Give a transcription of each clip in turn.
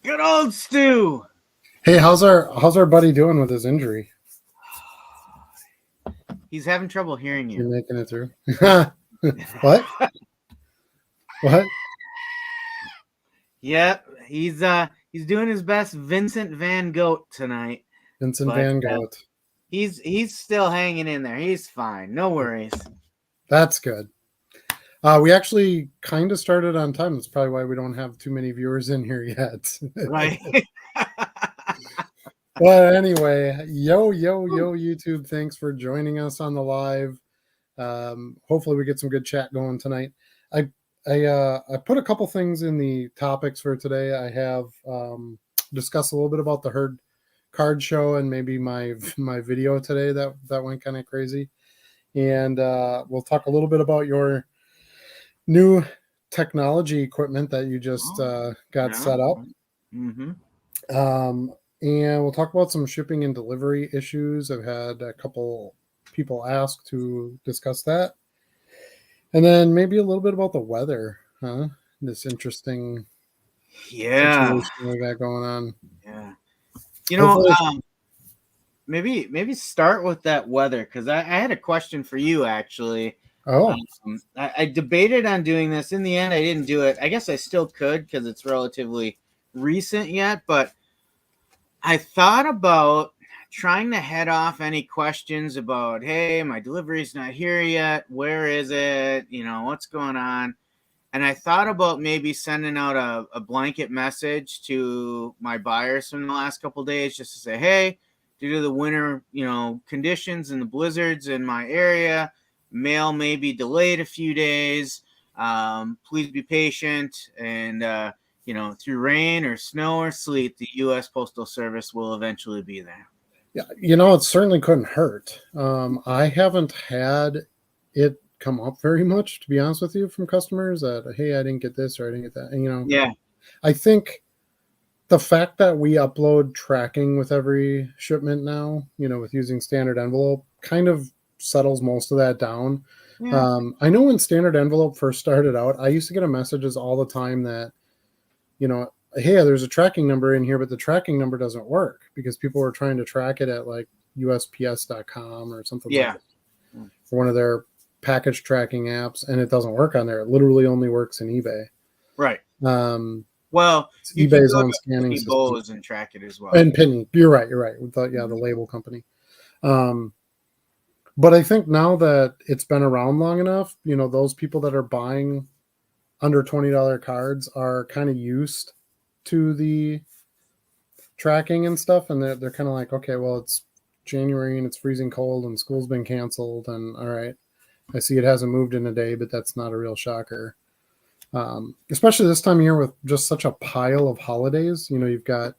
Good old Stu. Hey, how's our buddy doing with his injury? He's having trouble hearing You you. making it through? What? What? Yep, he's doing his best Vincent Van Gogh tonight, Vincent but Van Gogh. he's still hanging in there. He's fine. No worries. That's good. We actually kind of started on time. That's probably why we don't have too many viewers in here yet. Right. But anyway, yo, YouTube. Thanks for joining us on the live. Hopefully, we get some good chat going tonight. I put a couple things in the topics for today. I have discussed a little bit about the herd card show and maybe my video today that went kind of crazy, and we'll talk a little bit about your new technology equipment that you just got set up. Mm-hmm. And we'll talk about some shipping and delivery issues. I've had a couple people ask to discuss that. And then maybe a little bit about the weather, huh? This interesting Yeah. situation we got going on. Yeah. You know, Hopefully, maybe start with that weather because I had a question for you actually. oh, I debated on doing this. In the end, I didn't do it. I guess I still could because it's relatively recent yet, but I thought about trying to head off any questions about, hey, my delivery's not here yet. Where is it? You know, what's going on? And I thought about maybe sending out a blanket message to my buyers from the last couple of days just to say, hey, due to the winter, conditions and the blizzards in my area, mail may be delayed a few days. Please be patient. And, through rain or snow or sleet, the U.S. Postal Service will eventually be there. yeah, it certainly couldn't hurt. I haven't had it come up very much, to be honest with you, from customers that, hey, I didn't get this or I didn't get that. And, Yeah. I think the fact that we upload tracking with every shipment now, with using standard envelope, kind of settles most of that down. Yeah. I know when standard envelope first started out, I used to get messages all the time that, hey, there's a tracking number in here, but the tracking number doesn't work because people were trying to track it at like USPS.com or something like that for one of their package tracking apps, and it doesn't work on there. It literally only works in eBay. Right. Well, it's eBay's own scanning system Bose and track it as well. And Penny, you're right. With the label company. But I think now that it's been around long enough, those people that are buying under $20 cards are kind of used to the tracking and stuff, and they're kind of like, okay, well, it's January and it's freezing cold and school's been canceled, and all right, I see it hasn't moved in a day, but that's not a real shocker. Especially this time of year with just such a pile of holidays. You've got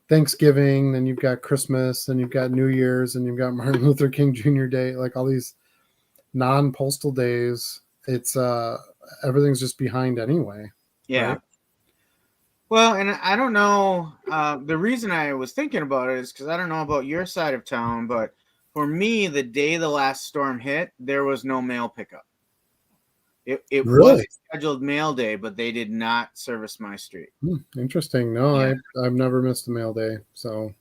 Thanksgiving, then you've got Christmas, then you've got New Year's, and you've got Martin Luther King Jr. Day, like all these non-postal days. It's everything's just behind anyway. Yeah. Right? Well, and I don't know. The reason I was thinking about it is because I don't know about your side of town, but for me, the day the last storm hit, there was no mail pickup. It really? was scheduled mail day, but they did not service my street. Interesting. No, yeah. I've never missed a mail day. So,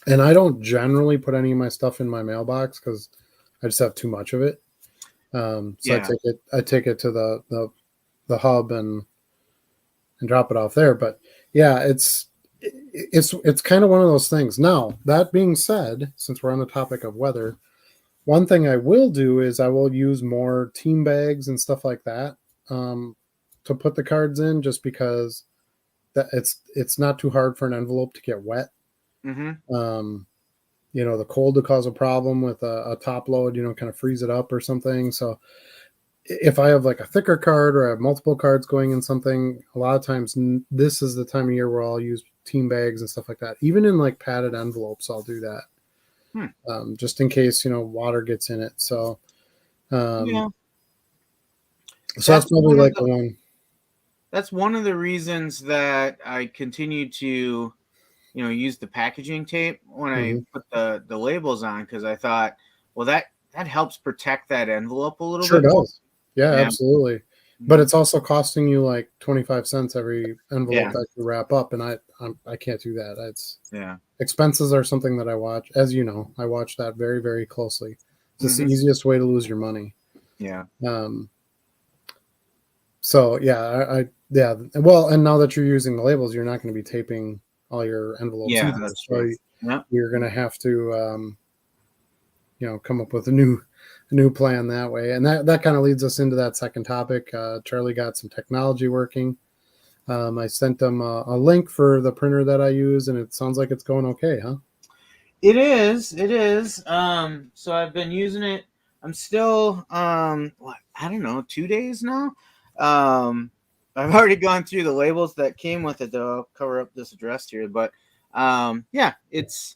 and I don't generally put any of my stuff in my mailbox because I just have too much of it. So yeah. I take it to the hub and drop it off there. But yeah, it's kind of one of those things. Now, that being said, since we're on the topic of weather, one thing I will do is I will use more team bags and stuff like that to put the cards in, just because that it's not too hard for an envelope to get wet. Mm-hmm. The cold to cause a problem with a top load, kind of freeze it up or something. So if I have like a thicker card or I have multiple cards going in something, a lot of times this is the time of year where I'll use team bags and stuff like that. Even in like padded envelopes, I'll do that. Just in case, water gets in it. So, so that's probably like the one. That's one of the reasons that I continue to, use the packaging tape when I put the labels on, because I thought, well, that helps protect that envelope a little bit. Sure does. Yeah, absolutely. but it's also costing you like 25 cents every envelope Yeah. that you wrap up, and I can't do that. It's Yeah. expenses are something that I watch, as you know, I watch that very, very closely. It's just the Mhm. easiest way to lose your money. Yeah. So yeah, yeah. Well, and now that you're using the labels, you're not going to be taping all your envelopes Yeah, either. that's So true. Yeah. you're going to have to, come up with a new plan that way. And that kind of leads us into that second topic. Charlie got some technology working. I sent them a link for the printer that I use, and it sounds like it's going okay, huh? It is. It is. So I've been using it. I'm still what, I don't know, 2 days now. I've already gone through the labels that came with it, though. I'll cover up this address here, but yeah, it's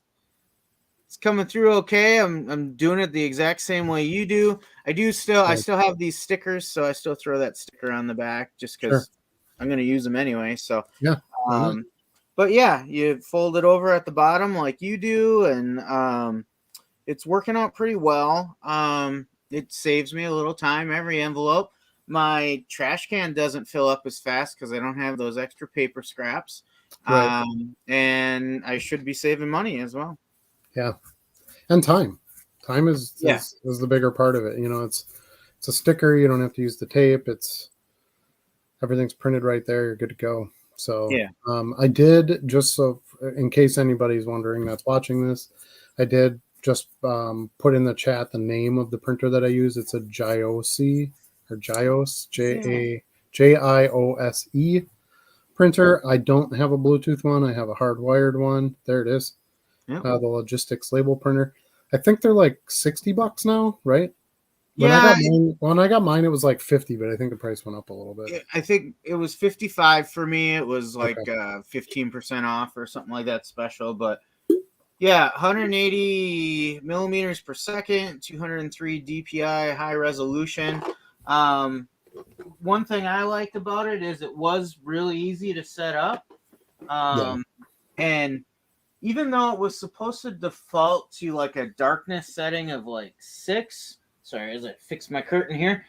coming through okay. I'm doing it the exact same way you do. I Right. still have these stickers, so I still throw that sticker on the back just Sure. because I'm gonna use them anyway. So Yeah. Why not? um but yeah, you fold it over at the bottom like you do, and it's working out pretty well. It saves me a little time every envelope. My trash can doesn't fill up as fast because I don't have those extra paper scraps. Right. And I should be saving money as well. Yeah. And time. Time is, Yeah. is is the bigger part of it. It's a sticker. You don't have to use the tape. It's everything's printed right there. You're good to go. So Yeah. I did, just so in case anybody's wondering that's watching this, I did just put in the chat the name of the printer that I use. It's a Giose or Gios, Jiose printer. I don't have a Bluetooth one. I have a hardwired one. There it is. Yeah. The logistics label printer. I think they're like $60 now, right? Yeah. When I got mine, it was like 50, but I think the price went up a little bit. I think it was 55 for me. It was like Okay. 15% off or something like that special. But yeah, 180 millimeters per second, 203 DPI, high resolution. Um, One thing I liked about it is it was really easy to set up. Yeah. And even though it was supposed to default to like a darkness setting of like 6, sorry, as I fix my curtain here,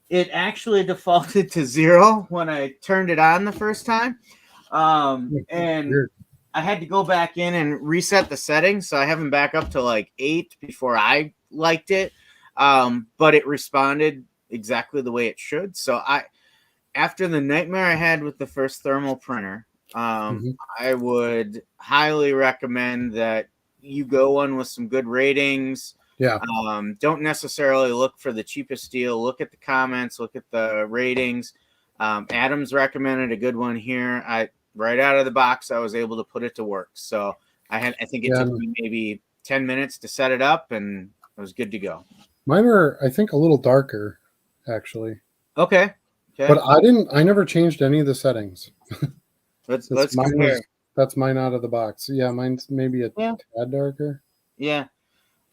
it actually defaulted to 0 when I turned it on the first time. And Weird. I had to go back in and reset the settings, so I have them back up to like 8 before I liked it. But it responded exactly the way it should. So after the nightmare I had with the first thermal printer, Mhm. I would highly recommend that you go one with some good ratings. Yeah. Don't necessarily look for the cheapest deal. Look at the comments, look at the ratings. Adam's recommended a good one here. Right out of the box, I was able to put it to work. So I think it Yeah. took me maybe 10 minutes to set it up, and it was good to go. Mine are, I think, a little darker, actually. Okay. But I never changed any of the settings. Let's compare. That's mine out of the box. Yeah, mine's maybe a Yeah. tad darker. Yeah.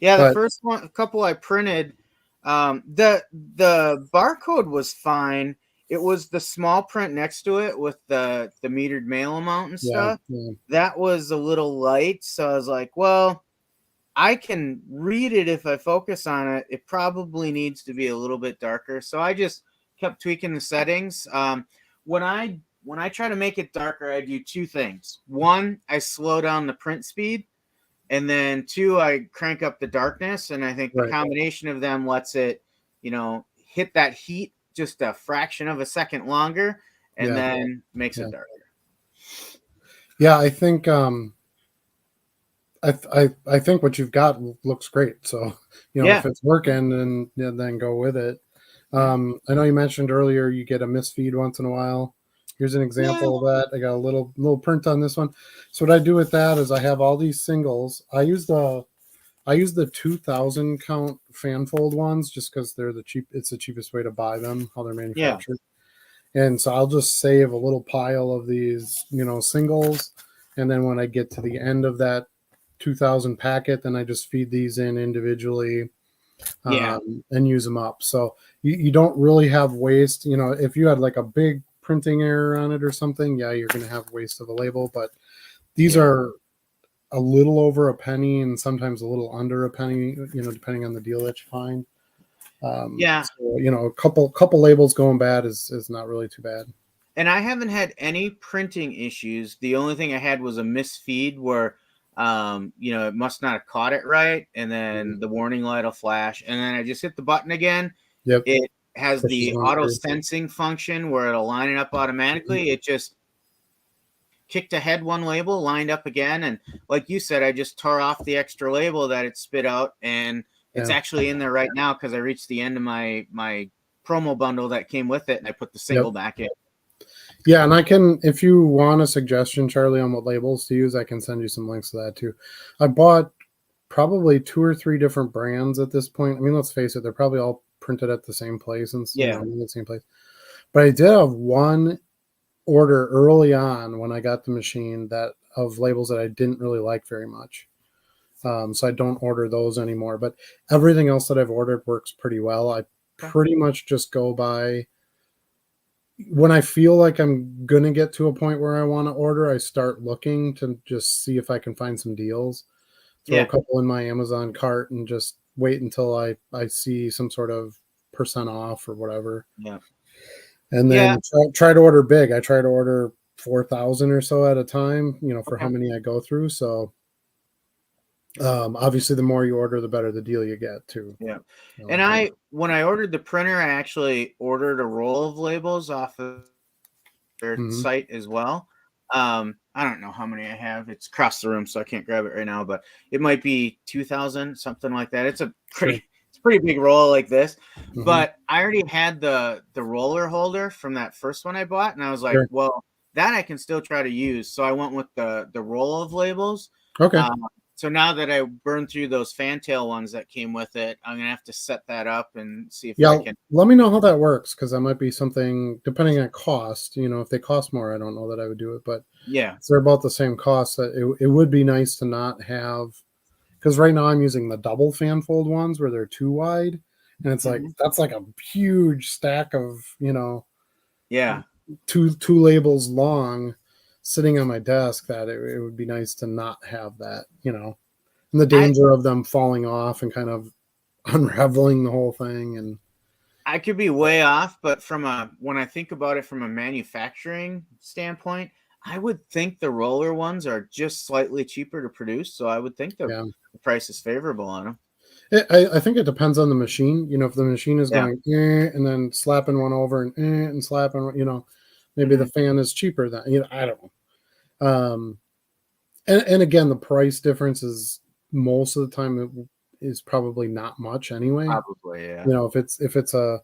Yeah, the But first one, a couple I printed, the barcode was fine. It was the small print next to it with the metered mail amount and yeah, stuff. yeah, That was a little light, so I was like, well, I can read it if I focus on it. It probably needs to be a little bit darker. So I just kept tweaking the settings. When I try to make it darker, I do two things. One, I slow down the print speed. And then 2, I crank up the darkness, and I think the right. combination of them lets it, hit that heat just a fraction of a second longer, and Yeah. then makes Yeah. it darker. Yeah, I think I think what you've got looks great. So, Yeah. if it's working, then go with it. I know you mentioned earlier you get a misfeed once in a while. Here's an example of that. I got a little print on this one. So what I do with that is I have all these singles. I use the 2000 count fanfold ones just because it's the cheapest way to buy them, how they're manufactured. And so I'll just save a little pile of these, singles. And then when I get to the end of that 2000 packet, then I just feed these in individually and use them up. So you don't really have waste. If you had like a big printing error on it or something, yeah, you're going to have waste of a label. But these are a little over a penny and sometimes a little under a penny, depending on the deal that you find. Yeah. So, a couple labels going bad is not really too bad. And I haven't had any printing issues. The only thing I had was a misfeed where, it must not have caught it right, and then the warning light will flash, and then I just hit the button again. Yep. It has Pushes the one auto through. sensing function where it'll line it up automatically. It just kicked ahead one label, lined up again, and like you said, I just tore off the extra label that it spit out, and it's actually in there right now because I reached the end of my promo bundle that came with it, and I put the single back in. Yeah, and I can, if you want a suggestion, Charlie, on what labels to use, I can send you some links to that too. I bought probably 2 or 3 different brands at this point. I mean, let's face it, they're probably all printed at the same place and in the same place. But I did have one order early on when I got the machine that of labels that I didn't really like very much. So I don't order those anymore. But everything else that I've ordered works pretty well. I pretty much just go by when I feel like I'm going to get to a point where I want to order, I start looking to just see if I can find some deals. Throw a couple in my Amazon cart and just wait until I see some sort of % off or whatever. Yeah. And then try to order big. I try to order 4,000 or so at a time, for how many I go through. So obviously the more you order, the better the deal you get too. Yeah. And when I ordered the printer, I actually ordered a roll of labels off of their site as well. I don't know how many I have. It's across the room, so I can't grab it right now, but it might be 2,000, something like that. It's a pretty big roll like this. But I already had the roller holder from that first one I bought, and I was like, well, that I can still try to use. So I went with the roll of labels. Okay. So now that I burned through those fantail ones that came with it, I'm gonna have to set that up and see if I can. Let me know how that works, because that might be something depending on cost. If they cost more, I don't know that I would do it, but if they're about the same cost, that it would be nice to not have, because right now I'm using the double fan fold ones where they're too wide, and it's like that's like a huge stack of two labels long sitting on my desk, that it would be nice to not have that, and the danger of them falling off and kind of unraveling the whole thing. And I could be way off, but when I think about it from a manufacturing standpoint, I would think the roller ones are just slightly cheaper to produce. So I would think the price is favorable on them. I think it depends on the machine. If the machine is going and then slapping one over and slapping, maybe the fan is cheaper than, I don't know. And again, the price difference is most of the time it is probably not much anyway. Probably, yeah. If it's a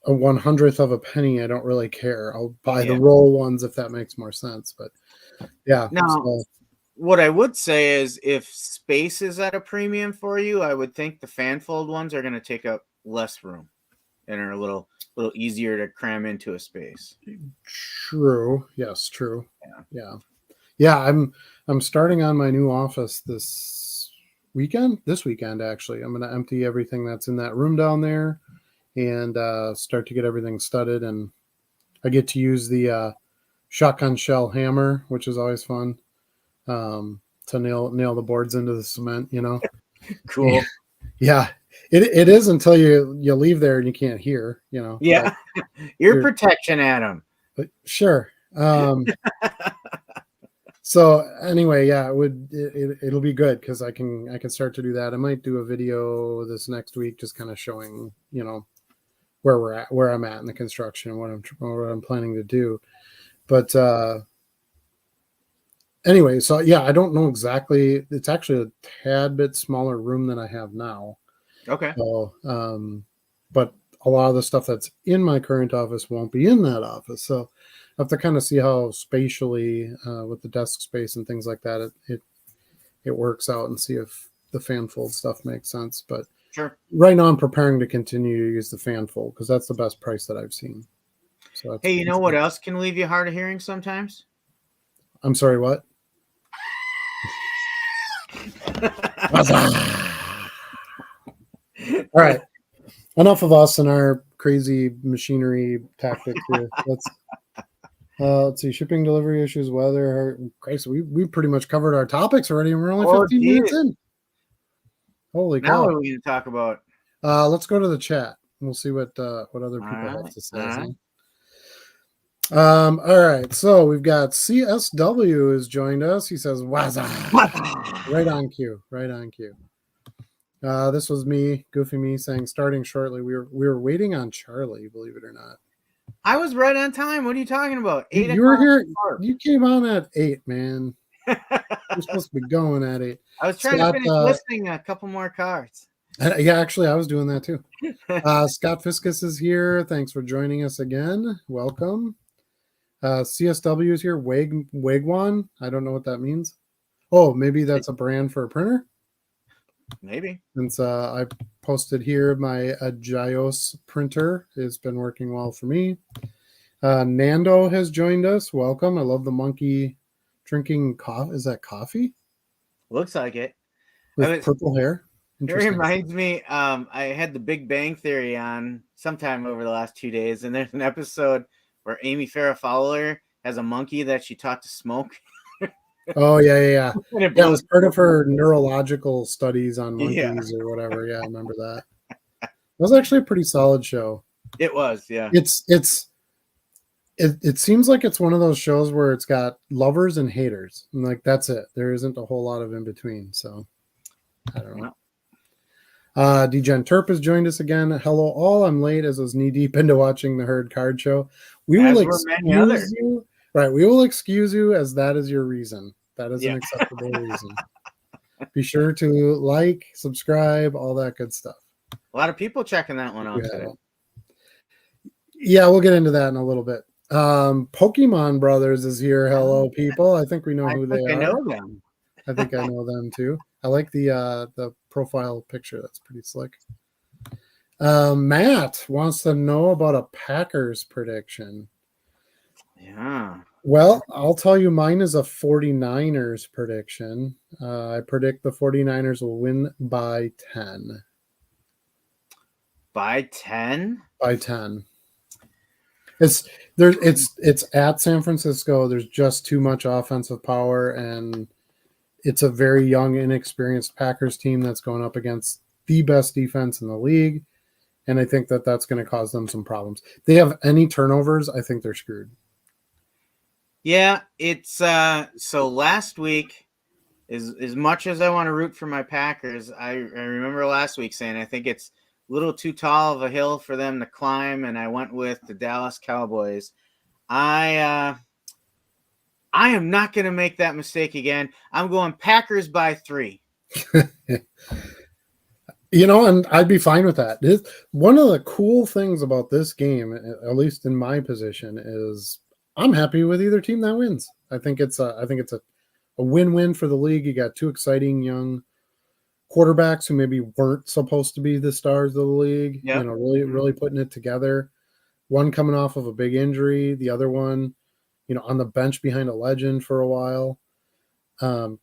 1/100th of a penny, I don't really care. I'll buy the roll ones if that makes more sense. But now, what I would say is, if space is at a premium for you, I would think the fan fold ones are going to take up less room and are a little easier to cram into a space. True. Yes, true. Yeah. I'm starting on my new office this weekend actually. I'm going to empty everything that's in that room down there and start to get everything studded, and I get to use the shotgun shell hammer, which is always fun, to nail the boards into the cement, Cool. Yeah. It is until you leave there and you can't hear, Yeah. Your protection, Adam. But sure. So anyway, it'll be good because I can start to do that. I might do a video this next week, just kind of showing, where I'm at in the construction and what I'm planning to do. But anyway, so I don't know exactly. It's actually a tad bit smaller room than I have now. Okay. So, but a lot of the stuff that's in my current office won't be in that office. So I have to kind of see how spatially with the desk space and things like that, it works out, and see if the fan fold stuff makes sense. But sure, right now I'm preparing to continue to use the fan fold because that's the best price that I've seen. So hey, you know what else can leave you hard of hearing sometimes? I'm sorry, what? All right. Enough of us and our crazy machinery tactics here. Let's see. Shipping, delivery issues, weather. Christ, we pretty much covered our topics already, and we're only 15 minutes in. Holy cow. Now what are we going to talk about? Let's go to the chat. We'll see what other All people have right. to say. All right. All right. So we've got CSW has joined us. He says, "Waza." Right on cue. Right on cue. This was me, Goofy me, saying starting shortly. We were waiting on Charlie, believe it or not. I was right on time. What are you talking about? You were here. sharp. You came on at 8, man. You're supposed to be going at 8. I was trying to finish listing a couple more cards. Yeah, actually, I was doing that too. Scott Fiskus is here. Thanks for joining us again. Welcome. CSW is here. Wagwan. I don't know what that means. Oh, maybe that's a brand for a printer. Maybe. Since I posted here, my Gios printer has been working well for me. Nando has joined us. Welcome. I love the monkey drinking coffee. Is that coffee? Looks like it. With purple hair. It reminds me, I had the Big Bang Theory on sometime over the last 2 days, and there's an episode where Amy Farrah Fowler has a monkey that she taught to smoke. Oh, yeah. And it was part of her neurological studies on monkeys or whatever. Yeah, I remember that. It was actually a pretty solid show. It was, yeah. It seems like it's one of those shows where it's got lovers and haters. And like, that's it. There isn't a whole lot of in between. So I don't know. Degen Turp has joined us again. Hello all. I'm late as I was knee deep into watching the Herd Card Show. We will excuse you. Right. We will excuse you as that is your reason. That is an acceptable reason. Be sure to like, subscribe, all that good stuff. A lot of people checking that one out today. Yeah, we'll get into that in a little bit. Pokemon Brothers is here. Hello, people. I think we know who they are. I know them. I think I know them too. I like the profile picture. That's pretty slick. Matt wants to know about a Packers prediction. Yeah. Well, I'll tell you, mine is a 49ers prediction. I predict the 49ers will win by 10. By 10? By 10. It's at San Francisco. There's just too much offensive power, and it's a very young, inexperienced Packers team that's going up against the best defense in the league, and I think that that's going to cause them some problems. If they have any turnovers, I think they're screwed. Yeah, it's so last week, as much as I want to root for my Packers, I remember last week saying I think it's a little too tall of a hill for them to climb, and I went with the Dallas Cowboys. I am not going to make that mistake again. I'm going Packers by 3. And I'd be fine with that. One of the cool things about this game, at least in my position, is I'm happy with either team that wins. I think it's a win-win for the league. You got two exciting young quarterbacks who maybe weren't supposed to be the stars of the league. Yep. Really putting it together. One coming off of a big injury, the other one, on the bench behind a legend for a while.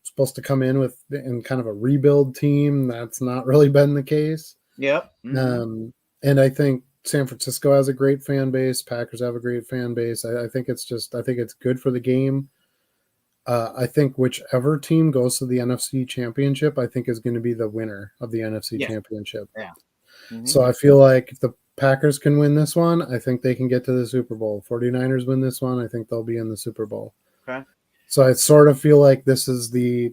Supposed to come in kind of a rebuild team. That's not really been the case. Yep. Mm-hmm. And I think San Francisco has a great fan base. Packers have a great fan base. I think it's good for the game. I think whichever team goes to the NFC Championship, I think is going to be the winner of the NFC Championship. Yeah. Mm-hmm. So I feel like if the Packers can win this one, I think they can get to the Super Bowl. 49ers win this one, I think they'll be in the Super Bowl. Okay. So I sort of feel like this is the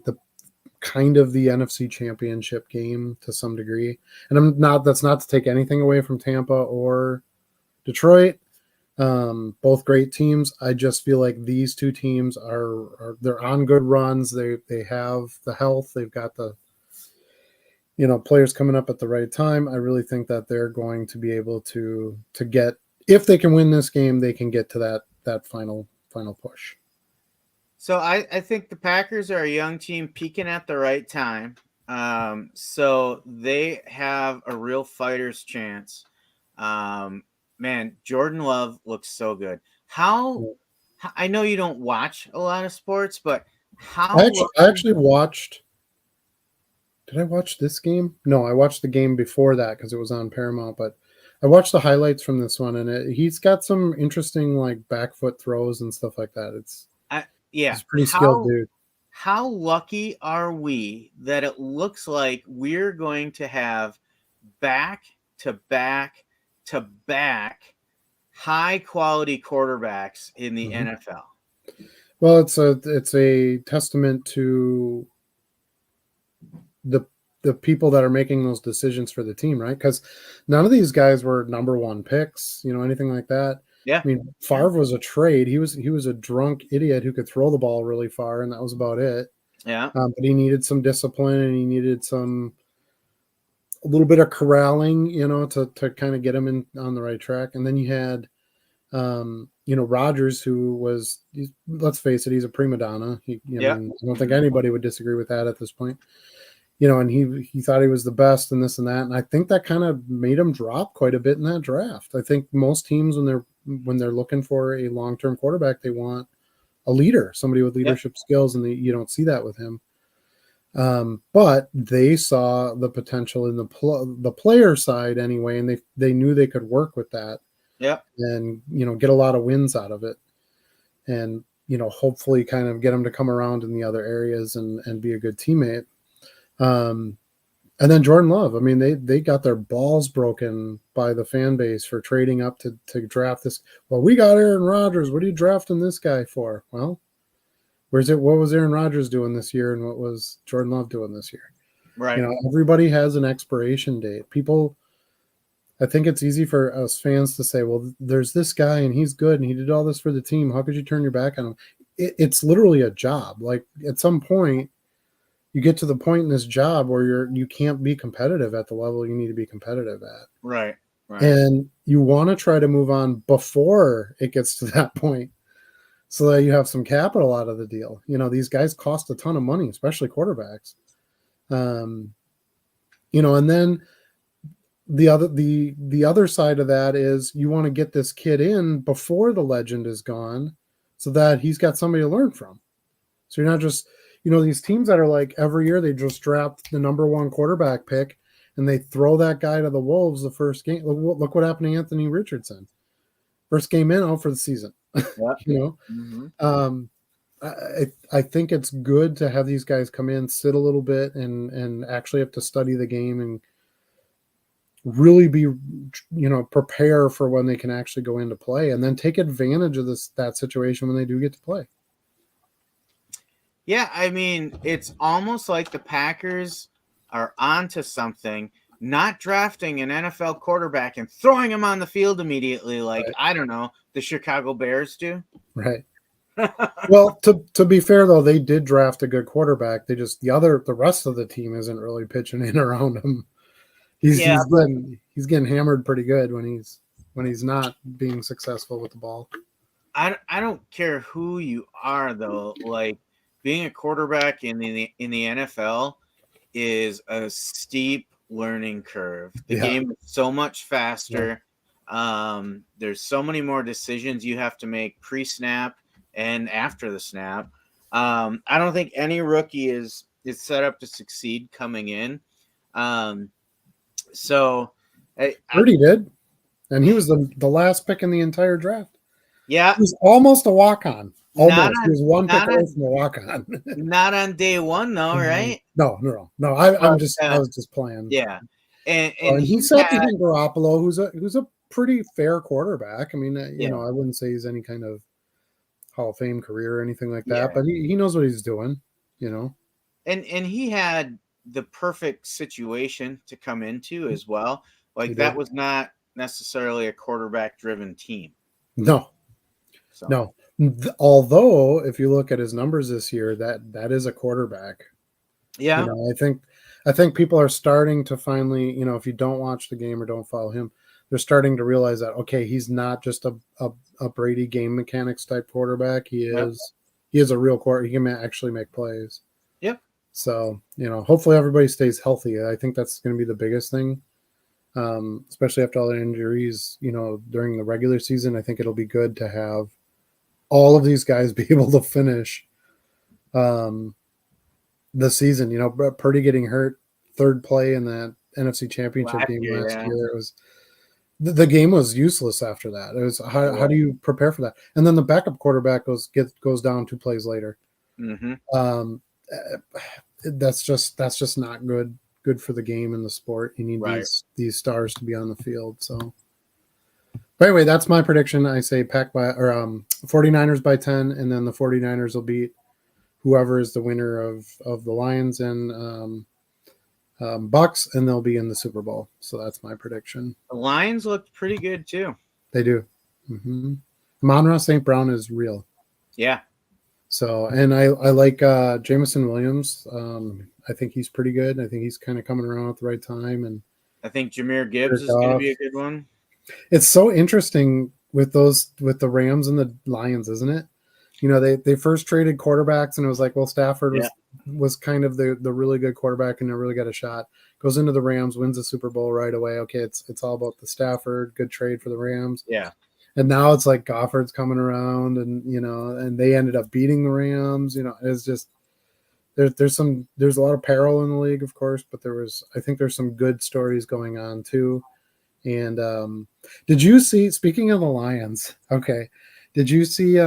kind of the NFC Championship game to some degree. And that's not to take anything away from Tampa or Detroit. Both great teams. I just feel like these two teams they're on good runs. They have the health. They've got the players coming up at the right time. I really think that they're going to be able to get, if they can win this game, they can get to that final push. So I think the Packers are a young team peaking at the right time. So they have a real fighter's chance. Man, Jordan Love looks so good. I know you don't watch a lot of sports, but I actually watched. Did I watch this game? No, I watched the game before that because it was on Paramount, but I watched the highlights from this one, and he's got some interesting like back foot throws and stuff like that. He's a pretty skilled dude. How lucky are we that it looks like we're going to have back to back high quality quarterbacks in the NFL. Well, it's a testament to the people that are making those decisions for the team, right? Because none of these guys were number one picks, anything like that. Yeah. I mean, Favre was a trade. He was a drunk idiot who could throw the ball really far, and that was about it. Yeah. But he needed some discipline, and he needed a little bit of corralling, to kind of get him on the right track. And then you had, Rodgers, who was, let's face it, he's a prima donna. I don't think anybody would disagree with that at this point. And he thought he was the best and this and that. And I think that kind of made him drop quite a bit in that draft. I think most teams, when they're looking for a long-term quarterback, they want a leader, somebody with leadership skills, and you don't see that with him. But they saw the potential in the player side anyway, and they knew they could work with that. Yeah. And, get a lot of wins out of it. And, hopefully kind of get him to come around in the other areas and be a good teammate. And then Jordan Love, I mean, they got their balls broken by the fan base for trading up to draft this. Well, we got Aaron Rodgers. What are you drafting this guy for? Well, what was Aaron Rodgers doing this year, and what was Jordan Love doing this year? Right. Everybody has an expiration date. I think it's easy for us fans to say, well, there's this guy and he's good and he did all this for the team. How could you turn your back on him? It's literally a job. Like, at some point, you get to the point in this job where you can't be competitive at the level you need to be competitive at. Right. And you want to try to move on before it gets to that point, so that you have some capital out of the deal. These guys cost a ton of money, especially quarterbacks. And then the other side of that is you want to get this kid in before the legend is gone, so that he's got somebody to learn from. So you're not just, these teams that are like every year they just draft the number one quarterback pick and they throw that guy to the wolves the first game. Look what happened to Anthony Richardson. First game in, out for the season. Yeah. I think it's good to have these guys come in, sit a little bit, and actually have to study the game and really be, prepare for when they can actually go into play, and then take advantage of that situation when they do get to play. Yeah, I mean, it's almost like the Packers are onto something, not drafting an NFL quarterback and throwing him on the field immediately, like, right. I don't know, the Chicago Bears do. Right. Well, to be fair though, they did draft a good quarterback. They just the rest of the team isn't really pitching in around him. He's getting hammered pretty good when he's not being successful with the ball. I don't care who you are though, like, being a quarterback in the NFL is a steep learning curve. The game is so much faster. Yeah. There's so many more decisions you have to make pre-snap and after the snap. I don't think any rookie is set up to succeed coming in. So Purdy did, and he was the last pick in the entire draft. Yeah, he was almost a walk-on. Almost. He was one pick away from a walk-on. Not on day one, though, right? No. I was just playing. Yeah, and he said behind Garoppolo, who's a pretty fair quarterback. I mean, I wouldn't say he's any kind of Hall of Fame career or anything like that, but he knows what he's doing. And he had the perfect situation to come into as well. Like, that was not necessarily a quarterback-driven team. No. So. No. Although, if you look at his numbers this year, that is a quarterback. Yeah. I think people are starting to finally, if you don't watch the game or don't follow him, they're starting to realize that, okay, he's not just a Brady game mechanics type quarterback. He is a real quarterback. He can actually make plays. Yep. So, hopefully everybody stays healthy. I think that's going to be the biggest thing, especially after all the injuries, during the regular season. I think it'll be good to have all of these guys be able to finish the season. Purdy getting hurt, third play in that NFC Championship game last year. It was the game was useless after that. It was how do you prepare for that? And then the backup quarterback goes down 2 plays later. Mm-hmm. That's just not good good for the game and the sport. You need Right. these stars to be on the field. So, but anyway, that's my prediction. I say 49ers by 10, and then the 49ers will beat whoever is the winner of the Lions and Bucks, and they'll be in the Super Bowl. So that's my prediction. The Lions looked pretty good too. They do. Amon-Ra St. Brown is real. Yeah. So, and I like Jameson Williams. I think he's pretty good. I think he's kind of coming around at the right time. And I think Jahmyr Gibbs is going to be a good one. It's so interesting with the Rams and the Lions, isn't it? You know, they first traded quarterbacks, and it was like, well, Stafford was kind of the really good quarterback and really got a shot. Goes into the Rams, wins the Super Bowl right away. Okay, it's all about the Stafford, good trade for the Rams. Yeah. And now it's like Goffard's coming around, and and they ended up beating the Rams. It's just there's a lot of peril in the league, of course, but I think there's some good stories going on too. And did you see? Speaking of the Lions, okay, did you see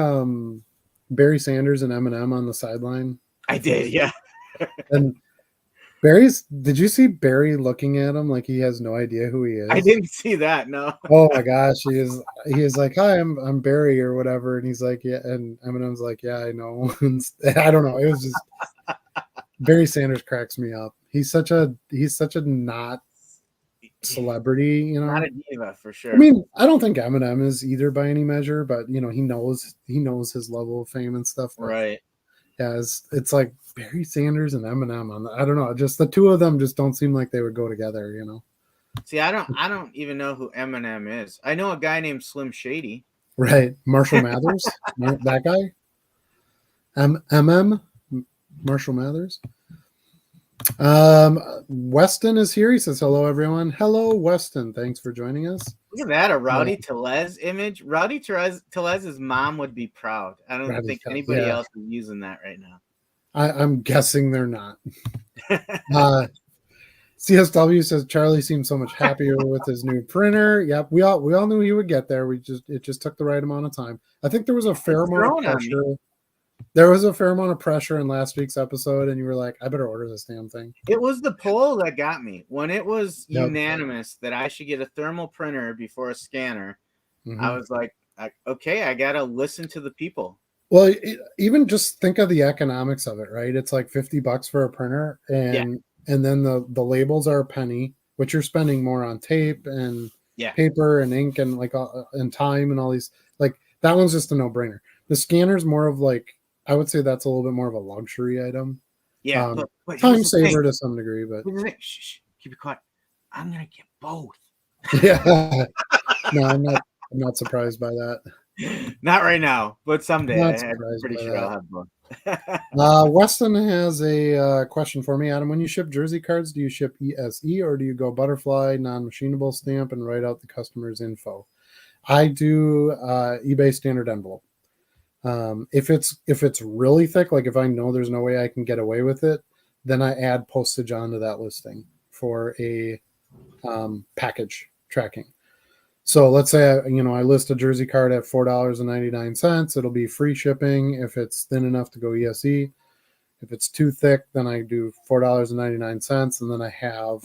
Barry Sanders and Eminem on the sideline? I did, yeah. And did you see Barry looking at him like he has no idea who he is? I didn't see that, no. Oh my gosh, he is like, hi, I'm Barry or whatever, and he's like, yeah, and Eminem's like, yeah, I know. I don't know. It was just Barry Sanders cracks me up. He's such a not celebrity, Not a diva for sure. I mean, I don't think Eminem is either by any measure, but he knows his level of fame and stuff. Right. Yeah, it's like Barry Sanders and Eminem on I don't know, just the two of them just don't seem like they would go together, See, I don't even know who Eminem is. I know a guy named Slim Shady. Right. Marshall Mathers, that guy. Marshall Mathers. Weston is here. He says hello, everyone. Hello, Weston. Thanks for joining us. Look at that, a Rowdy Tellez image. Rowdy Tellez's mom would be proud. I don't think anybody else is using that right now. I'm guessing they're not. CSW says Charlie seems so much happier with his new printer. Yep, we all knew he would get there. It just took the right amount of time. I think there was a fair amount of pressure. There was a fair amount of pressure in last week's episode, and you were like, I better order this damn thing. It was the poll that got me. When it was unanimous that I should get a thermal printer before a scanner, I was like, okay, I got to listen to the people. Well, even just think of the economics of it, right? It's like $50 for a printer, and then the labels are a penny, which you're spending more on tape and paper and ink and and time and all these. Like that one's just a no-brainer. The scanner's more of like, I would say that's a little bit more of a luxury item. Yeah, but time saver to some degree. But shh, keep it quiet. I'm gonna get both. Yeah, no, I'm not surprised by that. Not right now, but someday. I'm pretty sure I'll have both. Weston has a question for me, Adam. When you ship jersey cards, do you ship ESE or do you go butterfly, non-machinable stamp, and write out the customer's info? I do eBay standard envelope. If it's really thick, like if I know there's no way I can get away with it, then I add postage onto that listing for a package tracking. So let's say I list a jersey card at $4.99. It'll be free shipping if it's thin enough to go ESE. If it's too thick, then I do $4.99, and then I have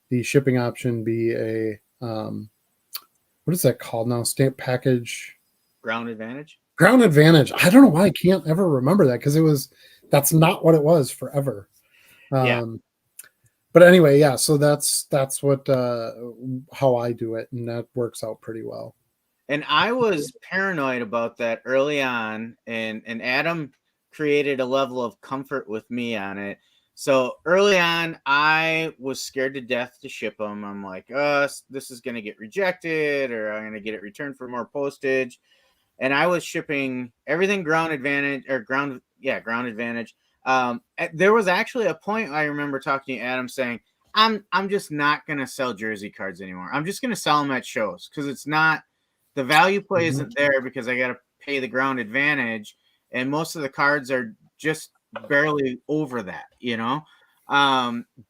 the shipping option be a what is that called now? Stamp package. Ground Advantage. Ground Advantage. I don't know why I can't ever remember that because that's not what it was forever. But anyway, yeah. So that's what how I do it, and that works out pretty well. And I was paranoid about that early on, and Adam created a level of comfort with me on it. So early on, I was scared to death to ship them. I'm like, this is going to get rejected, or I'm going to get it returned for more postage. And I was shipping everything Ground Advantage. There was actually a point I remember talking to Adam saying, I'm just not going to sell jersey cards anymore. I'm just going to sell them at shows because it's not the value play isn't there because I got to pay the Ground Advantage, and most of the cards are just barely over that,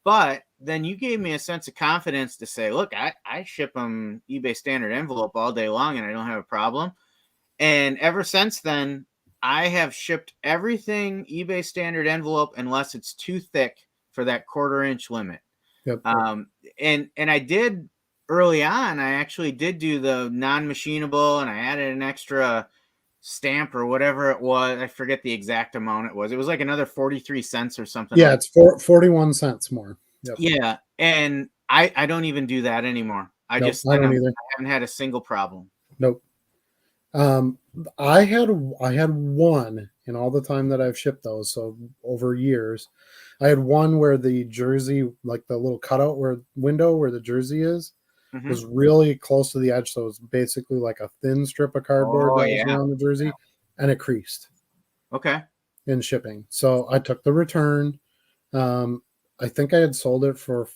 But then you gave me a sense of confidence to say, look, I ship them eBay standard envelope all day long and I don't have a problem. And ever since then, I have shipped everything eBay standard envelope unless it's too thick for that 1/4 inch limit. Yep. And I did early on. I actually did do the non-machinable, and I added an extra stamp or whatever it was. I forget the exact amount it was. It was like another 43 cents or something. Yeah, like it's 41 cents more. Yep. Yeah, and I don't even do that anymore. I Nope, just I send don't them. either. I haven't had a single problem. Nope. I had one in all the time that I've shipped those, so over years. I had one where the jersey, like the little cutout window where the jersey is, Mhm. was really close to the edge, so it was basically like a thin strip of cardboard Oh, that was yeah. around the jersey, and it creased Okay. in shipping. So I took the return. I think I had sold it for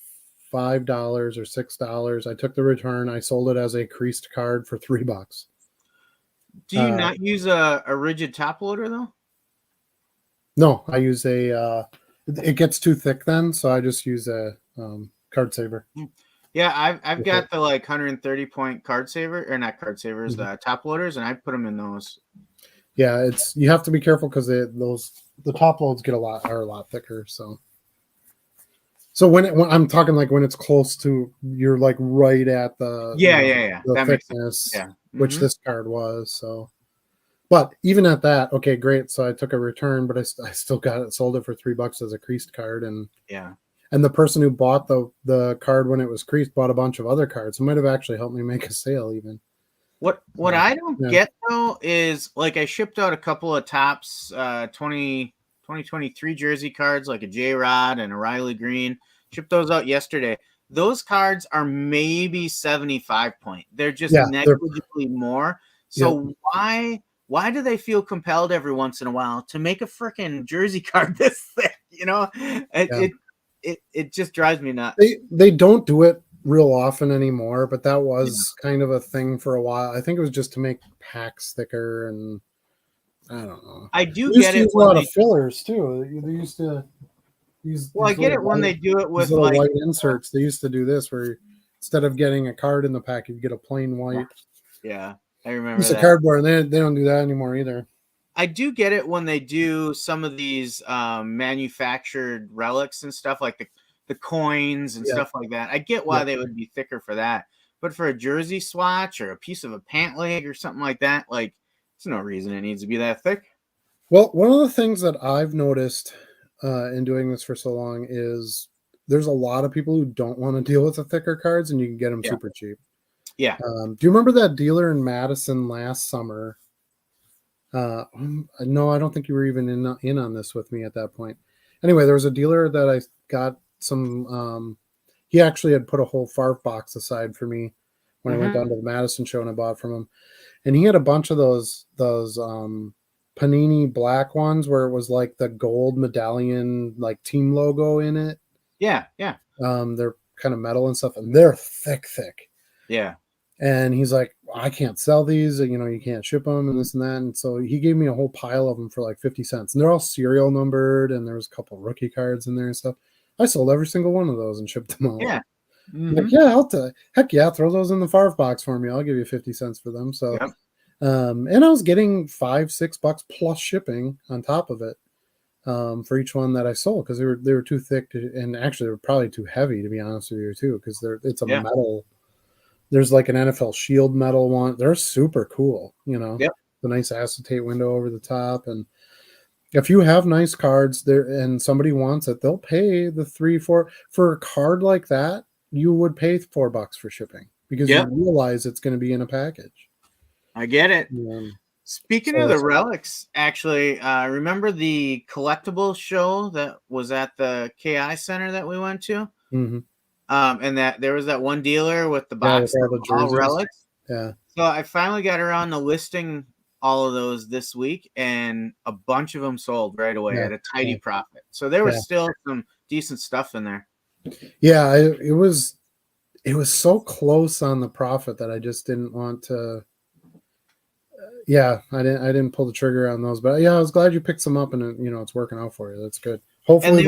$5 or $6. I took the return. I sold it as a creased card for $3. Do you not use a rigid top loader though? No, I use it gets too thick then, so I just use a card saver. Yeah, I've with got it. the like 130 point card saver, or not card savers, Mhm. the top loaders, and I put them in those. Yeah, you have to be careful because the top loads are a lot thicker. So when I'm talking like when it's close to, you're like right at the Yeah. the That makes sense. thickness, Yeah. which Mhm. this card was. So, but even at that, okay, great. So I took a return, but I still got it, sold it for $3 as a creased card, and Yeah. the person who bought the card when it was creased bought a bunch of other cards. It might have actually helped me make a sale even. What I don't Yeah. get though is like I shipped out a couple of Topps 2023 jersey cards, like a J Rod and a Riley Green. Shipped those out yesterday. Those cards are maybe 75 point. They're just Yeah, they're negligibly more. Yep. So why do they feel compelled every once in a while to make a freaking jersey card this thick? You know, it just drives me nuts. They don't do it real often anymore, but that was kind of a thing for a while. I think it was just to make packs thicker, and I don't know. I do They used get to it use a when lot they of fillers too. They used to use well, I these get little it when they do it these with little like white inserts. They used to do this where instead of getting a card in the pack, you'd get a plain white yeah, I remember piece of that. cardboard, and they don't do that anymore either. I do get it when they do some of these manufactured relics and stuff like the coins and Yeah. stuff like that. I get why Yeah. they would be thicker for that. But for a jersey swatch or a piece of a pant leg or something like that, like there's no reason it needs to be that thick. Well, one of the things that I've noticed in doing this for so long is there's a lot of people who don't want to deal with the thicker cards, and you can get them Yeah. super cheap. Yeah. Do you remember that dealer in Madison last summer? No, I don't think you were even in on this with me at that point. Anyway, there was a dealer that I got some. He actually had put a whole FARF box aside for me when I went down to the Madison show, and I bought from him. And he had a bunch of those Panini black ones where it was like the gold medallion, like team logo in it. Yeah. They're kind of metal and stuff, and they're thick. Yeah. And he's like, I can't sell these, you can't ship them and this and that. And so he gave me a whole pile of them for like 50 cents. And they're all serial numbered, and there was a couple rookie cards in there and stuff. I sold every single one of those and shipped them out. Yeah. Mm-hmm. Like, yeah, heck yeah, throw those in the FARF box for me. I'll give you 50 cents for them. So, yep. And I was getting $5-6 plus shipping on top of it for each one that I sold, because they were too thick and actually they were probably too heavy, to be honest with you too, because it's a metal. There's like an NFL Shield metal one. They're super cool, Yep. The nice acetate window over the top. And if you have nice cards there and somebody wants it, they'll pay the $3-4 for a card like that. You would pay $4 for shipping because you realize it's going to be in a package. I get it. Speaking of the relics, actually, remember the collectible show that was at the KI Center that we went to? Mm-hmm. And that there was that one dealer with the box with all the relics. Yeah. So I finally got around to listing all of those this week, and a bunch of them sold right away at a tidy profit. So there was still some decent stuff in there. Yeah, it was so close on the profit that I just didn't want to. I didn't pull the trigger on those, but I was glad you picked some up, and it's working out for you. That's good. Hopefully,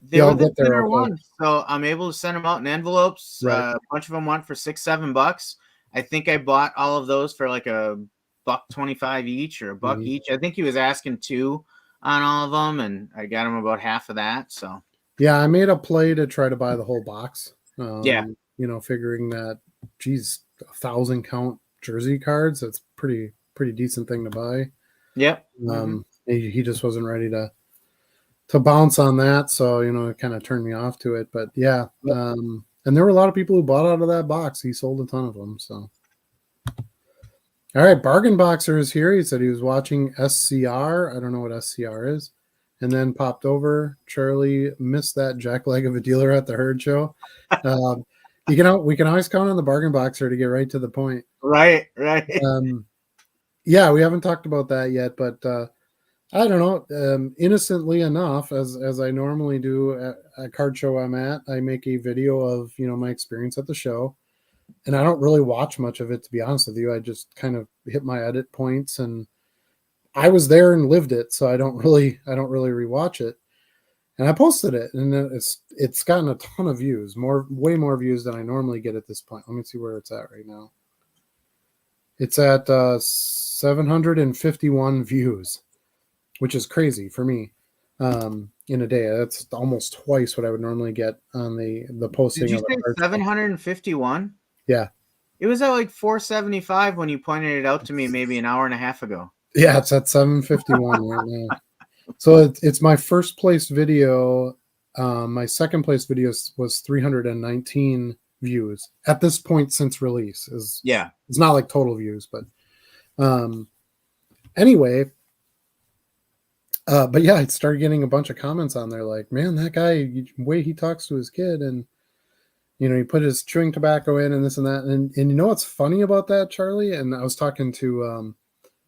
they were the thinner ones, so I'm able to send them out in envelopes. Right. A bunch of them went for $6-7. I think I bought all of those for like $1.25 each or $1 each. I think he was asking $2 on all of them, and I got him about half of that. So Yeah, I made a play to try to buy the whole box. Yeah. You know, figuring that, geez, 1,000 count jersey cards. That's pretty decent thing to buy. Yep. Mm-hmm. He just wasn't ready to bounce on that, so you know, it kind of turned me off to it. But yeah, Yep. and there were a lot of people who bought out of that box. He sold a ton of them. So, all right, Bargain Boxer is here. He said he was watching SCR. I don't know what SCR is, and then popped over. Charlie missed that jackleg of a dealer at the herd show. We can always count on the Bargain Boxer to get right to the point. Right. Right. Yeah, we haven't talked about that yet, but I don't know. Innocently enough, as I normally do at a card show I'm at, I make a video of, you know, my experience at the show, and I don't really watch much of it, to be honest with you. I just kind of hit my edit points, and I was there and lived it, so I don't really rewatch it. And I posted it, and it's gotten a ton of views, way more views than I normally get at this point. Let me see where it's at right now. It's at 751 views, which is crazy for me in a day. That's almost twice what I would normally get on the posting. Did you of say 751? Yeah. It was at like 475 when you pointed it out to me maybe an hour and a half ago. Yeah, it's at 751 right now. So it's my first place video. My second place video was 319 views at this point since release. It's not like total views, but anyway. But yeah, I started getting a bunch of comments on there like, man, that guy, the way he talks to his kid, and you know, he put his chewing tobacco in and this and that. And you know what's funny about that, Charlie? And I was talking to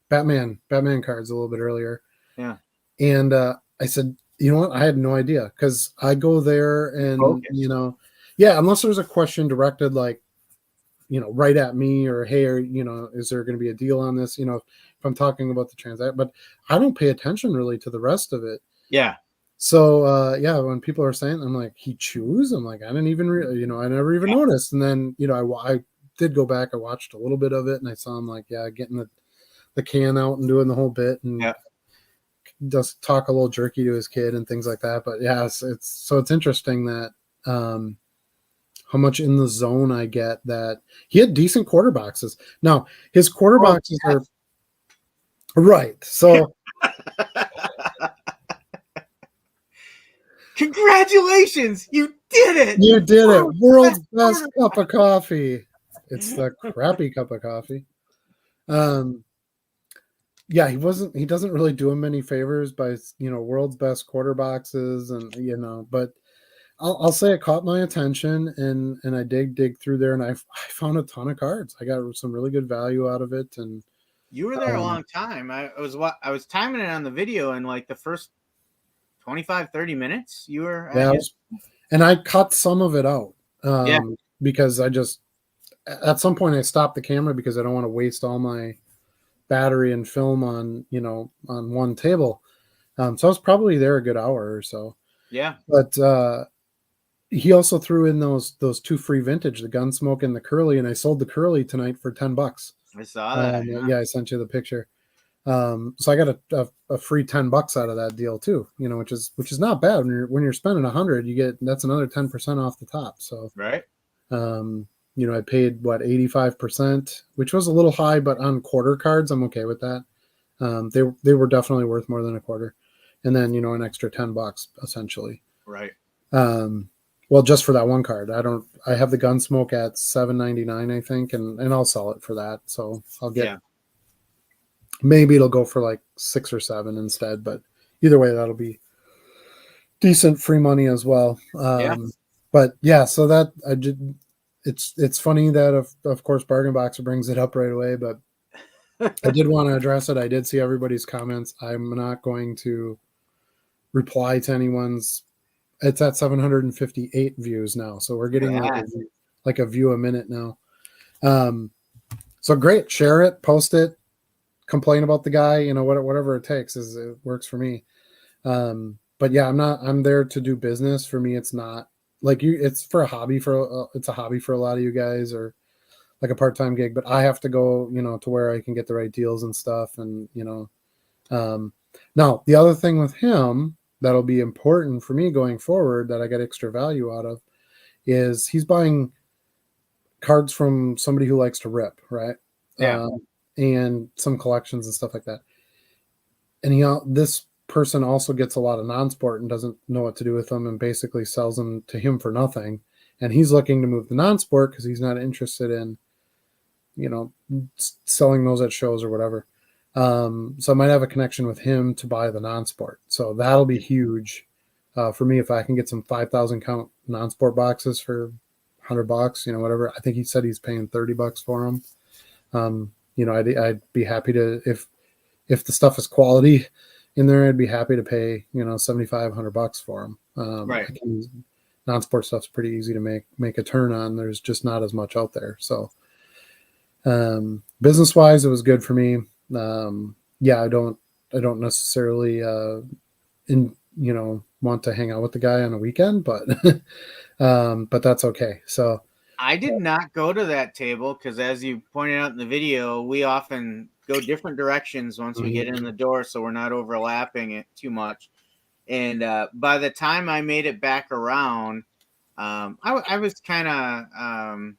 Batman cards a little bit earlier. Yeah. And I said, you know what? I had no idea, because I go there and Focus. you know, yeah, unless there's a question directed like, you know, right at me, or hey, or you know, is there going to be a deal on this? You know, if I'm talking about the transaction, but I don't pay attention really to the rest of it. Yeah. So yeah, when people are saying, I'm like, he chews. I'm like, I didn't even, you know, I never even noticed. And then you know, I did go back. I watched a little bit of it, and I saw him like, yeah, getting the can out and doing the whole bit, and does talk a little jerky to his kid and things like that. But yeah, it's interesting that how much in the zone I get. That he had decent quarter boxes. Now his quarter boxes are right. So congratulations, you did it. You did it. World's best cup of coffee. It's the crappy cup of coffee. Yeah, he doesn't really do him many favors by, you know, world's best quarter boxes, and you know, but I'll say it caught my attention, and I dig through there, and I found a ton of cards. I got some really good value out of it. And you were there a long time. I was timing it on the video, and like the first 25-30 minutes you were and I cut some of it out because I just, at some point I stopped the camera because I don't want to waste all my battery and film on, you know, on one table. So I was probably there a good hour or so. Yeah. But he also threw in those two free vintage, the Gunsmoke and the Curly, and I sold the Curly tonight for $10. I saw that. Yeah, I sent you the picture. So I got a free $10 out of that deal too, you know, which is not bad. When you're spending 100, you get, that's another 10% off the top. So right. You know, I paid 85%, which was a little high, but on quarter cards, I'm okay with that. They were definitely worth more than a quarter, and then, you know, an extra $10 essentially. Right. Well, just for that one card, I have the Gunsmoke at $7.99, I think, and I'll sell it for that. So I'll get, maybe it'll go for like 6 or 7 instead, but either way, that'll be decent free money as well. But yeah, so that I did. It's funny that of course Bargain Boxer brings it up right away, but I did want to address it. I did see everybody's comments. I'm not going to reply to anyone's. It's at 758 views now, so we're getting like a view a minute now. So great, share it, post it, complain about the guy, you know, whatever it takes, it works for me. But yeah, I'm there to do business. For me, it's not like it's for a hobby, it's a hobby for a lot of you guys, or like a part-time gig, but I have to go, you know, to where I can get the right deals and stuff. And, you know, now the other thing with him that'll be important for me going forward that I get extra value out of is he's buying cards from somebody who likes to rip, right? Yeah. And some collections and stuff like that. And this person also gets a lot of non-sport and doesn't know what to do with them and basically sells them to him for nothing. And he's looking to move the non-sport because he's not interested in, selling those at shows or whatever. So I might have a connection with him to buy the non-sport. So that'll be huge for me if I can get some 5,000 count non-sport boxes for $100, whatever. I think he said he's paying $30 for them. I'd be happy to, if the stuff is quality in there, I'd be happy to pay, $7,500 for them. Right. Non-sport stuff's pretty easy to make a turn on. There's just not as much out there. So business wise, it was good for me. I don't necessarily, want to hang out with the guy on a weekend, but that's okay. So I did not go to that table because, as you pointed out in the video, we often go different directions once we get in the door, so we're not overlapping it too much. And by the time I made it back around, I was kind of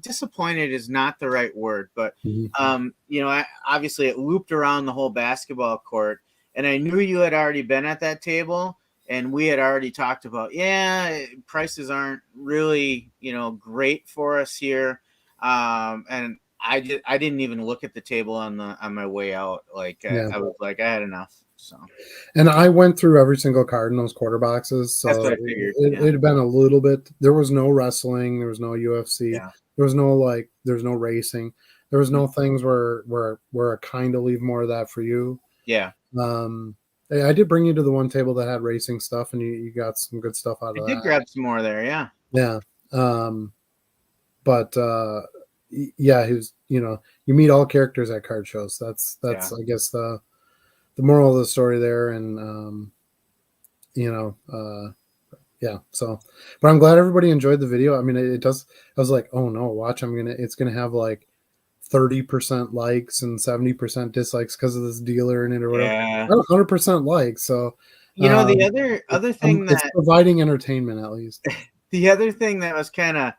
disappointed is not the right word, but obviously it looped around the whole basketball court, and I knew you had already been at that table. And we had already talked about, prices aren't really, great for us here. And I didn't even look at the table on my way out. Like I was like, I had enough. So, and I went through every single card in those quarter boxes. So that's what I figured. It had been a little bit. There was no wrestling. There was no UFC. Yeah. There was no racing. There was no things where I kind of leave more of that for you. Yeah. I did bring you to the one table that had racing stuff, and you got some good stuff out of that. I did grab some more there, yeah. Yeah. He was, you meet all characters at card shows. That's I guess the moral of the story there. And, so, but I'm glad everybody enjoyed the video. I mean, it does. I was like, oh no, watch, it's going to have like 30% likes and 70% dislikes because of this dealer in it or whatever. Yeah. 100% likes. So the other thing it's providing entertainment at least. The other thing that was kind of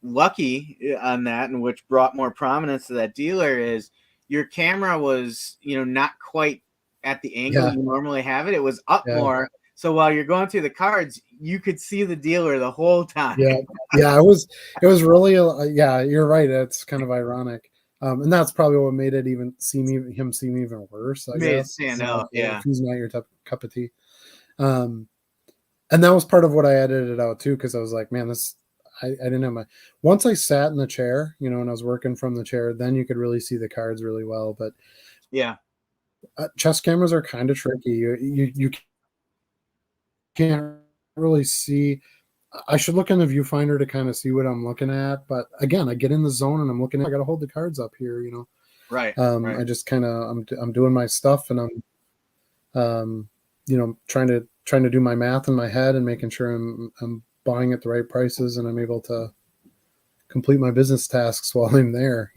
lucky on that, and which brought more prominence to that dealer, is your camera was not quite at the angle you normally have it. It was up more. So while you're going through the cards, you could see the dealer the whole time. Yeah. It was really, you're right. It's kind of ironic. And that's probably what made it seem even worse. I guess. Stand out. Yeah. If he's not your cup of tea. And that was part of what I edited out too. Cause I was like, man, I didn't have once I sat in the chair, and I was working from the chair, then you could really see the cards really well. But yeah, chess cameras are kind of tricky. You can't really see. I should look in the viewfinder to kind of see what I'm looking at, but again, I get in the zone and I'm looking at, I got to hold the cards up here, right. I just kind of I'm doing my stuff, and I'm trying to do my math in my head and making sure I'm buying at the right prices, and I'm able to complete my business tasks while I'm there.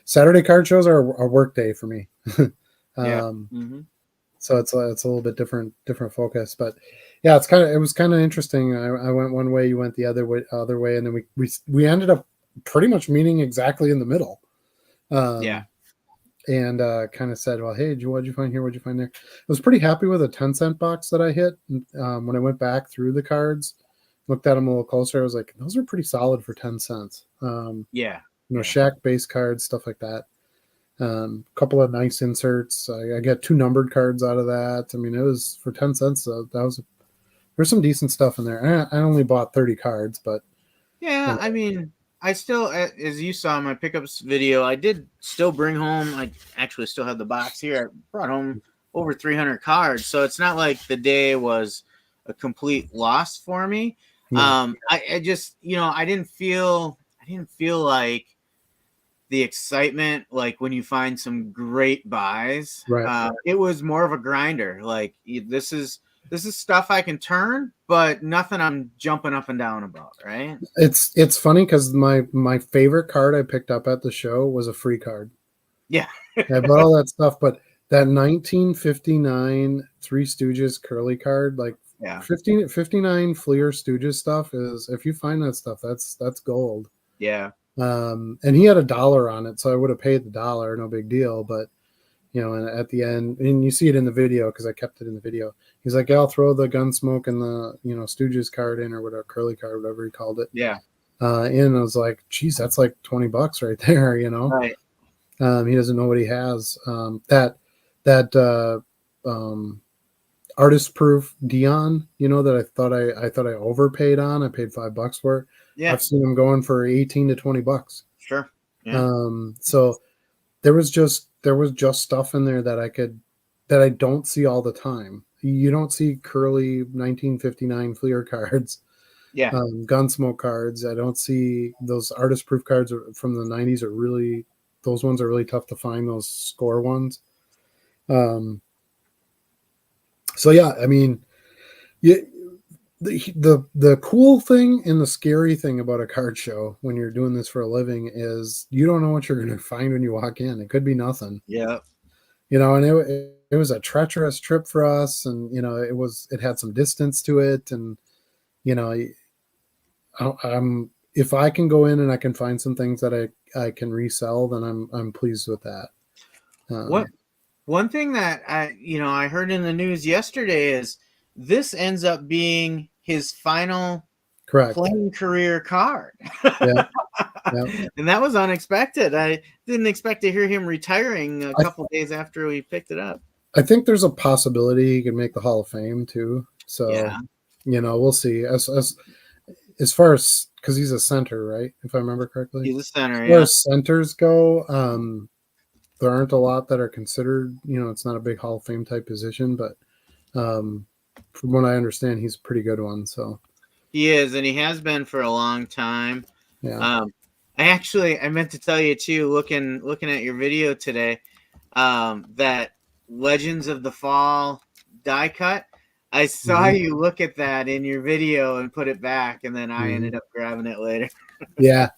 Saturday card shows are a work day for me. So it's a little bit different focus, but yeah, it was kind of interesting. I went one way, you went the other way, and then we ended up pretty much meeting exactly in the middle. And kind of said, well, hey, what'd you find here? What'd you find there? I was pretty happy with a 10-cent box that I hit. When I went back through the cards, looked at them a little closer, I was like, those are pretty solid for 10 cents. Shaq base cards, stuff like that. Couple of nice inserts. I got 2 numbered cards out of that. I mean, it was for 10 cents. There's some decent stuff in there. I only bought 30 cards, but I mean, I still, as you saw in my pickups video, I did still bring home. I actually still have the box here. I brought home over 300 cards, so it's not like the day was a complete loss for me. I just, I didn't feel like the excitement, like when you find some great buys. Right. It was more of a grinder. Like this is stuff I can turn, but nothing I'm jumping up and down about. Right. It's funny because my favorite card I picked up at the show was a free card. Yeah. I bought all that stuff, but that 1959 Three Stooges curly card, like Yeah. 59 Fleer Stooges stuff is, if you find that stuff, that's gold. Yeah. And he had $1 on it, so I would have paid the $1, no big deal. But and at the end, and you see it in the video because I kept it in the video. He's like, yeah, "I'll throw the Gunsmoke and the Stooges card in, or whatever, curly card, whatever he called it." Yeah. And I was like, "Geez, that's like $20 right there," Right. He doesn't know what he has. That artist proof Dion, that I thought I overpaid on. I paid $5 for it. Yeah. I've seen them going for 18 to $20. Sure. Yeah. So there was just stuff in there that I don't see all the time. You don't see curly 1959 Fleer cards, Yeah. Gunsmoke cards. I don't see those artist proof cards from the 90s. Those ones are really tough to find, those score ones. So yeah, I mean, the cool thing and the scary thing about a card show when you're doing this for a living is you don't know what you're going to find when you walk in. It could be nothing. Yeah. And it was a treacherous trip for us, and it had some distance to it, and if I can go in and I can find some things that I can resell, then I'm pleased with that. One thing that I heard in the news yesterday is this ends up being his final correct playing career card. Yeah. And that was unexpected. I didn't expect to hear him retiring a couple days after we picked it up. I think there's a possibility he can make the Hall of Fame too. So, yeah. We'll see. As far as, because he's a center, right? If I remember correctly. He's a center, as far as centers go, there aren't a lot that are considered, it's not a big Hall of Fame type position, but from what I understand, he's a pretty good one. So he is, and he has been for a long time. Yeah. I meant to tell you too, looking at your video today, that Legends of the Fall die cut. I saw you look at that in your video and put it back, and then I ended up grabbing it later. Yeah.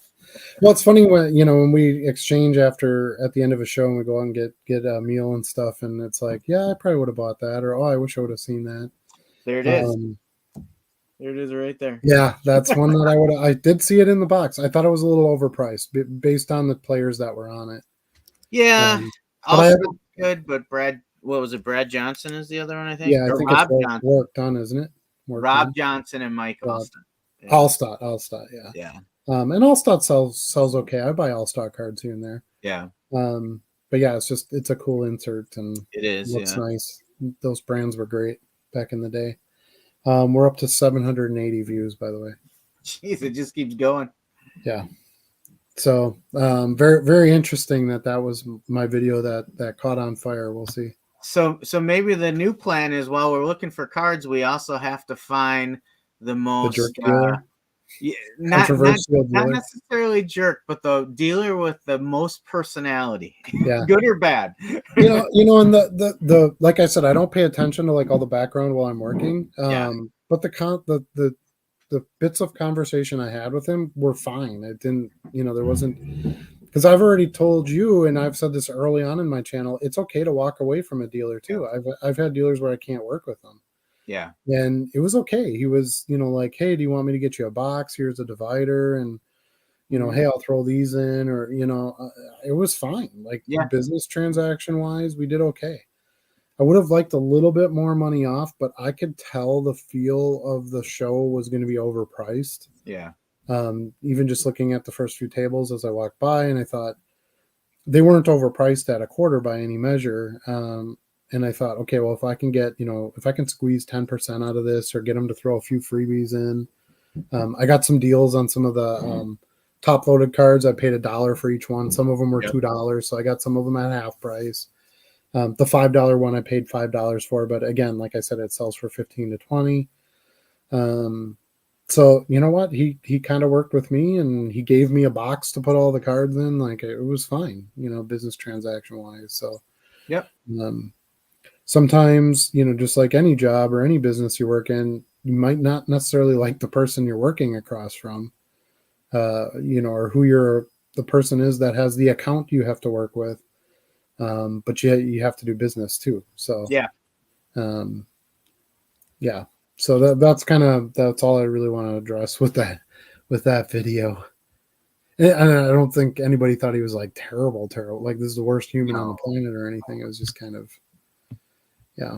Well, it's funny when we exchange at the end of a show and we go out and get a meal and stuff, and it's like, yeah, I probably would have bought that, or I wish I would have seen that. There it is. There it is right there. Yeah, that's one that I did see it in the box. I thought it was a little overpriced based on the players that were on it. Yeah. Also good, but what was it? Brad Johnson is the other one, I think. Yeah, I think Rob it's worked on, isn't it? Rob Johnson and Mike Allstott. Yeah. Allstott, yeah. Yeah. And Allstott sells okay. I buy Allstott cards here and there. Yeah. But yeah, it's a cool insert, and it is. Looks nice. Those brands were great back in the day. We're up to 780 views, by the way. Jeez, it just keeps going. Yeah. So very, very interesting that was my video that caught on fire. We'll see. So maybe the new plan is, while we're looking for cards, we also have to find the most not necessarily jerk, but the dealer with the most personality. Yeah. Good or bad. And the like I said, I don't pay attention to like all the background while I'm working. But the bits of conversation I had with him were fine. It didn't, there wasn't, because I've already told you, and I've said this early on in my channel, it's okay to walk away from a dealer too. I've had dealers where I can't work with them. Yeah. And it was okay. He was, like, hey, do you want me to get you a box? Here's a divider. And, hey, I'll throw these in, or, it was fine. Like, business transaction wise, we did okay. I would have liked a little bit more money off, but I could tell the feel of the show was going to be overpriced. Yeah. Even just looking at the first few tables as I walked by, and I thought they weren't overpriced at a quarter by any measure. And I thought, okay, well, if I can get, if I can squeeze 10% out of this, or get them to throw a few freebies in. I got some deals on some of the top loaded cards. I paid $1 for each one. Some of them were $2. So I got some of them at half price. The $5 one I paid $5 for, but again, like I said, it sells for 15 to 20. So you know what? He kind of worked with me, and he gave me a box to put all the cards in. Like, it was fine, business transaction wise. So sometimes, just like any job or any business you work in, you might not necessarily like the person you're working across from, or who the person is that has the account you have to work with. But you have to do business too. So Yeah. Yeah. So that's all I really want to address with that video. And I don't think anybody thought he was like terrible, like this is the worst human on the planet or anything. It was just kind of, yeah.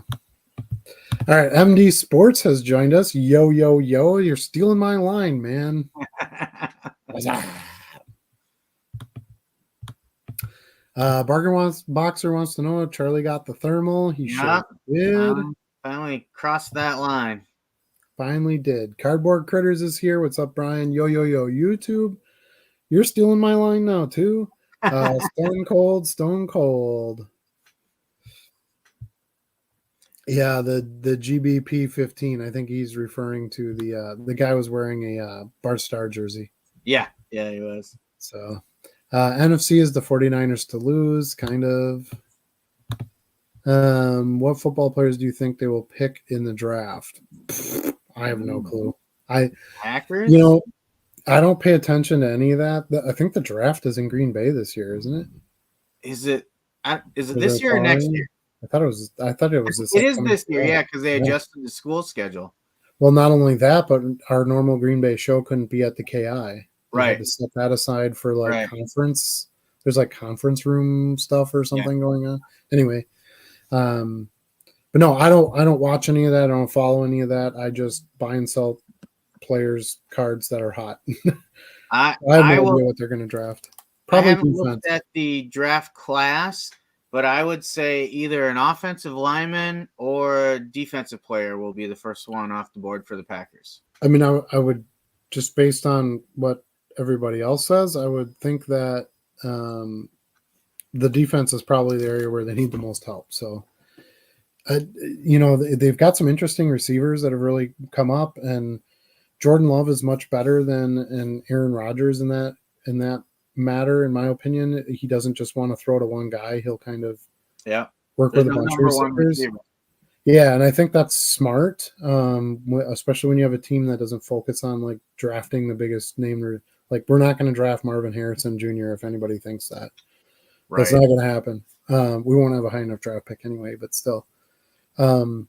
All right, MD Sports has joined us. Yo, yo, yo! You're stealing my line, man. Boxer wants to know if Charlie got the thermal. He sure did. Finally crossed that line. Finally did. Cardboard Critters is here. What's up, Brian? Yo, yo, yo! YouTube. You're stealing my line now too. Stone Cold. Yeah, the GBP 15. I think he's referring to the guy was wearing a Bart Starr jersey. Yeah, he was. So NFC is the 49ers to lose, kind of. What football players do you think they will pick in the draft? I have no clue. Packers? I don't pay attention to any of that. I think the draft is in Green Bay this year, isn't it? Is it this year or next year? I thought it was this. It is this year, yeah, because they adjusted the school schedule. Well, not only that, but our normal Green Bay show couldn't be at the KI. Right. Had to set that aside for conference. There's like conference room stuff or something going on. Anyway, but no, I don't watch any of that. I don't follow any of that. I just buy and sell players cards that are hot. I have no idea what they're going to draft. Probably I haven't looked at the draft class, but I would say either an offensive lineman or defensive player will be the first one off the board for the Packers. I mean, I would just based on what everybody else says, I would think that the defense is probably the area where they need the most help. So, they've got some interesting receivers that have really come up, and Jordan Love is much better than Aaron Rodgers in that matter, in my opinion. He doesn't just want to throw to one guy. He'll kind of work with a bunch of receivers. Yeah, and I think that's smart, especially when you have a team that doesn't focus on like drafting the biggest name. Like, we're not going to draft Marvin Harrison Jr. if anybody thinks that. Right. That's not going to happen. We won't have a high enough draft pick anyway, but still. So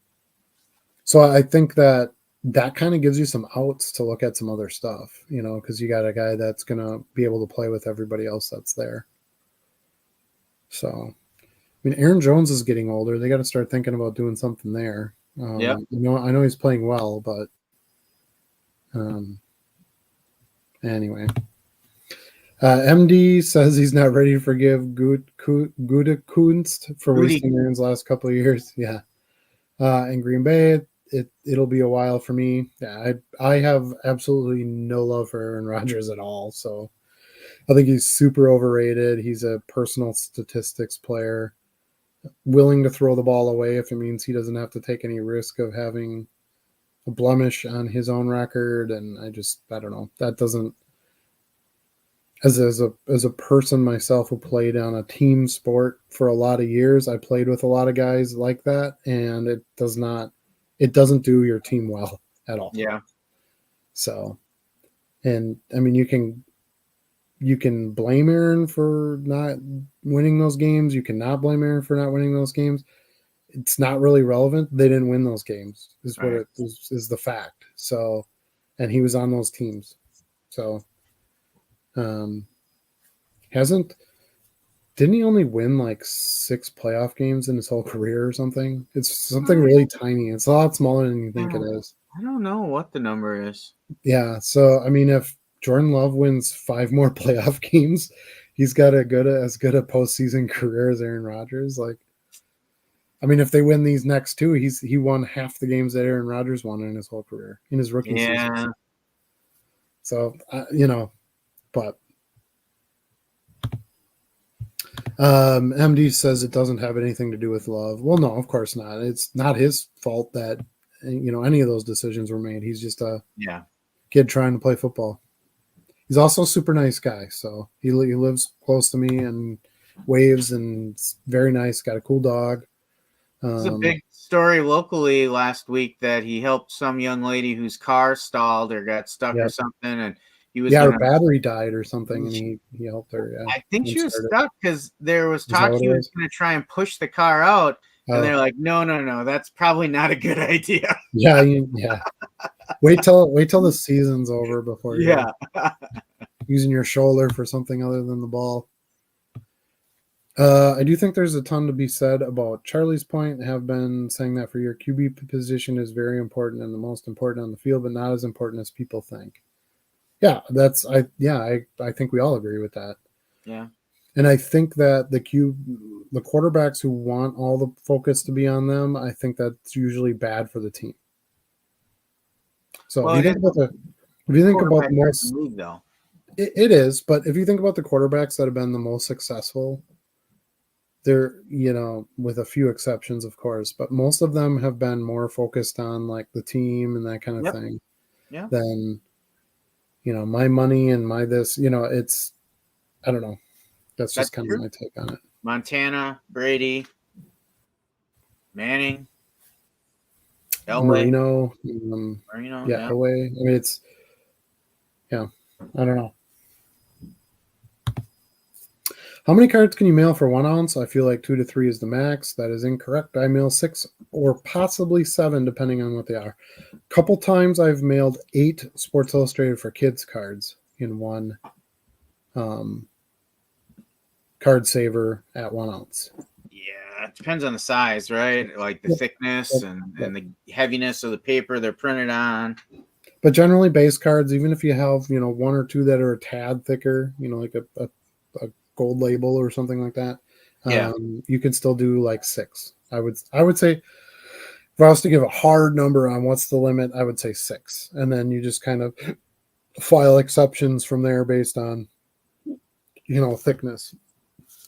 I think that kind of gives you some outs to look at some other stuff, because you got a guy that's going to be able to play with everybody else that's there. So, I mean, Aaron Jones is getting older. They got to start thinking about doing something there. I know he's playing well, but anyway. MD says he's not ready to forgive Gutekunst for wasting Aaron's last couple of years. Yeah. In Green Bay, it'll be a while for me. Yeah, I have absolutely no love for Aaron Rodgers at all. So I think he's super overrated. He's a personal statistics player, willing to throw the ball away if it means he doesn't have to take any risk of having a blemish on his own record. And I don't know. That doesn't. As a person myself who played on a team sport for a lot of years, I played with a lot of guys like that, and it doesn't do your team well at all. Yeah. So, and I mean, you can blame Aaron for not winning those games. You cannot blame Aaron for not winning those games. It's not really relevant. They didn't win those games is what it is the fact. So, and he was on those teams. So, didn't he only win like 6 playoff games in his whole career or something? It's something really tiny. It's a lot smaller than you think it is. I don't know what the number is. Yeah. So, I mean, if Jordan Love wins 5 more playoff games, he's got as good a postseason career as Aaron Rodgers. Like, I mean, if they win these next 2, he won half the games that Aaron Rodgers won in his whole career, in his rookie season. So, but MD says it doesn't have anything to do with Love. Well, no, of course not. It's not his fault that any of those decisions were made. He's just a kid trying to play football. He's also a super nice guy, so he lives close to me and waves, and it's very nice. Got a cool dog. It's a big story locally last week that he helped some young lady whose car stalled or got stuck or something, and he was Yeah, her gonna. battery died or something, and he helped her. Yeah, I think she and was started. stuck because there was Is that talk what he it was was? gonna try and push the car out, and Oh, they're like, no, no, no, that's probably not a good idea. yeah, yeah. Wait till the season's over before Yeah. you're using your shoulder for something other than the ball. I do think there's a ton to be said about Charlie's point. Have been saying that for your QB position is very important and the most important on the field, but not as important as people think. Yeah, I think we all agree with that. Yeah. And I think that the quarterbacks who want all the focus to be on them, I think that's usually bad for the team. So Well, it's if you think about quarterback the most, league though. it is, but if you think about the quarterbacks that have been the most successful, they're, with a few exceptions, of course, but most of them have been more focused on like the team and that kind of Yep. thing Yeah. than, my money and my this, it's, I don't know. That's just That's kind of true. my take on it. Montana, Brady, Manning, Elway, Marino, Marino. yeah, Yeah. Elway. I mean, it's, yeah, I don't know. How many cards can you mail for 1 ounce? I feel like 2 to 3 is the max. That is incorrect. I mail 6 or possibly 7, depending on what they are. A couple times I've mailed 8 Sports Illustrated for Kids cards in one card saver at 1 ounce. Yeah, it depends on the size, right? Like the thickness and the heaviness of the paper they're printed on. But generally, base cards, even if you have 1 or 2 that are a tad thicker, like a gold label or something like that, Yeah. you can still do like 6. I would say, if I was to give a hard number on what's the limit, I would say 6, and then you just kind of file exceptions from there based on thickness.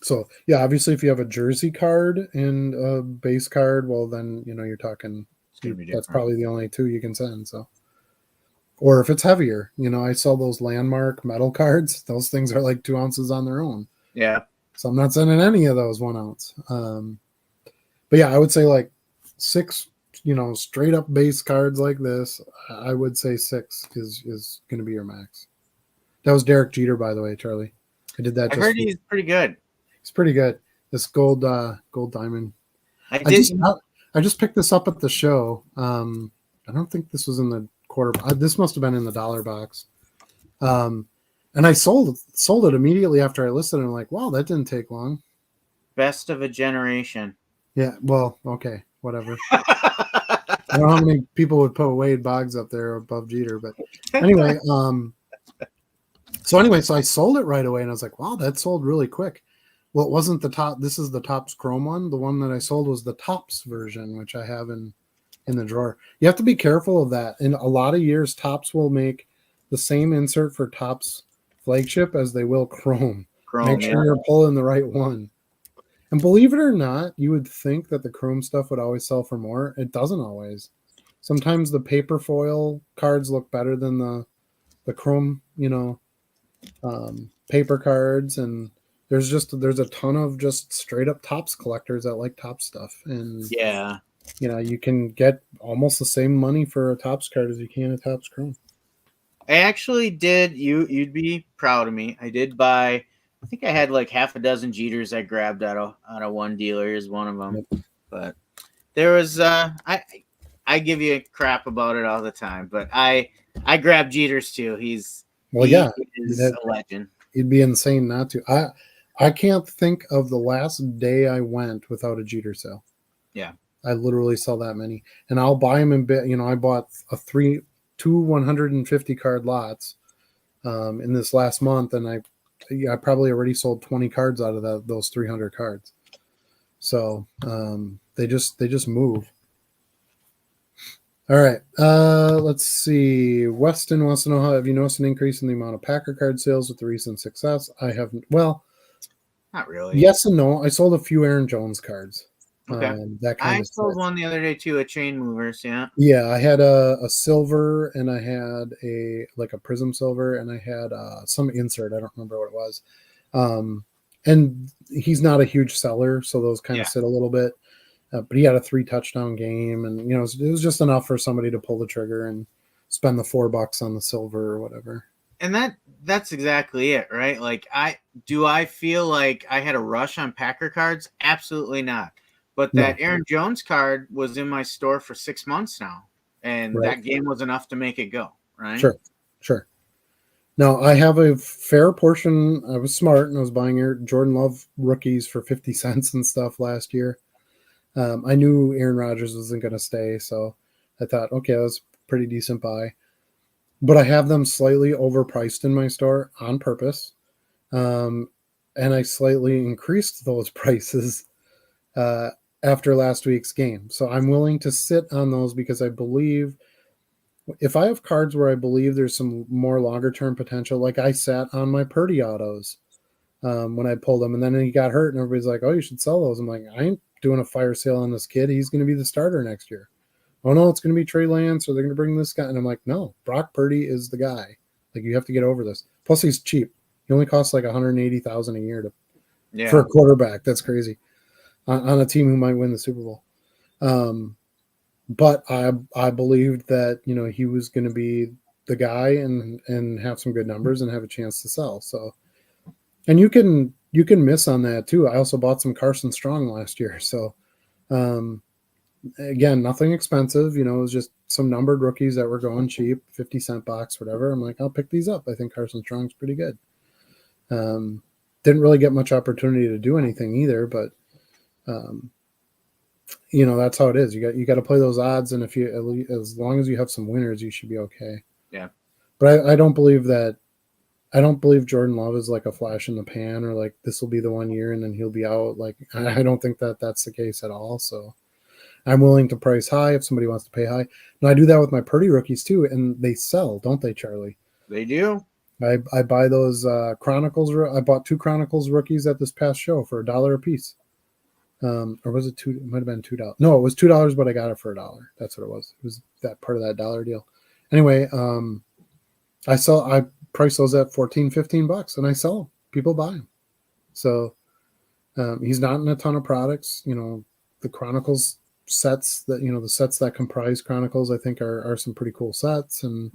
So yeah, obviously, if you have a jersey card and a base card, well then you're talking. It's gonna be That's different. probably the only 2 you can send. So. Or if it's heavier, I sell those landmark metal cards. Those things are like 2 ounces on their own. Yeah. So I'm not sending any of those 1 ounce. But yeah, I would say like 6, straight up base cards like this. I would say 6 is going to be your max. That was Derek Jeter, by the way, Charlie. I did that. I heard he's pretty good. He's pretty good. This gold diamond. I just picked this up at the show. I don't think this was in the quarter. This must have been in the dollar box. And I sold it immediately after I listed it. I'm like, wow, that didn't take long. Best of a generation. Yeah, well, okay, whatever. I don't know how many people would put Wade Boggs up there above Jeter, but anyway, so I sold it right away, and I was like, wow, that sold really quick. Well, it wasn't the top. This is the Topps Chrome one. The one that I sold was the Topps version, which I have in the drawer. You have to be careful of that. In a lot of years, Topps will make the same insert for Topps flagship as they will Chrome. Make sure you're pulling the right one. And believe it or not, you would think that the Chrome stuff would always sell for more. It doesn't always. Sometimes the paper foil cards look better than the Chrome, paper cards. And there's a ton of just straight up Topps collectors that like Topps stuff. And yeah, you can get almost the same money for a Topps card as you can a Topps Chrome. I actually did. You'd be proud of me. I did buy. I think I had like half a dozen Jeters I grabbed out of one dealer. Is one of them. Yep. But there was I give you crap about it all the time, but I grabbed Jeters too. He is a legend. You'd be insane not to. I can't think of the last day I went without a Jeter sale. Yeah. I literally sell that many, and I'll buy them in bit. I bought two 150 card lots in this last month, and I probably already sold 20 cards out of those 300 cards. So they just move. All right, let's see. Weston wants to know, have you noticed an increase in the amount of Packer card sales with the recent success? I haven't. Well, not really. Yes and no. I sold a few Aaron Jones cards. Okay. I sold one the other day too, a Chain Movers. Yeah, I had a silver, and I had a prism silver, and I had some insert. I don't remember what it was. And he's not a huge seller, so those kind of sit a little bit. But he had a 3 touchdown game, and it was just enough for somebody to pull the trigger and spend the $4 on the silver or whatever. And that's exactly it, right? Like I feel like I had a rush on Packer cards? Absolutely not. But that No, Aaron Jones card was in my store for 6 months now, and right? that game was enough to make it go, right? Sure, sure. Now I have a fair portion. I was smart and I was buying Jordan Love rookies for 50 cents and stuff last year. I knew Aaron Rodgers wasn't going to stay, so I thought, okay, that was a pretty decent buy. But I have them slightly overpriced in my store on purpose, um, and I slightly increased those prices uh, after last week's game. So I'm willing to sit on those because I believe if I have cards where I believe there's some more longer term potential, like I sat on my Purdy autos when I pulled him, and then he got hurt, and everybody's like, "Oh, you should sell those." I'm like, I ain't doing a fire sale on this kid. He's going to be the starter next year. Oh no, it's going to be Trey Lance, or they're going to bring this guy, and I'm like, no, Brock Purdy is the guy. Like you have to get over this. Plus, he's cheap. He only costs like 180,000 a year for Yeah. a quarterback. That's crazy on a team who might win the Super Bowl. But I believed that he was going to be the guy and have some good numbers and have a chance to sell. So, and you can miss on that too. I also bought some Carson Strong last year. So, again, nothing expensive. It was just some numbered rookies that were going cheap, 50-cent box, whatever. I'm like, I'll pick these up. I think Carson Strong's pretty good. Didn't really get much opportunity to do anything either, but that's how it is. You got to play those odds, and if you as long as you have some winners, you should be okay. Yeah. But I don't believe that. I don't believe Jordan Love is like a flash in the pan, or like this will be the 1 year and then he'll be out. Like I don't think that that's the case at all. So I'm willing to price high if somebody wants to pay high. Now I do that with my Purdy rookies too, and they sell, don't they, Charlie? They do. I buy those Chronicles. I bought 2 Chronicles rookies at this past show for $1 a piece. Or was it $2? It might have been $2. No, it was $2, but I got it for $1. That's what it was. It was that part of that dollar deal. Anyway, I price those at $14-15, and I sell them. People buy them. So he's not in a ton of products. The Chronicles sets that the sets that comprise Chronicles, I think are some pretty cool sets. And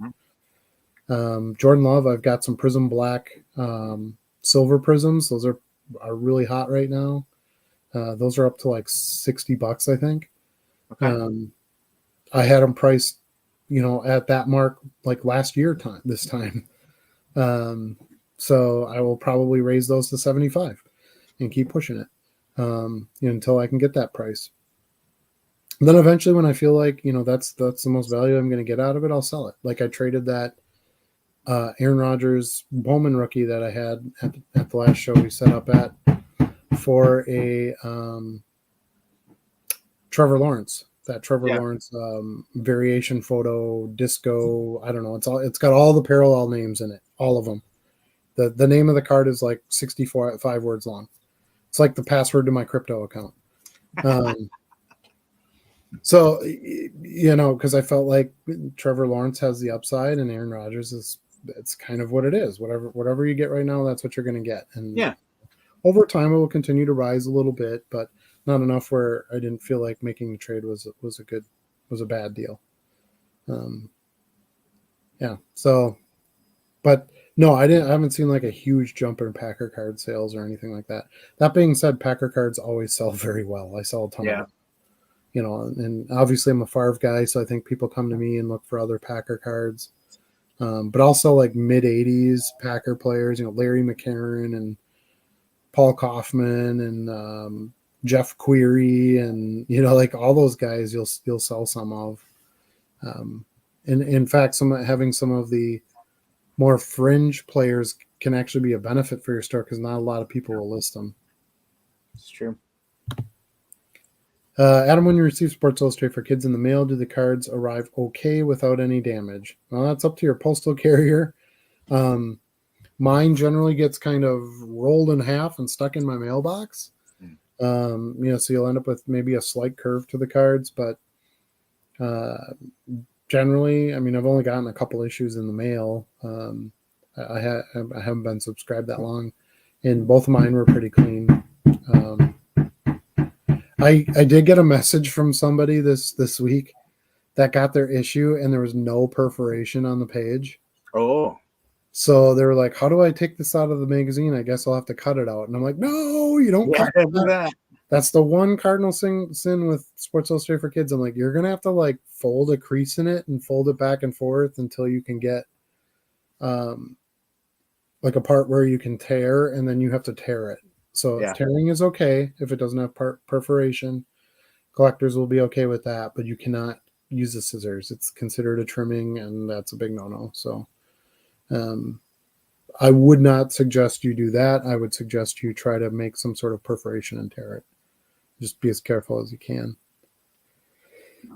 Jordan Love, I've got some Prism Black silver prisms. Those are really hot right now. Those are up to like $60, I think. Okay. I had them priced, at that mark like last year this time. So I will probably raise those to 75 and keep pushing it until I can get that price. And then eventually, when I feel like that's the most value I'm going to get out of it, I'll sell it. Like I traded that Aaron Rodgers Bowman rookie that I had at the last show we set up at for a Trevor Lawrence. That Trevor Lawrence variation photo disco. I don't know. It's got all the parallel names in it, all of them. The name of the card is like 5 words long. It's like the password to my crypto account. So because I felt like Trevor Lawrence has the upside and Aaron Rodgers it's kind of what it is. Whatever you get right now, that's what you're going to get. And over time, it will continue to rise a little bit, but not enough where I didn't feel like making the trade was a bad deal. So, but no, I haven't seen like a huge jump in Packer card sales or anything like that. That being said, Packer cards always sell very well. I sell a ton of them, and obviously I'm a Favre guy, so I think people come to me and look for other Packer cards. But also like mid 80s Packer players, Larry McCarron and Paul Kaufman and Jeff Query and like all those guys you'll sell some of. And in fact, having some of the more fringe players can actually be a benefit for your store because not a lot of people will list them. It's true. Adam, when you receive Sports Illustrated for Kids in the mail, do the cards arrive okay without any damage? Well, that's up to your postal carrier. Mine generally gets kind of rolled in half and stuck in my mailbox. So you'll end up with maybe a slight curve to the cards, but generally, I've only gotten a couple issues in the mail. I haven't been subscribed that long, and both of mine were pretty clean. I did get a message from somebody this week that got their issue, and there was no perforation on the page. Oh. So they were like, how do I take this out of the magazine? I guess I'll have to cut it out. And I'm like, no, you don't Yeah, cut do that. that. That's the one cardinal sin with Sports Illustrated for Kids. I'm like, you're going to have to like fold a crease in it and fold it back and forth until you can get like a part where you can tear, and then you have to tear it. So Yeah. tearing is okay if it doesn't have perforation. Collectors will be okay with that, but you cannot use the scissors. It's considered a trimming, and that's a big no-no. So I would not suggest you do that. I would suggest you try to make some sort of perforation and tear it. Just be as careful as you can.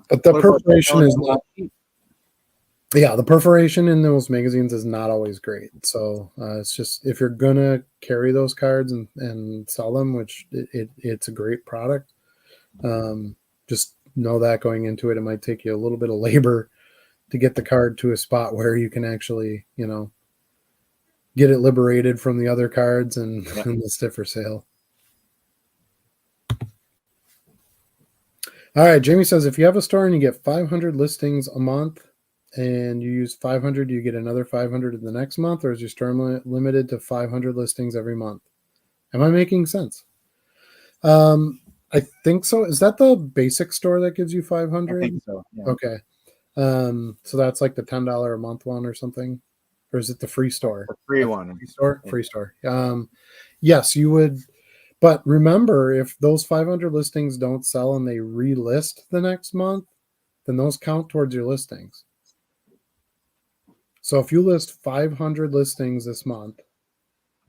But the perforation is not. Yeah, the perforation in those magazines is not always great. So it's just, if you're gonna carry those cards and sell them, which it's a great product, just know that going into it, it might take you a little bit of labor to get the card to a spot where you can actually, get it liberated from the other cards and, and list it for sale. All right, Jamie says, if you have a store and you get 500 listings a month and you use 500, you get another 500 in the next month, or is your store limited to 500 listings every month? Am I making sense? I think so. Is that the basic store that gives you 500? I think so. Yeah. Okay. So that's like the $10 a month one or something, or is it the free store? The free one. Free store. Yeah. Free store. Yes, you would. But remember, if those 500 listings don't sell and they relist the next month, then those count towards your listings. So if you list 500 listings this month,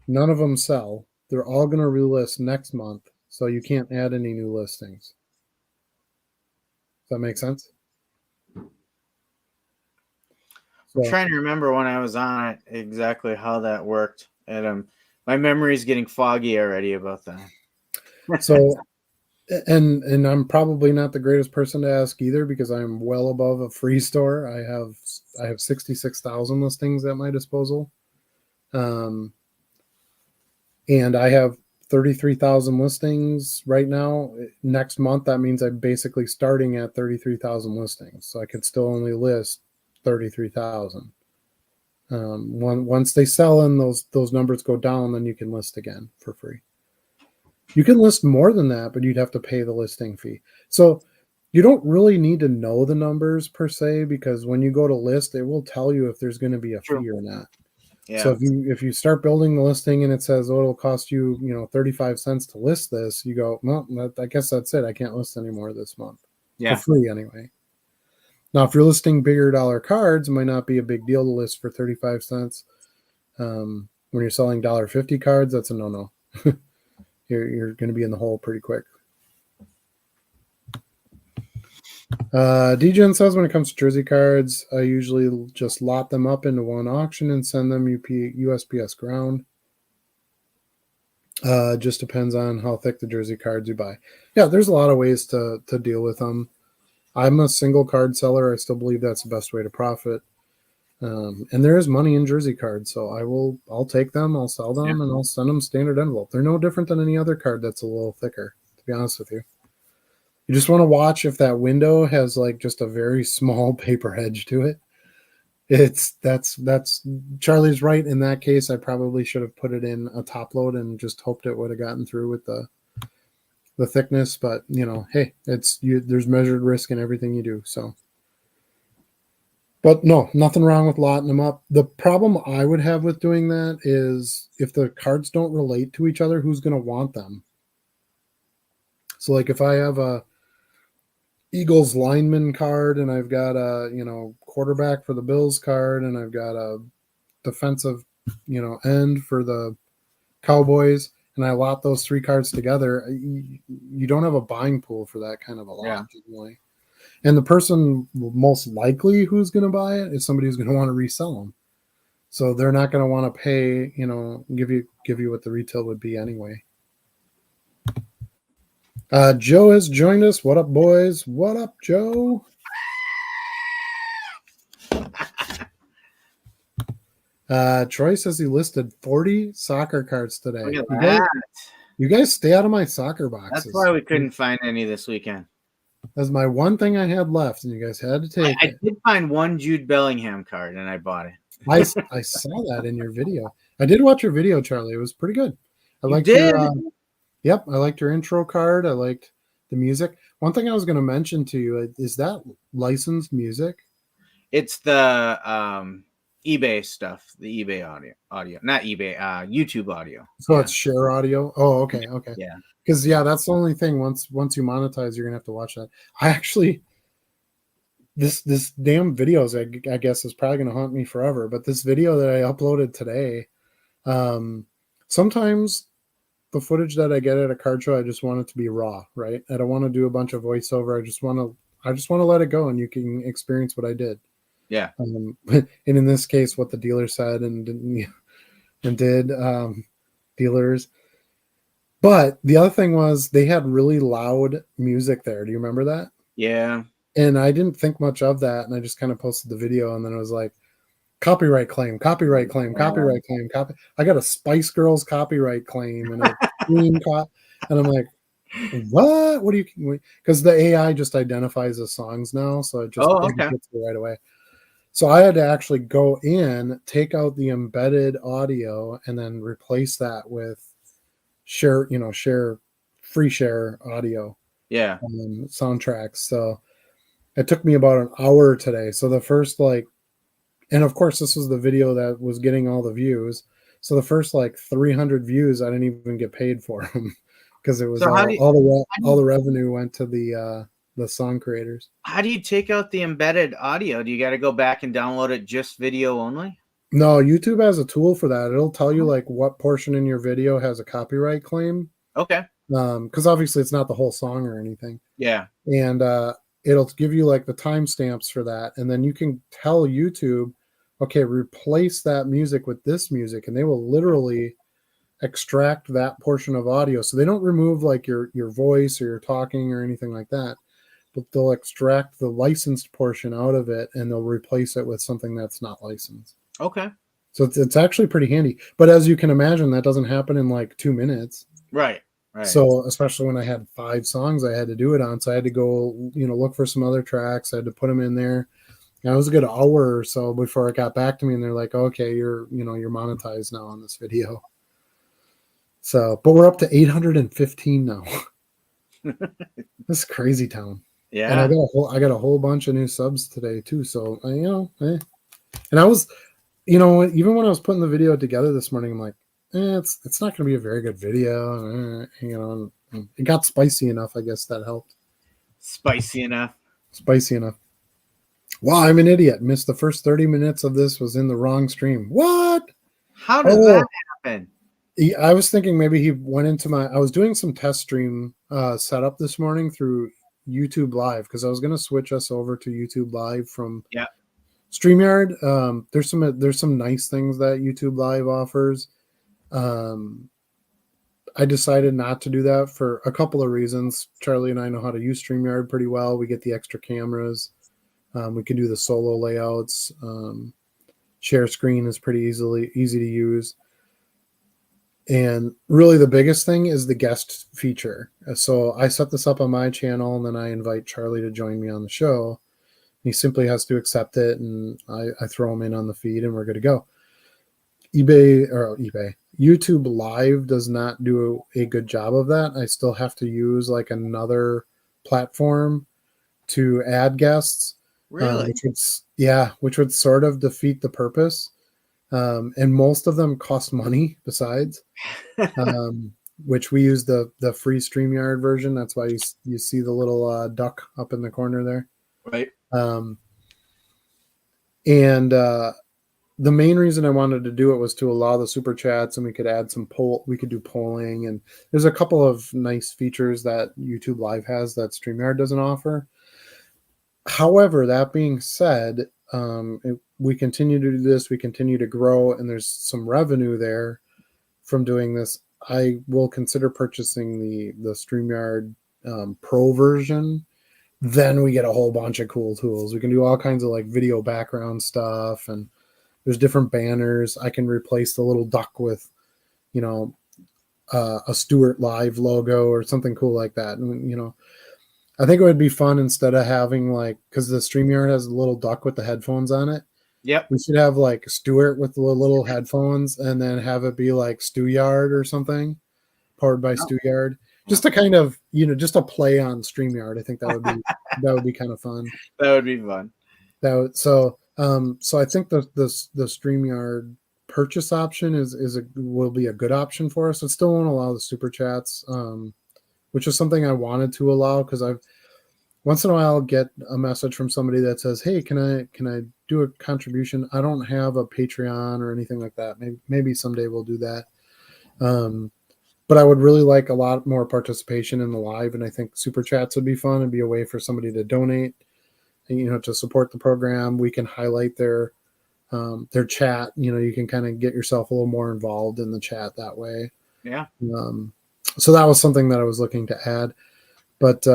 none of them sell. They're all going to relist next month, so you can't add any new listings. Does that make sense? I'm trying to remember when I was on it exactly how that worked, and my memory is getting foggy already about that. So, and I'm probably not the greatest person to ask either, because I'm well above a free store. I have 66,000 listings at my disposal, and I have 33,000 listings right now. Next month, that means I'm basically starting at 33,000 listings, so I could still only list 33,000. Once they sell and those numbers go down, then you can list again for free. You can list more than that, but you'd have to pay the listing fee. So you don't really need to know the numbers per se, because when you go to list, it will tell you if there's going to be a fee or not. Yeah. So if you start building the listing and it says, oh, it'll cost you 35 cents to list this, you go, well, I guess that's it. I can't list anymore this month. Yeah. For free anyway. Now, if you're listing bigger dollar cards, it might not be a big deal to list for 35 cents. When you're selling $1.50 cards, that's a no-no. You're going to be in the hole pretty quick. DJN says, when it comes to jersey cards, I usually just lot them up into one auction and send them USPS ground. Just depends on how thick the jersey cards you buy. Yeah, there's a lot of ways to deal with them. I'm a single card seller. I still believe that's the best way to profit. And there is money in jersey cards, so I'll take them, I'll sell them, and I'll send them standard envelope. They're no different than any other card that's a little thicker, to be honest with you. You just want to watch if that window has like just a very small paper edge to it. That's Charlie's right. In that case, I probably should have put it in a top load and just hoped it would have gotten through with the thickness, but hey, there's measured risk in everything you do. So, but no, nothing wrong with lotting them up. The problem I would have with doing that is if the cards don't relate to each other, who's going to want them? So like if I have a Eagles lineman card and I've got a, quarterback for the Bills card, and I've got a defensive, end for the Cowboys, and I lot those three cards together, you don't have a buying pool for that kind of a lot. Yeah. And the person most likely who's going to buy it is somebody who's going to want to resell them. So they're not going to want to pay, give you what the retail would be anyway. Joe has joined us. What up, boys? What up, Joe? Troy says he listed 40 soccer cards today. Look at that. You guys stay out of my soccer boxes. That's why we couldn't find any this weekend. That's my one thing I had left, and you guys had to take it. I did find one Jude Bellingham card, and I bought it. I saw that in your video. I did watch your video, Charlie. It was pretty good. I You liked did? your yep, I liked your intro card. I liked the music. One thing I was going to mention to you is that licensed music. It's the eBay stuff, the eBay audio, not eBay, YouTube audio. So Yeah. it's share audio. Oh, okay, okay. Yeah. Because yeah, that's the only thing. Once you monetize, you're gonna have to watch that. I actually this damn videos I guess is probably gonna haunt me forever. But this video that I uploaded today, sometimes the footage that I get at a card show, I just want it to be raw, right? I don't want to do a bunch of voiceover. I just want to let it go, and you can experience what I did. Yeah. And in this case, what the dealer said and did dealers. But the other thing was they had really loud music there. Do you remember that? Yeah. And I didn't think much of that, and I just kind of posted the video, and then it was like, copyright claim, copyright claim, copyright claim, copy. I got a Spice Girls copyright claim and a Queen and I'm like, what? What do you? Because the AI just identifies the songs now, so it just gets it right away. So I had to actually go in, take out the embedded audio, and then replace that with share free share audio. Yeah. Soundtracks. So it took me about an hour today. So the first and of course, this was the video that was getting all the views. So the first 300 views, I didn't even get paid for them because it was all the revenue went to the song creators. How do you take out the embedded audio? Do you got to go back and download it just video only? No, YouTube has a tool for that. It'll tell you what portion in your video has a copyright claim. Okay. Because obviously it's not the whole song or anything. Yeah. And it'll give you the timestamps for that, and then you can tell YouTube, okay, replace that music with this music, and they will literally extract that portion of audio. So they don't remove your voice or your talking or anything like that, but they'll extract the licensed portion out of it, and they'll replace it with something that's not licensed. Okay. So it's actually pretty handy. But as you can imagine, that doesn't happen in 2 minutes. Right. Right. So especially when I had 5 songs I had to do it on, so I had to go, look for some other tracks. I had to put them in there. And it was a good hour or so before it got back to me, and they're like, "Okay, you're monetized now on this video." So, but we're up to 815 now. This is crazy town. Yeah. And I got a whole bunch of new subs today too. So and I was, even when I was putting the video together this morning, I'm like, it's not going to be a very good video. It got spicy enough. I guess that helped. Spicy enough. Wow, I'm an idiot. Missed the first 30 minutes of this. Was in the wrong stream. What? How does that happen? I was thinking maybe he went into I was doing some test stream setup this morning through YouTube Live because I was going to switch us over to YouTube Live from StreamYard. There's some nice things that YouTube Live offers. I decided not to do that for a couple of reasons. Charlie and I know how to use StreamYard pretty well. We get the extra cameras. We can do the solo layouts. Share screen is pretty easy to use. And really the biggest thing is the guest feature. So I set this up on my channel, and then I invite Charlie to join me on the show. He simply has to accept it, and I throw him in on the feed, and we're good to go. YouTube Live does not do a good job of that. I still have to use another platform to add guests. Really? Which would sort of defeat the purpose. And most of them cost money besides, which we use the free StreamYard version. That's why you see the little duck up in the corner there. Right. The main reason I wanted to do it was to allow the super chats, and we could add we could do polling, and there's a couple of nice features that YouTube Live has that StreamYard doesn't offer. However, that being said, we continue to do this, we continue to grow, and there's some revenue there from doing this. I will consider purchasing the StreamYard Pro version. Then we get a whole bunch of cool tools. We can do all kinds of video background stuff, and there's different banners. I can replace the little duck with, a Stuart Live logo or something cool like that. And, I think it would be fun instead of having because the StreamYard has a little duck with the headphones on it. Yep. We should have like Stuart with the little headphones, and then have it be like StewYard or something, powered by Oh, StewYard, just to kind of just a play on StreamYard. I think that would be kind of fun. that would be fun. So I think the StreamYard purchase option will be a good option for us. It still won't allow the super chats, which is something I wanted to allow, because I've once in a while I'll get a message from somebody that says, "Hey, can I do a contribution?" I don't have a Patreon or anything like that. Maybe someday we'll do that. But I would really like a lot more participation in the live, and I think super chats would be fun. It'd be a way for somebody to donate, to support the program. We can highlight their chat. You can kind of get yourself a little more involved in the chat that way. Yeah. So that was something that I was looking to add, but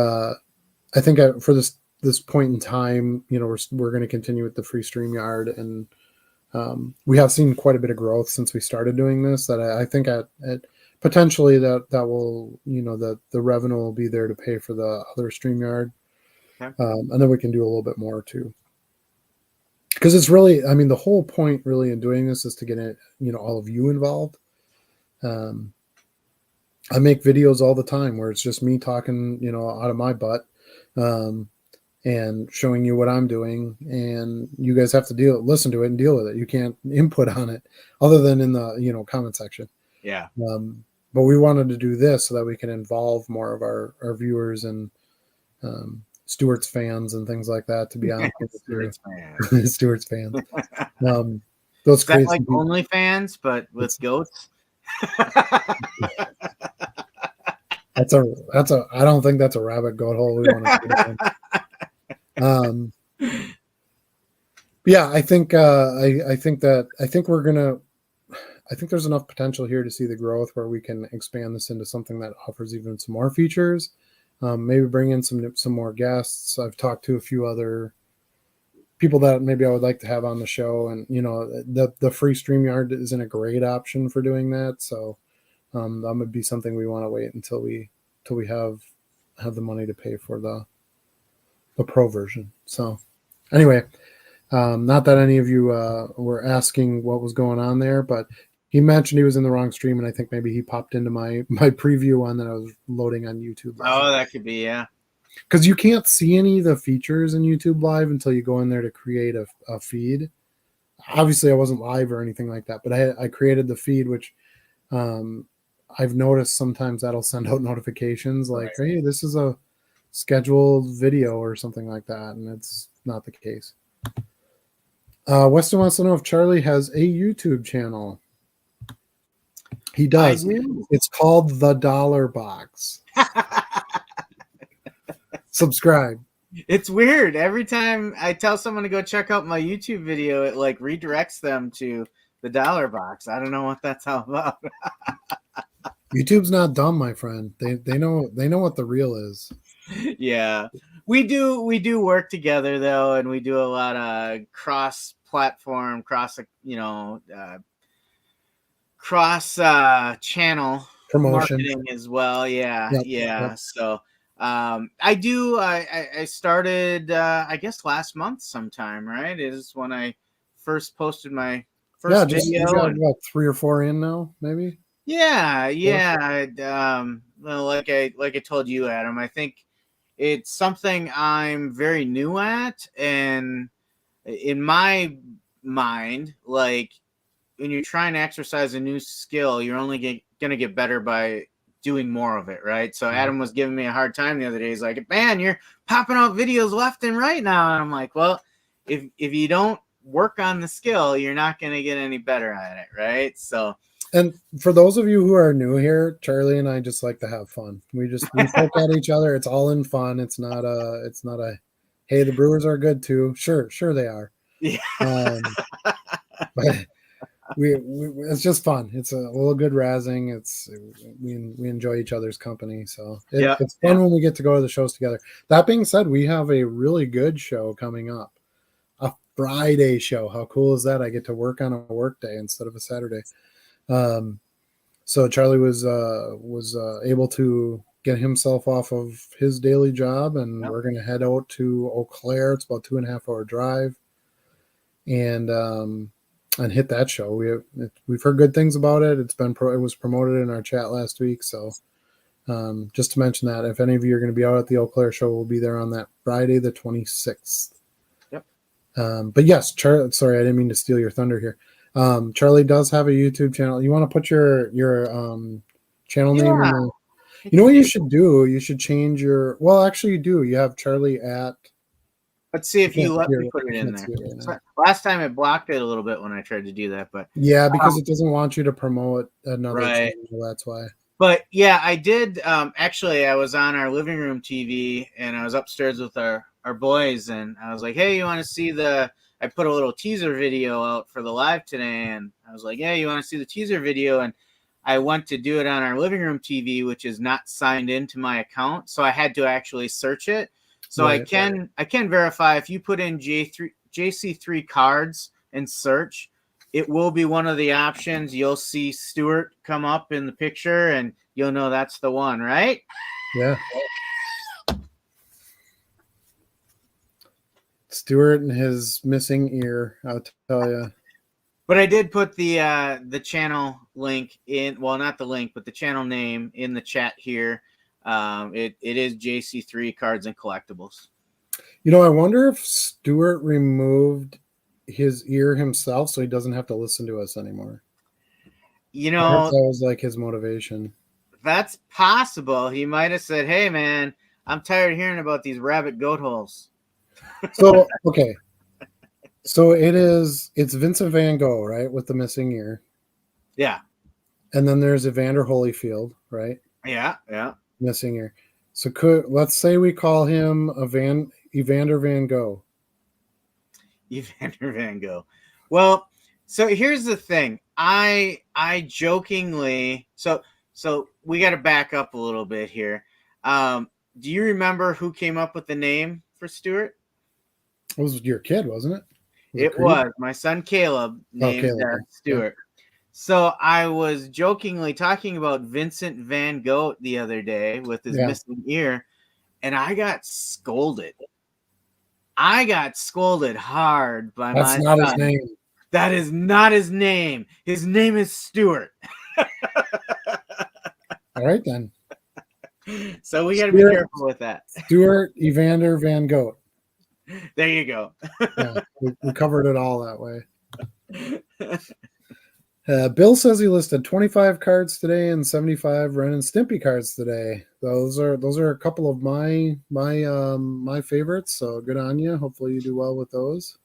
I think for this point in time, we're going to continue with the free StreamYard, and we have seen quite a bit of growth since we started doing this. That I think at potentially that will the revenue will be there to pay for the other StreamYard, Okay. and then we can do a little bit more too. Because it's really, the whole point really in doing this is to get all of you involved. I make videos all the time where it's just me talking, out of my butt, and showing you what I'm doing, and you guys have to listen to it and deal with it. You can't input on it other than in the, comment section. Yeah. But we wanted to do this so that we can involve more of our viewers and Stewart's fans and things like that, to be honest with you. Stewart's fans. Those Is that like OnlyFans, but with goats? That's a I don't think that's a rabbit goat hole we want to yeah, I think there's enough potential here to see the growth where we can expand this into something that offers even some more features. Maybe bring in some more guests. I've talked to a few other people that maybe I would like to have on the show, and the free StreamYard isn't a great option for doing that. So that would be something we want to wait until we have the money to pay for the pro version. So anyway, not that any of you were asking what was going on there, but he mentioned he was in the wrong stream, and I think maybe he popped into my preview one that I was loading on YouTube Live. Oh, that could be, yeah. Because you can't see any of the features in YouTube Live until you go in there to create a feed. Obviously, I wasn't live or anything like that, but I created the feed, which I've noticed sometimes that'll send out notifications like, right. Hey, this is a scheduled video or something like that, and it's not the case. Weston wants to know if Charlie has a YouTube channel. He does. It's called The Dollar Box. Subscribe. It's weird. Every time I tell someone to go check out my YouTube video, it like redirects them to The Dollar Box. I don't know what that's all about. YouTube's not dumb, my friend. They know what the real is. Yeah. We do work together though, and we do a lot of cross-platform, cross channel promotion marketing as well. Yeah. Yep. So I started I guess last month sometime, right? Is when I first posted my first video. About 3 or 4 in now, maybe. Yeah. Well, like I told you, Adam, I think it's something I'm very new at, and in my mind, like when you're trying to exercise a new skill, you're only gonna get better by doing more of it, right? So Adam was giving me a hard time the other day. He's like, "Man, you're popping out videos left and right now," and I'm like, "Well, if you don't work on the skill, you're not gonna get any better at it, right?" So. And for those of you who are new here, Charlie and I just like to have fun. We poke at each other. It's all in fun. It's not a hey, the Brewers are good too. Sure they are. Yeah. But we it's just fun. It's a little good razzing. We enjoy each other's company. So it's fun when we get to go to the shows together. That being said, we have a really good show coming up. A Friday show. How cool is that? I get to work on a work day instead of a Saturday. So Charlie was able to get himself off of his daily job, and we're going to head out to Eau Claire. It's about 2.5 hour drive. and hit that show. We've heard good things about it. It was promoted in our chat last week. So just to mention that, if any of you are going to be out at the Eau Claire show, we'll be there on that Friday the 26th. Yep. But yes, Charlie. Sorry, I didn't mean to steal your thunder here. Charlie does have a YouTube channel. You want to put your channel name in the. You know what you should do? You should change your. Well, actually, you do. You have Charlie at. Let's see if you let me put it in there. Right, last time it blocked it a little bit when I tried to do that, but yeah, because it doesn't want you to promote another channel. That's why. But yeah, I did. Actually, I was on our living room TV, and I was upstairs with our boys, and I was like, "Hey, you want to see the?" I put a little teaser video out for the live today, and I was like, "Hey, you want to see the teaser video?" And I went to do it on our living room TV, which is not signed into my account, so I had to actually search it. So right, I can verify if you put in JC3 cards and search, it will be one of the options. You'll see Stuart come up in the picture, and you'll know that's the one, right? Yeah. Stuart and his missing ear, I'll tell you. But I did put the channel link in. Well, not the link, but the channel name in the chat here. It is JC3 Cards and Collectibles. You know, I wonder if Stuart removed his ear himself so he doesn't have to listen to us anymore. You know, that was like his motivation. That's possible. He might have said, "Hey, man, I'm tired of hearing about these rabbit goat holes." So, okay. So it's Vincent Van Gogh, right? With the missing ear. Yeah. And then there's Evander Holyfield, right? Yeah. Missing ear. So let's say we call him Evander Van Gogh. Evander Van Gogh. Well, so here's the thing. I jokingly so we got to back up a little bit here. Do you remember who came up with the name for Stuart? It was your kid, wasn't it? It was my son Caleb named Stuart. Yeah. So I was jokingly talking about Vincent Van Gogh the other day with his missing ear, and I got scolded. I got scolded hard by my son. That's not his name. That is not his name. His name is Stuart. All right, then. So we got to be careful with that. Stuart Evander Van Gogh. There you go. Yeah, we covered it all that way. Bill says he listed 25 cards today and 75 Ren and Stimpy cards today. Those are a couple of my favorites. So good on you. Hopefully you do well with those.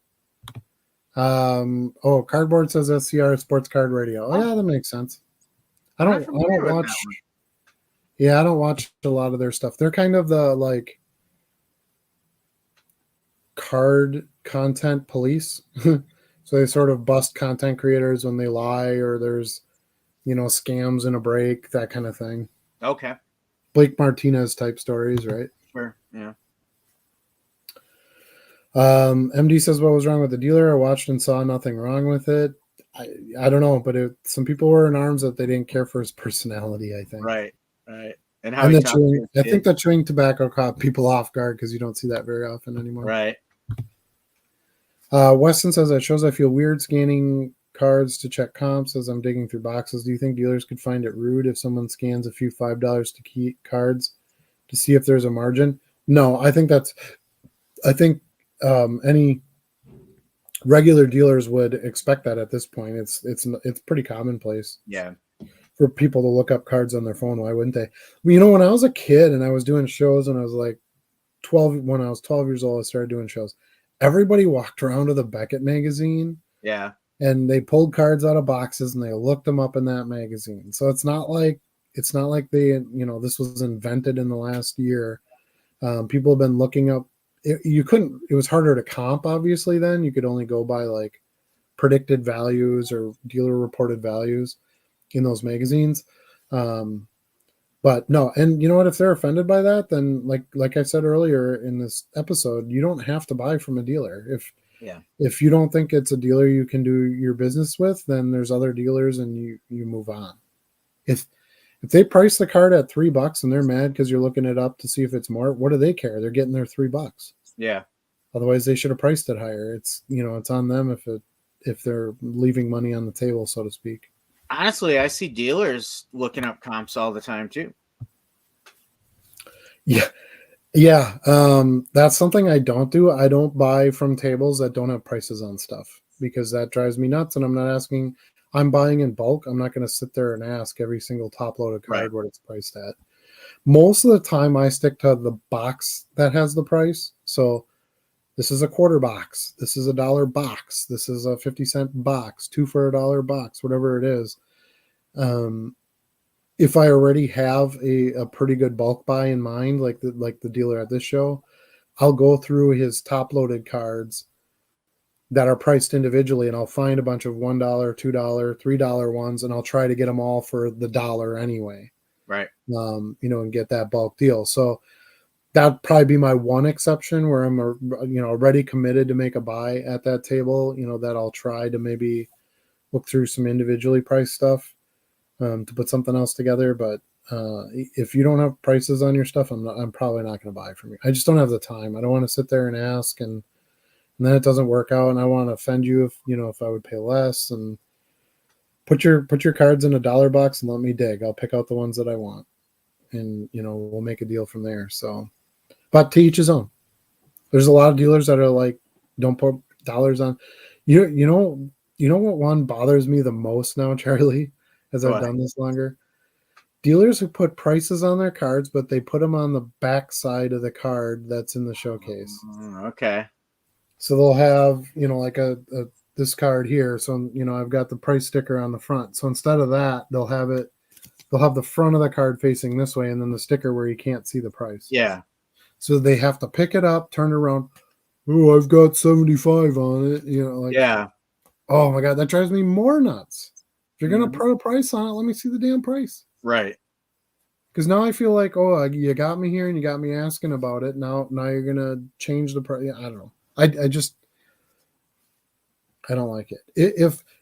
Cardboard says SCR Sports Card Radio. Oh yeah, that makes sense. I don't watch. Yeah, I don't watch a lot of their stuff. They're kind of the like card content police. So they sort of bust content creators when they lie or there's, scams in a break, that kind of thing. Okay. Blake Martinez type stories, right? Sure. Yeah. MD says, what was wrong with the dealer? I watched and saw nothing wrong with it. I don't know, but some people were in arms that they didn't care for his personality, I think. Right. And how I think that chewing tobacco caught people off guard because you don't see that very often anymore. Right. Weston says, that shows I feel weird scanning cards to check comps as I'm digging through boxes. Do you think dealers could find it rude if someone scans a few $5 to key cards to see if there's a margin? No, I think any regular dealers would expect that at this point. It's pretty commonplace. Yeah. For people to look up cards on their phone. Why wouldn't they? Well, when I was a kid and I was doing shows when I was like 12, when I was 12 years old, I started doing shows. Everybody walked around with a Beckett magazine. Yeah. And they pulled cards out of boxes and they looked them up in that magazine. So it's not like they, this was invented in the last year. People have been looking up. It was harder to comp, obviously, then. You could only go by like predicted values or dealer reported values in those magazines. But no, and you know what? If they're offended by that, then like I said earlier in this episode, you don't have to buy from a dealer. If you don't think it's a dealer you can do your business with, then there's other dealers and you move on. If they price the card at $3 and they're mad because you're looking it up to see if it's more, what do they care? They're getting their $3. Yeah. Otherwise, they should have priced it higher. It's it's on them if they're leaving money on the table, so to speak. Honestly, I see dealers looking up comps all the time too. Yeah, yeah. That's something I don't do. I don't buy from tables that don't have prices on stuff because that drives me nuts. And I'm not asking. I'm buying in bulk. I'm not going to sit there and ask every single top loaded card what it's priced at. Most of the time, I stick to the box that has the price. So this is a quarter box. This is $1 box. This is a 50-cent box. 2 for $1 box. Whatever it is. If I already have a pretty good bulk buy in mind, like the dealer at this show, I'll go through his top loaded cards that are priced individually, and I'll find a bunch of $1, $2, $3 ones, and I'll try to get them all for the dollar anyway. Right. And get that bulk deal. So that'd probably be my one exception where I'm already committed to make a buy at that table. That I'll try to maybe look through some individually priced stuff to put something else together. But if you don't have prices on your stuff, I'm probably not going to buy from you. I just don't have the time. I don't want to sit there and ask and then it doesn't work out, and I want to offend you if I would pay less. And put your cards in $1 box and let me dig. I'll pick out the ones that I want, and we'll make a deal from there. So, but to each his own. There's a lot of dealers that are like, don't put dollars on. You know what one bothers me the most now, Charlie, as I've done this longer? Dealers who put prices on their cards, but they put them on the back side of the card that's in the showcase. Okay. So they'll have, like this card here. So, I've got the price sticker on the front. So instead of that, they'll have the front of the card facing this way and then the sticker where you can't see the price. Yeah. So they have to pick it up, turn it around. Oh, I've got 75 on it. Yeah. Oh my God, that drives me more nuts. If you're going to put a price on it, let me see the damn price. Right. Because now I feel like, you got me here and you got me asking about it. Now you're going to change the price. I don't know. I don't like it.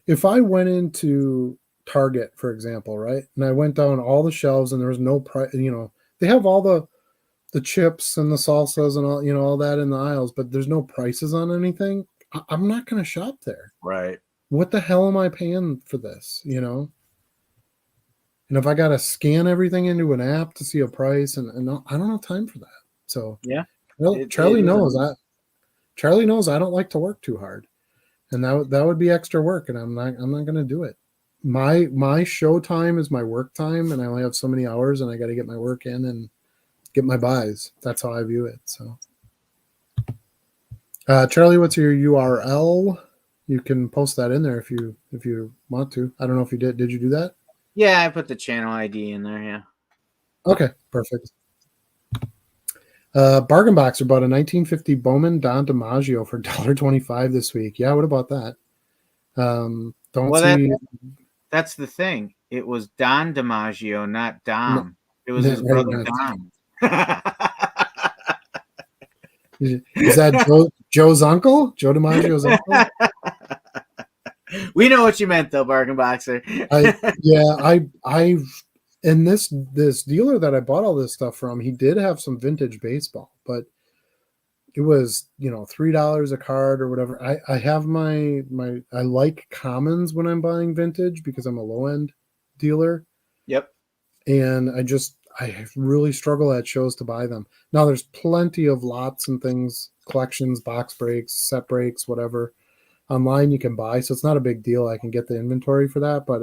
If I went into Target, for example, right, and I went down all the shelves and there was no price, they have all the chips and the salsas and all that in the aisles, but there's no prices on anything. I'm not going to shop there. Right. What the hell am I paying for this? And if I got to scan everything into an app to see a price, and I don't have time for that. So yeah, Charlie knows I don't like to work too hard, and that would be extra work, and I'm not going to do it. My show time is my work time, and I only have so many hours, and I got to get my work in and get my buys. That's how I view it. So, Charlie, what's your URL? You can post that in there if you want to. I don't know if you did. Did you do that? Yeah, I put the channel ID in there. Yeah. Okay, perfect. Bargain Boxer bought a 1950 Bowman Don DiMaggio for $1.25 this week. Yeah, what about that? That's the thing. It was Don DiMaggio, not Dom. It was his brother Dom. Is that Joe's uncle? Joe DiMaggio's uncle? We know what you meant, though, Bargain Boxer. And this dealer that I bought all this stuff from, he did have some vintage baseball, but it was $3 a card or whatever. I have I like commons when I'm buying vintage because I'm a low end dealer. Yep. And I really struggle at shows to buy them. Now there's plenty of lots and things, collections, box breaks, set breaks, whatever. Online you can buy, so it's not a big deal. I can get the inventory for that, but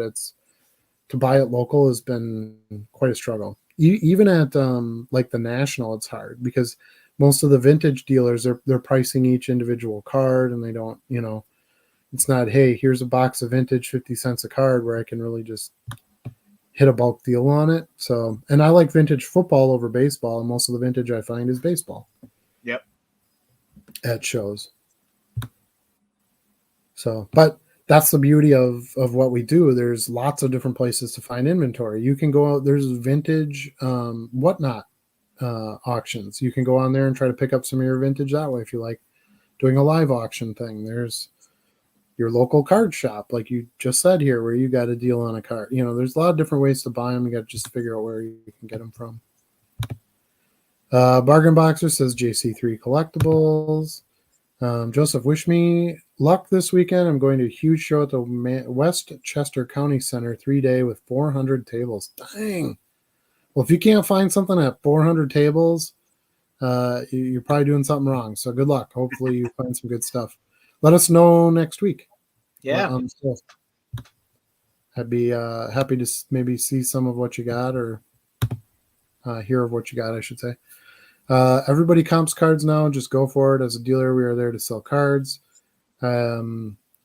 to buy it local has been quite a struggle. Even at like the National, it's hard because most of the vintage dealers they're pricing each individual card, and they don't, it's not, hey, here's a box of vintage, 50 cents a card, where I can really just hit a bulk deal on it. So, and I like vintage football over baseball, and most of the vintage I find is baseball. Yep. At shows. So, but that's the beauty of what we do. There's lots of different places to find inventory. You can go out, there's vintage whatnot auctions. You can go on there and try to pick up some of your vintage that way if you like doing a live auction thing. There's your local card shop, like you just said here, where you got a deal on a card. There's a lot of different ways to buy them. You got to just figure out where you can get them from. Bargain Boxer says JC3 Collectibles. Joseph, wish me luck this weekend. I'm going to a huge show at the Westchester County Center, 3-day with 400 tables. Dang. Well, if you can't find something at 400 tables, you're probably doing something wrong. So good luck. Hopefully you find some good stuff. Let us know next week. Yeah. I'd be happy to maybe see some of what you got or hear of what you got, I should say. Everybody comps cards now. Just go for it. As a dealer, we are there to sell cards. I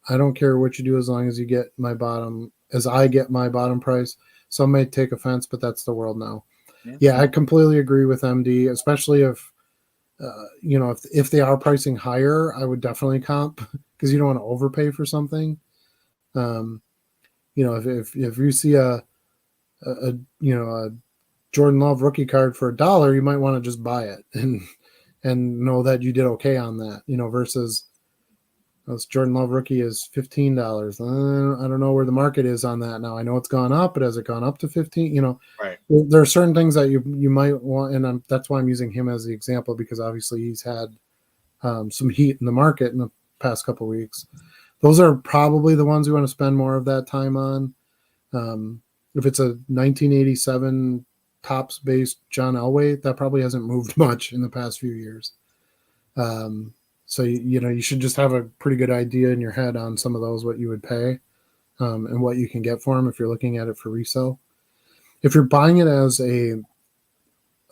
don't care what you do as long as you get I get my bottom price. Some may take offense, but that's the world now. Yeah, I completely agree with MD, especially if if they are pricing higher, I would definitely comp because you don't want to overpay for something. If you see a Jordan Love rookie card for $1, you might want to just buy it and know that you did okay on that, versus this Jordan Love rookie is $15. I don't know where the market is on that now. I know it's gone up, but has it gone up to 15? Right. There are certain things that you might want, and that's why I'm using him as the example, because obviously he's had some heat in the market in the past couple of weeks. Those are probably the ones we want to spend more of that time on. If it's a 1987 Topps based John Elway, that probably hasn't moved much in the past few years. So you should just have a pretty good idea in your head on some of those, what you would pay, and what you can get for them if you're looking at it for resale. If you're buying it as a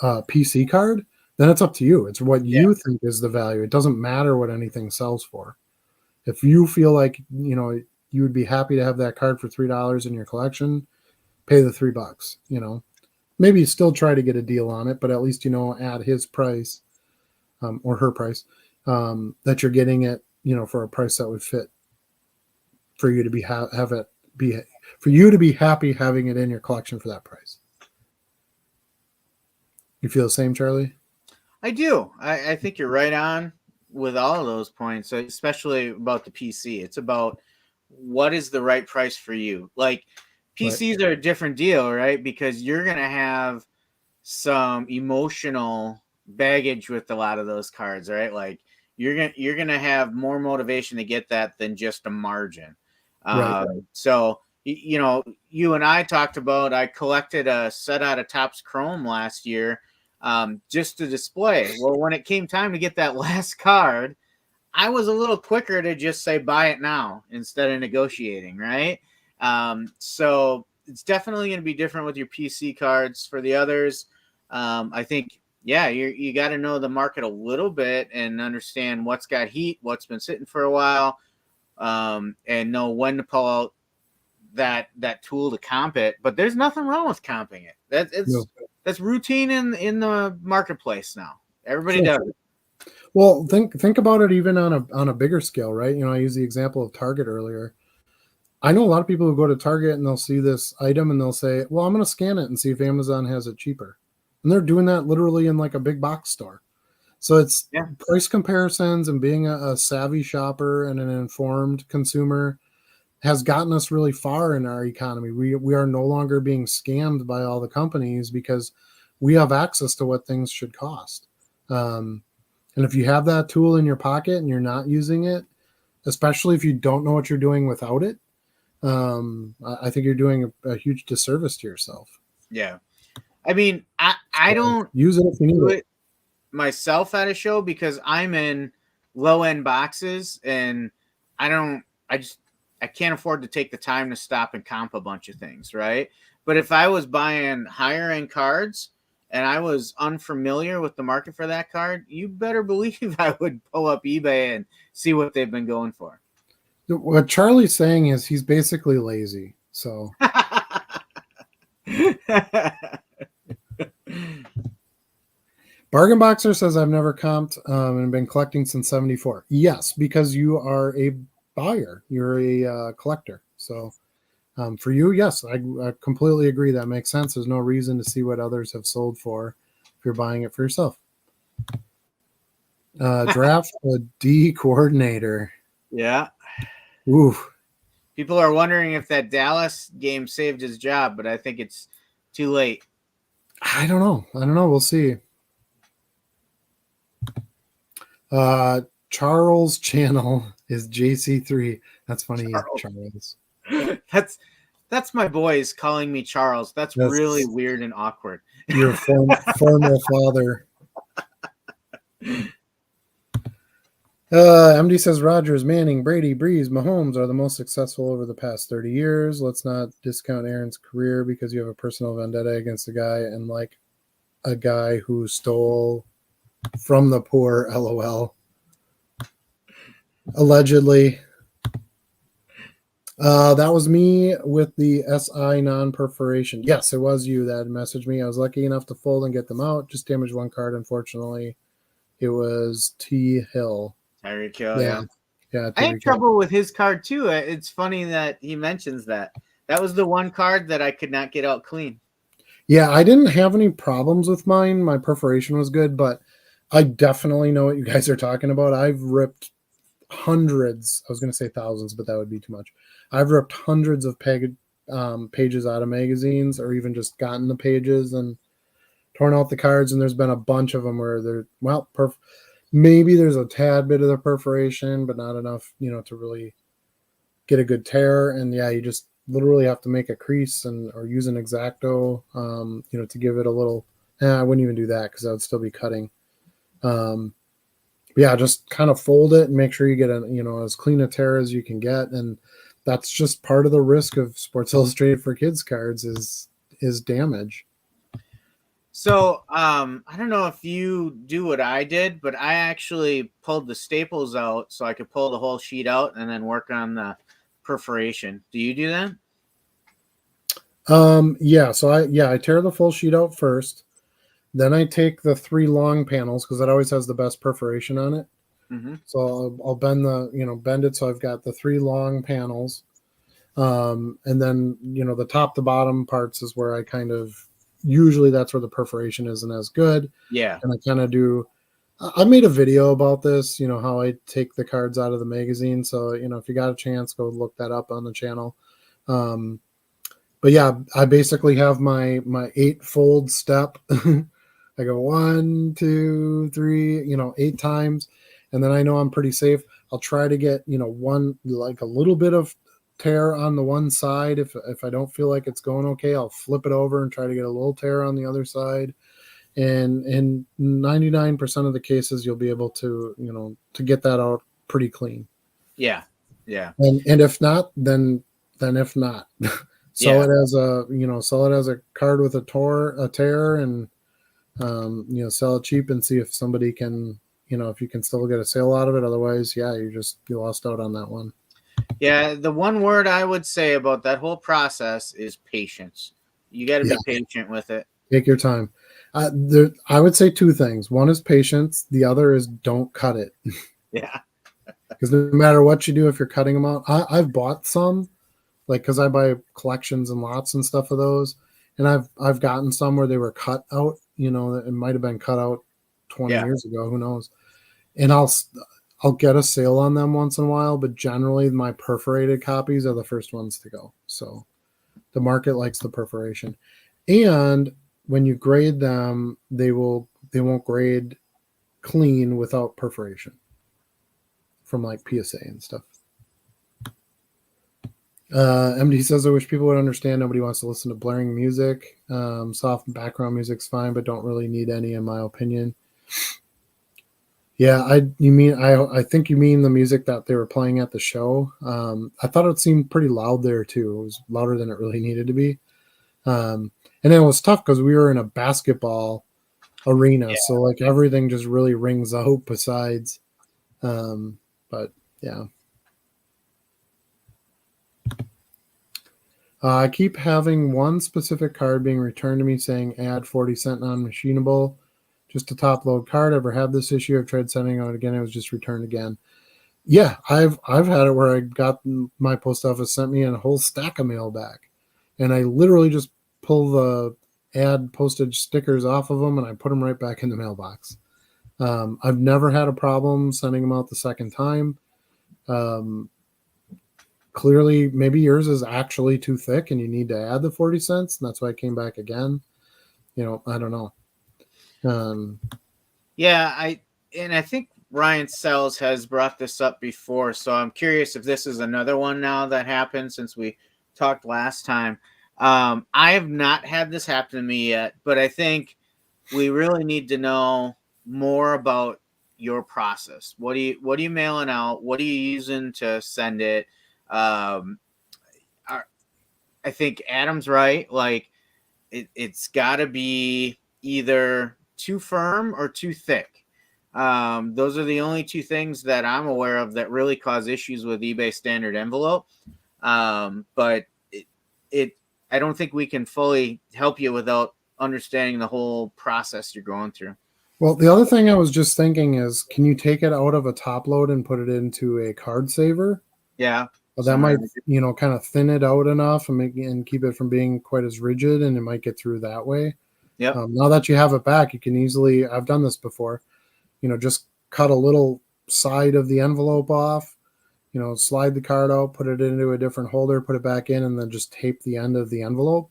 PC card, then it's up to you. It's what you think is the value. It doesn't matter what anything sells for. If you feel like you would be happy to have that card for $3 in your collection, pay the $3. Maybe still try to get a deal on it, but at least at his price or her price. That you're getting it, for a price that would fit for you to be happy having it in your collection for that price. You feel the same, Charlie? I do. I think you're right on with all of those points, especially about the PC. It's about what is the right price for you. Like PCs are a different deal, right? Because you're going to have some emotional baggage with a lot of those cards, right? Like you're gonna have more motivation to get that than just a margin. Right. So you and I talked about, I collected a set out of Topps Chrome last year, just to display. Well, when it came time to get that last card, I was a little quicker to just say buy it now instead of negotiating, right? So it's definitely going to be different with your PC cards. For the others, I think, you got to know the market a little bit and understand what's got heat, what's been sitting for a while, and know when to pull out that tool to comp it. But there's nothing wrong with comping it. That's routine in the marketplace now. Everybody does it. Well, think about it even on a bigger scale, right? I used the example of Target earlier. I know a lot of people who go to Target and they'll see this item and they'll say, well, I'm going to scan it and see if Amazon has it cheaper. And they're doing that literally in like a big box store. So it's price comparisons, and being a savvy shopper and an informed consumer has gotten us really far in our economy. We are no longer being scammed by all the companies because we have access to what things should cost. And if you have that tool in your pocket and you're not using it, especially if you don't know what you're doing without it, I think you're doing a huge disservice to yourself. Yeah. I mean, I don't use it if you need it myself at a show because I'm in low end boxes and I can't afford to take the time to stop and comp a bunch of things, right? But if I was buying higher end cards and I was unfamiliar with the market for that card, you better believe I would pull up eBay and see what they've been going for. What Charlie's saying is he's basically lazy. So Bargain Boxer says, I've never comped and been collecting since 74. Yes, because you are a buyer. You're a collector. So for you, yes, I completely agree. That makes sense. There's no reason to see what others have sold for if you're buying it for yourself. Draft a D coordinator. Yeah. Ooh. People are wondering if that Dallas game saved his job, but I think it's too late. I don't know. We'll see. Charles' channel is JC3. That's funny, Charles. Charles. That's my boys calling me Charles. That's really weird and awkward. Your formal father. MD says Rodgers, Manning, Brady, Breeze, Mahomes are the most successful over the past 30 years. Let's not discount Aaron's career because you have a personal vendetta against a guy and like a guy who stole from the poor, LOL. Allegedly. That was me with the SI non-perforation. Yes, it was you that messaged me. I was lucky enough to fold and get them out. Just damaged one card, unfortunately. It was T. Hill. Tyreek Hill, yeah. I had Hill. trouble with his card too. It's funny that he mentions that. That was the one card that I could not get out clean. Yeah, I didn't have any problems with mine. My perforation was good, but I definitely know what you guys are talking about. I've ripped hundreds. I was going to say thousands, but that would be too much. I've ripped hundreds of pages out of magazines, or even just gotten the pages and torn out the cards. And there's been a bunch of them where they're maybe there's a tad bit of the perforation, but not enough, to really get a good tear. And yeah, you just literally have to make a crease or use an X-Acto, to give it a little. I wouldn't even do that because I would still be cutting. Yeah, just kind of fold it and make sure you get as clean a tear as you can get. And that's just part of the risk of Sports Illustrated for Kids cards is damage. So I don't know if you do what I did, but I actually pulled the staples out so I could pull the whole sheet out and then work on the perforation. Do you do that? Yeah. So I tear the full sheet out first. Then I take the 3 long panels because that always has the best perforation on it. Mm-hmm. So I'll bend it so I've got the 3 long panels, and then the top to bottom parts is where I kind of usually that's where the perforation isn't as good. Yeah, and I kind of do. I made a video about this, how I take the cards out of the magazine. So if you got a chance, go look that up on the channel. But yeah, I basically have my 8-fold step. I go 1, 2, 3, 8 times. And then I know I'm pretty safe. I'll try to get, one, like a little bit of tear on the one side. If I don't feel like it's going okay, I'll flip it over and try to get a little tear on the other side. And in 99% of the cases, you'll be able to, to get that out pretty clean. Yeah. Yeah. And if not, then if not, sell it as a card with a tear and, sell it cheap and see if somebody can, if you can still get a sale out of it. Otherwise, yeah, you lost out on that one. Yeah. The one word I would say about that whole process is patience. You got to be patient with it. Take your time. I would say 2 things. One is patience. The other is don't cut it. Yeah. Because no matter what you do, if you're cutting them out, I've bought some, like, because I buy collections and lots and stuff of those, and I've gotten some where they were cut out. It might have been cut out 20 years ago. Who knows? And I'll get a sale on them once in a while, but generally my perforated copies are the first ones to go. So the market likes the perforation, and when you grade them, they won't grade clean without perforation from like PSA and stuff. MD says, I wish people would understand nobody wants to listen to blaring music. Soft background music's fine, but don't really need any, in my opinion. Yeah, I think you mean the music that they were playing at the show. I thought it seemed pretty loud there too. It was louder than it really needed to be. And it was tough because we were in a basketball arena, so like everything just really rings out besides. But yeah. I keep having one specific card being returned to me saying add 40-cent non-machinable. Just a top load card. Ever had this issue? I've tried sending out again. It was just returned again. Yeah, I've had it where I got my post office sent me a whole stack of mail back, and I literally just pull the add postage stickers off of them and I put them right back in the mailbox. I've never had a problem sending them out the second time. Clearly, maybe yours is actually too thick and you need to add the 40 cents. And that's why I came back again. I don't know. Yeah, I think Ryan Sells has brought this up before, so I'm curious if this is another one now that happened since we talked last time. I have not had this happen to me yet, but I think we really need to know more about your process. What are you mailing out? What are you using to send it? Um, I think Adam's right. Like it's got to be either too firm or too thick. Those are the only two things that I'm aware of that really cause issues with eBay standard envelope. But it I don't think we can fully help you without understanding the whole process you're going through. Well, the other thing I was just thinking is, can you take it out of a top load and put it into a card saver? Yeah. Well, that might, kind of thin it out enough and keep it from being quite as rigid, and it might get through that way. Yep. Now that you have it back, you can easily, I've done this before, just cut a little side of the envelope off, slide the card out, put it into a different holder, put it back in, and then just tape the end of the envelope.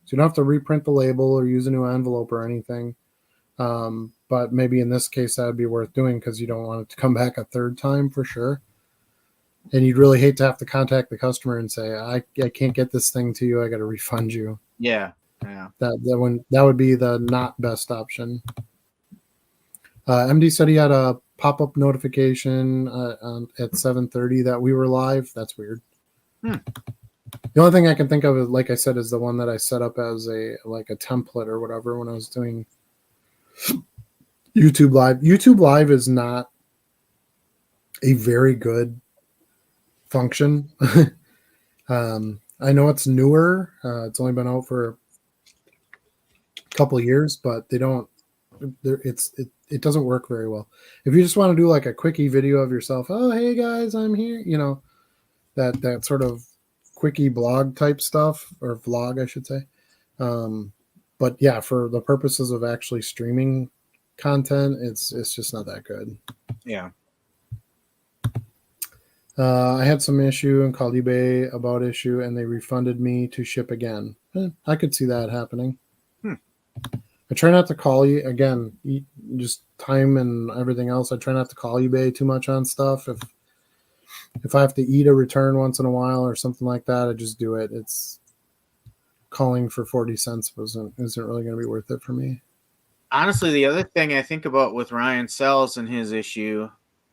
So you don't have to reprint the label or use a new envelope or anything. But maybe in this case, that would be worth doing because you don't want it to come back a third time for sure. And you'd really hate to have to contact the customer and say, I can't get this thing to you. I got to refund you. Yeah. Yeah. That would be the not best option. MD said he had a pop-up notification at 7:30 that we were live. That's weird. The only thing I can think of, like I said, is the one that I set up as a template or whatever when I was doing YouTube Live. YouTube Live is not a very good function. I know it's newer. It's only been out for a couple of years, but it doesn't work very well. If you just want to do like a quickie video of yourself, oh hey guys, I'm here, that sort of quickie blog type stuff, or vlog I should say. But yeah, for the purposes of actually streaming content, it's just not that good. Yeah. I had some issue and called eBay about issue, and they refunded me to ship again. I could see that happening. I try not to call you again, just time and everything else. I try not to call eBay too much on stuff. If I have to eat a return once in a while or something like that, I just do it. It's calling for 40 cents isn't really going to be worth it for me. Honestly, the other thing I think about with Ryan Sells and his issue,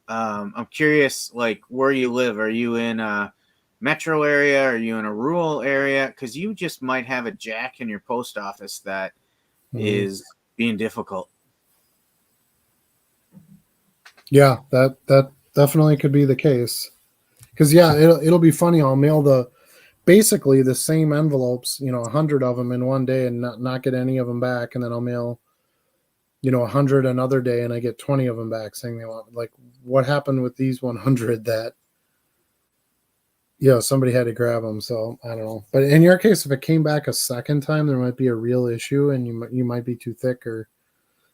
I'm curious, like where you live. Are you in a metro area? Are you in a rural area? Because you just might have a jack in your post office that is being difficult. Yeah, that definitely could be the case. Because it'll be funny. I'll mail basically the same envelopes, 100 of them in one day and not get any of them back, and then I'll mail 100 another day and I get 20 of them back saying they want, like, what happened with these 100 that somebody had to grab them. So I don't know, but in your case, if it came back a second time, there might be a real issue and you might be too thick, or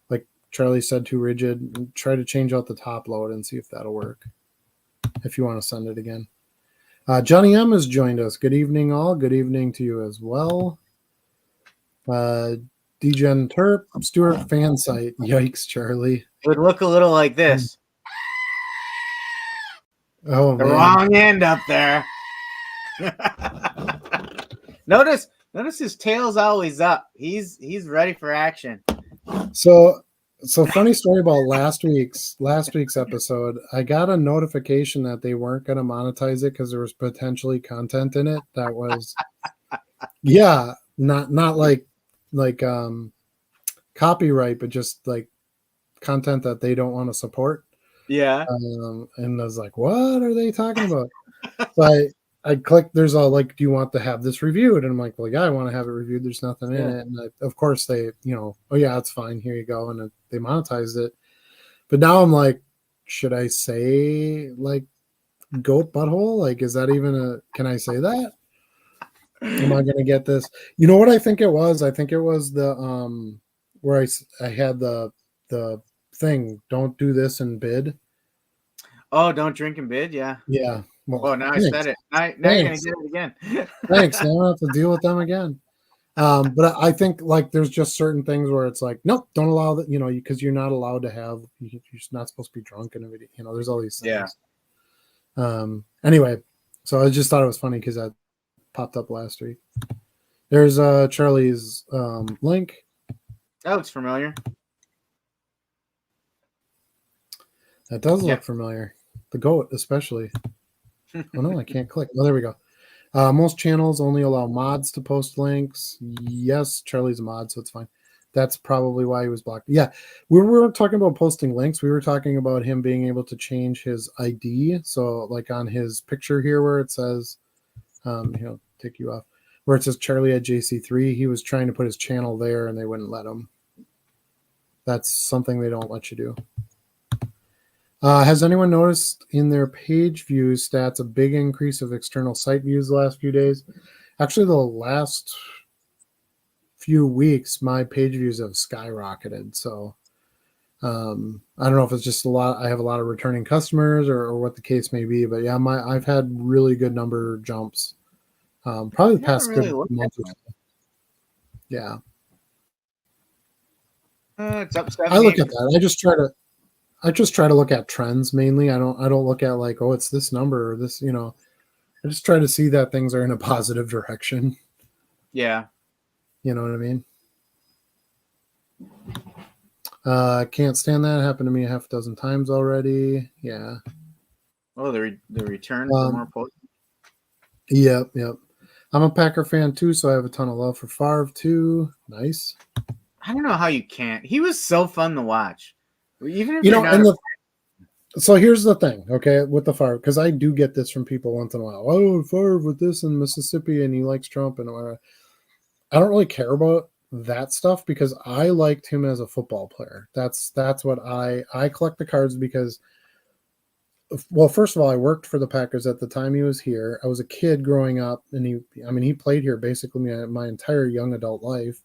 like Charlie said, too rigid. Try to change out the top load and see if that'll work if you want to send it again. Johnny M has joined us. Good evening, all. Good evening to you as well. Degen Terp, Stuart fan site. Yikes, Charlie. It would look a little like this. Oh, the man. Wrong end up there. Notice his tail's always up. He's ready for action. So funny story about last week's episode. I got a notification that they weren't going to monetize it because there was potentially content in it that was not like copyright, but just like content that they don't want to support. Yeah. And I was like, what are they talking about? So I clicked, there's a like, do you want to have this reviewed? And I'm like, well, yeah, I want to have it reviewed. There's nothing in it. And of course they, oh yeah, it's fine. Here you go. And they monetized it. But now I'm like, should I say like goat butthole? Like, is that even can I say that? Am I going to get this? You know what I think it was? I think it was the, where I had the thing, don't do this and bid. Oh, don't drink and bid. Yeah. Yeah. Well, now thanks. I said it. Now you're going to get it again. Thanks. Now I don't have to deal with them again. But I think like there's just certain things where it's like, nope, don't allow that, because you're not allowed to have, you're not supposed to be drunk in a video. There's all these things. Yeah. Anyway, so I just thought it was funny because that popped up last week. There's Charlie's link. That looks familiar. That does look familiar. The goat, especially. Oh no, I can't click. Oh, there we go. Most channels only allow mods to post links. Yes, Charlie's a mod, so it's fine. That's probably why he was blocked. Yeah, we weren't talking about posting links. We were talking about him being able to change his ID. So, like on his picture here, where it says, he'll take you off, where it says Charlie at JC3. He was trying to put his channel there, and they wouldn't let him. That's something they don't let you do. Has anyone noticed in their page views stats a big increase of external site views the last few days? Actually, the last few weeks, my page views have skyrocketed. So I don't know if it's just I have a lot of returning customers or what the case may be. But yeah, I've had really good number jumps. Probably the past good month or so. Yeah. It's up 70. I look at that. I just try to look at trends mainly. I don't look at like, oh, it's this number or this, I just try to see that things are in a positive direction. Yeah. You know what I mean? Can't stand that. Happened to me a half dozen times already. Yeah. Oh, the return for more posts. Yep. I'm a Packer fan too, so I have a ton of love for Favre too. Nice. I don't know how you can't. He was so fun to watch. Even if so here's the thing, okay, with the Favre, because I do get this from people once in a while. Oh, Favre with this in Mississippi, and he likes Trump, and whatever. I don't really care about that stuff because I liked him as a football player. That's what I collect the cards because, well, first of all, I worked for the Packers at the time he was here. I was a kid growing up, and he played here basically my entire young adult life.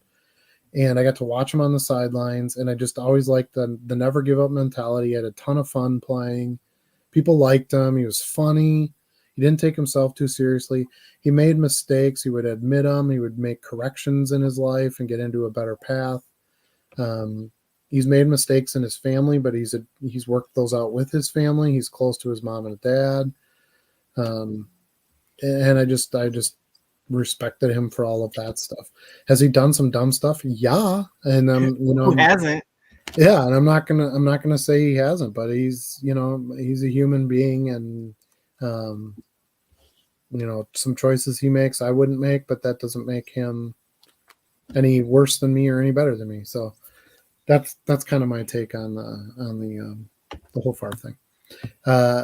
And I got to watch him on the sidelines, and I just always liked the never give up mentality. He had a ton of fun playing. People liked him. He was funny. He didn't take himself too seriously. He made mistakes. He would admit them. He would make corrections in his life and get into a better path. He's made mistakes in his family, but he's worked those out with his family. He's close to his mom and dad. And I just respected him for all of that stuff. Has he done some dumb stuff? Yeah. And who hasn't? Yeah, and I'm not gonna say he hasn't, but he's a human being, and some choices he makes I wouldn't make, but that doesn't make him any worse than me or any better than me. So that's kind of my take on the whole Favre thing.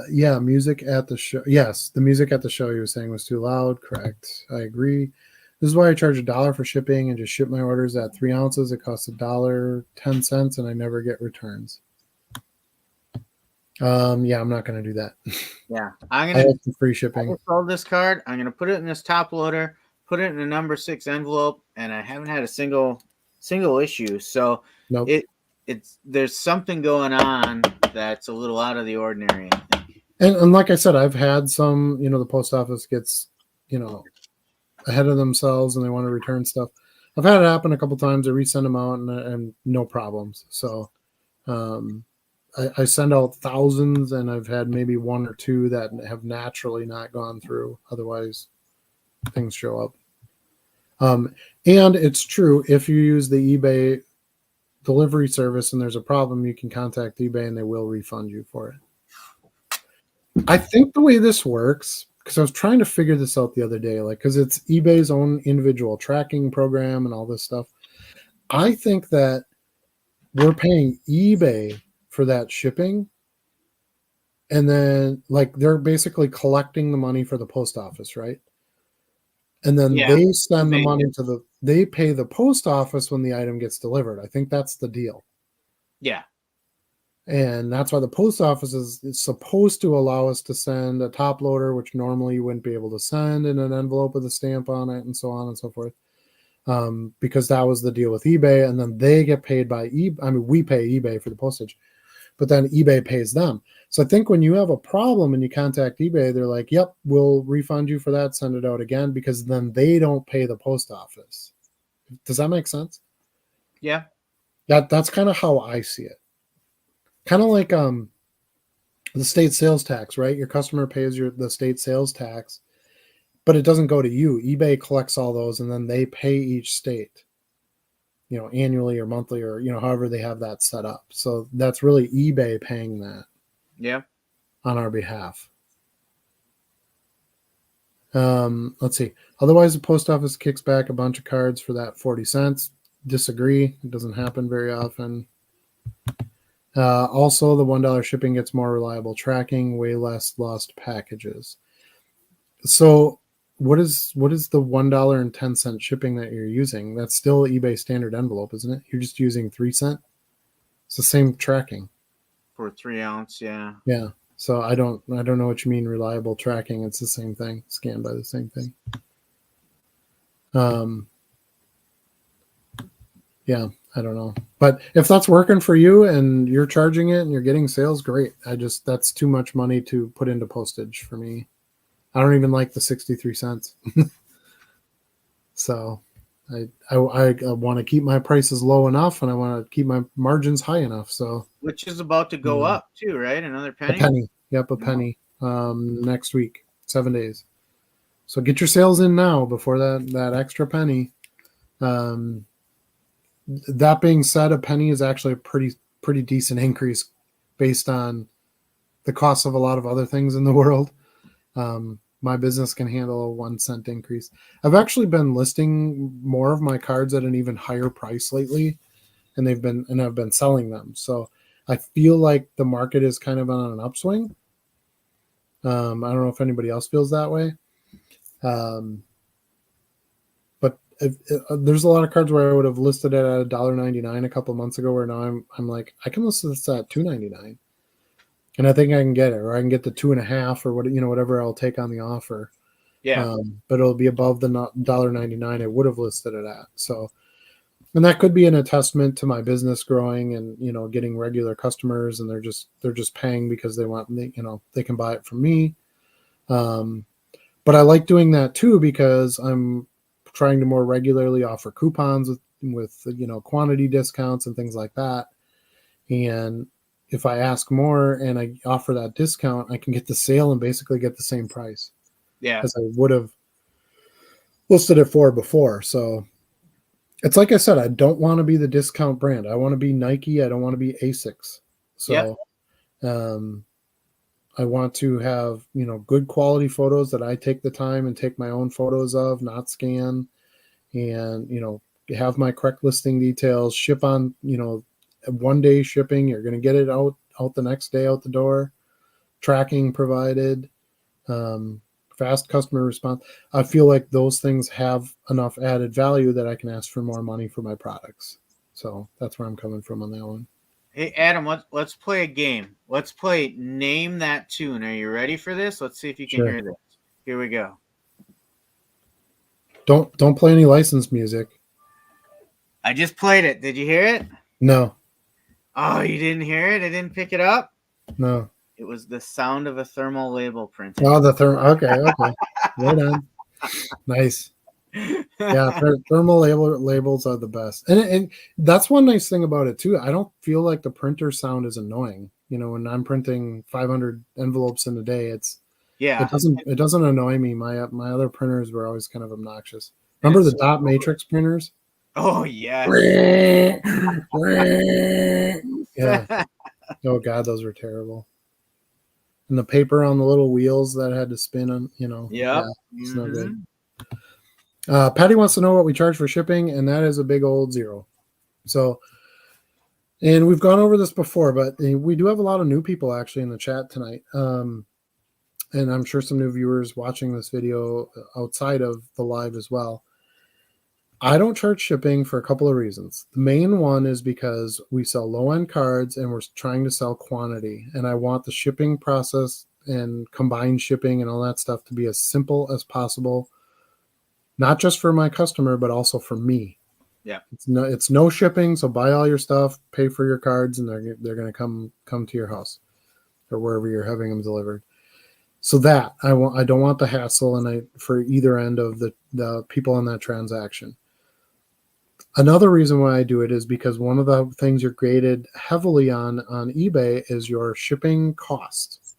Yeah, music at the show. Yes, the music at the show he was saying was too loud. Correct. I agree. This is why I charge $1 for shipping and just ship my orders at 3 ounces. It costs $1.10, and I never get returns. Yeah, I'm not going to do that. Yeah, I like the free shipping. I sold this card. I'm going to put it in this top loader, put it in a number 6 envelope, and I haven't had a single issue. So nope. There's something going on that's a little out of the ordinary, I think. And like I said, I've had some, the post office gets, ahead of themselves and they want to return stuff. I've had it happen a couple times. I resend them out and no problems. So I send out thousands, and I've had maybe 1 or 2 that have naturally not gone through. Otherwise, things show up. And it's true, if you use the eBay delivery service and there's a problem, you can contact eBay and they will refund you for it. I think the way this works, because I was trying to figure this out the other day, because it's eBay's own individual tracking program and all this stuff. I think that we're paying eBay for that shipping, and then they're basically collecting the money for the post office, right? And then they send the money they pay the post office when the item gets delivered. I think that's the deal. Yeah. And that's why the post office is supposed to allow us to send a top loader, which normally you wouldn't be able to send, in an envelope with a stamp on it, and so on and so forth. Because that was the deal with eBay. And then they get paid by eBay. I mean, we pay eBay for the postage, but then eBay pays them. So I think when you have a problem and you contact eBay, they're like, yep, we'll refund you for that. Send it out again, because then they don't pay the post office. Does that make sense? Yeah. That's kind of how I see it. Kind of like the state sales tax, right? Your customer pays the state sales tax, but it doesn't go to you. eBay collects all those and then they pay each state, annually or monthly or, however they have that set up. So that's really eBay paying that Yeah. on our behalf. Let's see. Otherwise, the post office kicks back a bunch of cards for that 40 cents. Disagree. It doesn't happen very often. Also, the $1 shipping gets more reliable tracking, way less lost packages. So what is the $1.10 shipping that you're using? That's still eBay standard envelope, isn't it? You're just using 3 cent. It's the same tracking. For 3 ounce, yeah. Yeah. So I don't know what you mean reliable tracking. It's the same thing, scanned by the same thing. Yeah, I don't know. But if that's working for you and you're charging it and you're getting sales, great. That's too much money to put into postage for me. I don't even like the 63 cents. So I want to keep my prices low enough and I want to keep my margins high enough. So which is about to go up too, right? Another penny? A penny. Yep, a penny. Next week, 7 days. So get your sales in now before that extra penny. That being said, a penny is actually a pretty decent increase based on the cost of a lot of other things in the world. My business can handle a 1 cent increase. I've actually been listing more of my cards at an even higher price lately, and I've been selling them. So I feel like the market is kind of on an upswing. I don't know if anybody else feels that way. But there's a lot of cards where I would have listed it at $1.99 a couple of months ago, where now I'm like, I can list this at $2.99, and I think I can get it, or I can get the 2.5 or whatever I'll take on the offer. Yeah. But it'll be above the $1.99 I would have listed it at. So, and that could be an attestment to my business growing and getting regular customers, and they're just paying because they want they can buy it from me. But I like doing that too because I'm trying to more regularly offer coupons with quantity discounts and things like that. And if I ask more and I offer that discount, I can get the sale and basically get the same price. Yeah. As I would have listed it for before. So it's like I said, I don't want to be the discount brand. I want to be Nike. I don't want to be ASICS. So I want to have, good quality photos that I take the time and take my own photos of, not scan, and, have my correct listing details, ship on, 1 day shipping. You're going to get it out the next day out the door, tracking provided, fast customer response. I feel like those things have enough added value that I can ask for more money for my products. So that's where I'm coming from on that one. Hey, Adam, let's play a game. Let's play Name That Tune. Are you ready for this? Let's see if you can hear this. Here we go. Don't play any licensed music. I just played it. Did you hear it? No. Oh, you didn't hear it? I didn't pick it up? No. It was the sound of a thermal label printing. Oh, the thermal. Okay. Right on. Nice. Yeah, thermal labels are the best, and that's one nice thing about it too. I don't feel like the printer sound is annoying. When I'm printing 500 envelopes in a day, it doesn't annoy me. My other printers were always kind of obnoxious. Remember the dot matrix printers? Oh yeah. Yeah. Oh god, those were terrible. And the paper on the little wheels that had to spin on, Yeah. It's no good. Patty wants to know what we charge for shipping, and that is a big old zero. So, and we've gone over this before, but we do have a lot of new people actually in the chat tonight. And I'm sure some new viewers watching this video outside of the live as well. I don't charge shipping for a couple of reasons. The main one is because we sell low-end cards and we're trying to sell quantity. And I want the shipping process and combined shipping and all that stuff to be as simple as possible. Not just for my customer, but also for me. Yeah. It's no shipping. So buy all your stuff, pay for your cards, and they're going to come to your house or wherever you're having them delivered. So that I don't want the hassle for either end of the people in that transaction. Another reason why I do it is because one of the things you're graded heavily on eBay is your shipping cost.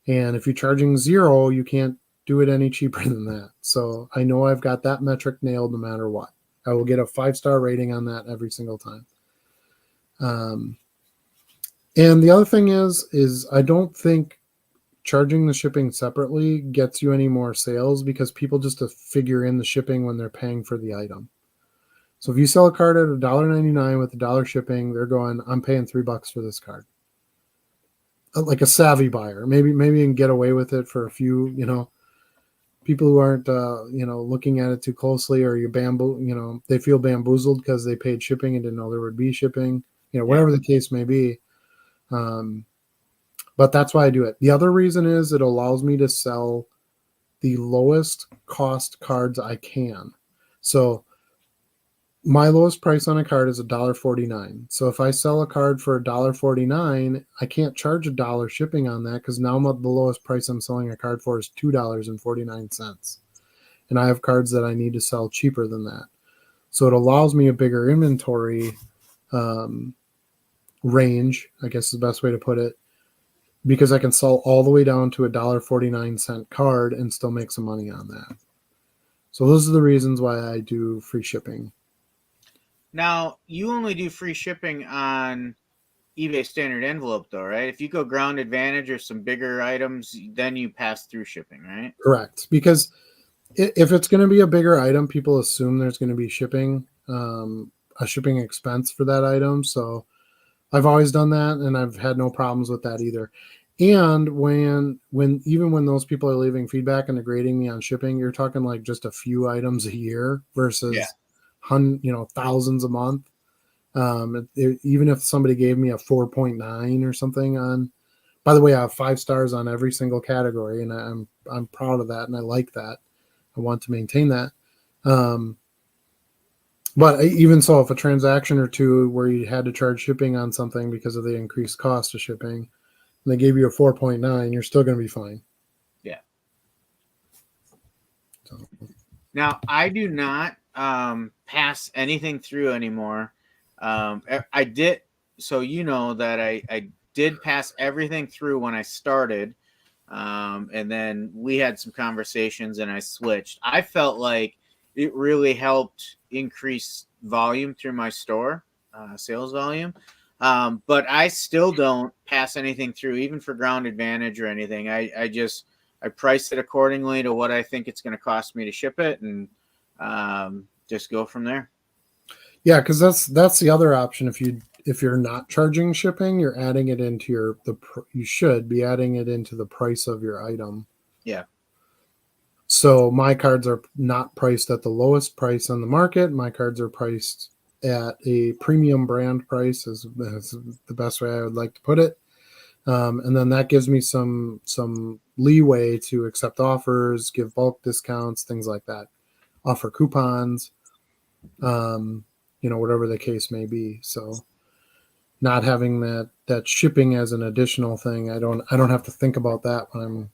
And if you're charging 0, you can't do it any cheaper than that. So I know I've got that metric nailed no matter what. I will get a 5-star rating on that every single time. And the other thing is I don't think charging the shipping separately gets you any more sales, because people just figure in the shipping when they're paying for the item. So if you sell a card at $1.99 with $1 shipping, they're going, I'm paying $3 for this card. Like a savvy buyer, maybe you can get away with it for a few, people who aren't, looking at it too closely, or they feel bamboozled because they paid shipping and didn't know there would be shipping, whatever the case may be. But that's why I do it. The other reason is it allows me to sell the lowest cost cards I can. So my lowest price on a card is $1.49. So if I sell a card for $1.49, I can't charge $1 shipping on that, because now the lowest price I'm selling a card for is $2.49. And I have cards that I need to sell cheaper than that. So it allows me a bigger inventory range, I guess is the best way to put it, because I can sell all the way down to $1.49 card and still make some money on that. So those are the reasons why I do free shipping. Now, you only do free shipping on eBay standard envelope, though, right? If you go Ground Advantage or some bigger items, then you pass through shipping, right? Correct. Because if it's going to be a bigger item, people assume there's going to be shipping, a shipping expense for that item. So I've always done that, and I've had no problems with that either. And when those people are leaving feedback and grading me on shipping, you're talking like just a few items a year versus thousands a month. Even if somebody gave me a 4.9 or something on, by the way, I have 5 stars on every single category, and I'm proud of that, and I like that. I want to maintain that. But even so, if a transaction or two where you had to charge shipping on something because of the increased cost of shipping, and they gave you a 4.9, you're still going to be fine. Yeah. So. Now, I do not pass anything through anymore. I did, so that I did pass everything through when I started, and then we had some conversations and I switched. I felt like it really helped increase volume through my store, sales volume. But I still don't pass anything through, even for Ground Advantage or anything. I price it accordingly to what I think it's going to cost me to ship it, and just go from there. Yeah, because that's the other option. If you're not charging shipping, you're adding it into you should be adding it into the price of your item. Yeah. So my cards are not priced at the lowest price on the market. My cards are priced at a premium brand price, is the best way I would like to put it. And then that gives me some leeway to accept offers, give bulk discounts, things like that, offer coupons, whatever the case may be. So not having that shipping as an additional thing, I don't have to think about that when I'm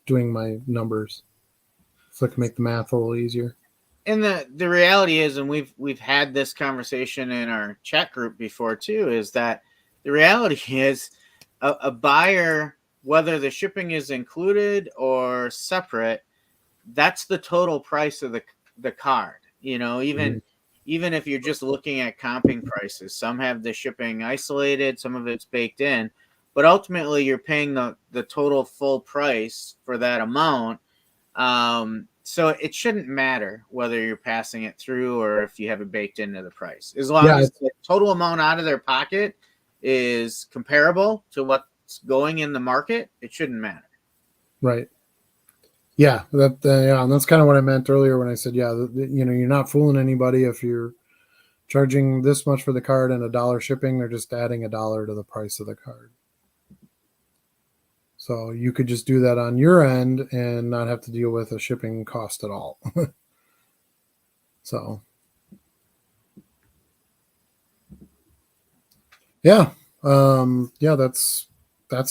doing my numbers. So I can make the math a little easier. And the reality is, and we've had this conversation in our chat group before too, is that the reality is a buyer, whether the shipping is included or separate, that's the total price of the card. Even if you're just looking at comping prices, some have the shipping isolated, some of it's baked in, but ultimately you're paying the total full price for that amount. So it shouldn't matter whether you're passing it through or if you have it baked into the price. As long as the total amount out of their pocket is comparable to what's going in the market, it shouldn't matter. Right. Yeah, and that's kind of what I meant earlier when I said, you're not fooling anybody if you're charging this much for the card and $1 shipping. They're just adding $1 to the price of the card. So you could just do that on your end and not have to deal with a shipping cost at all. So, yeah, that's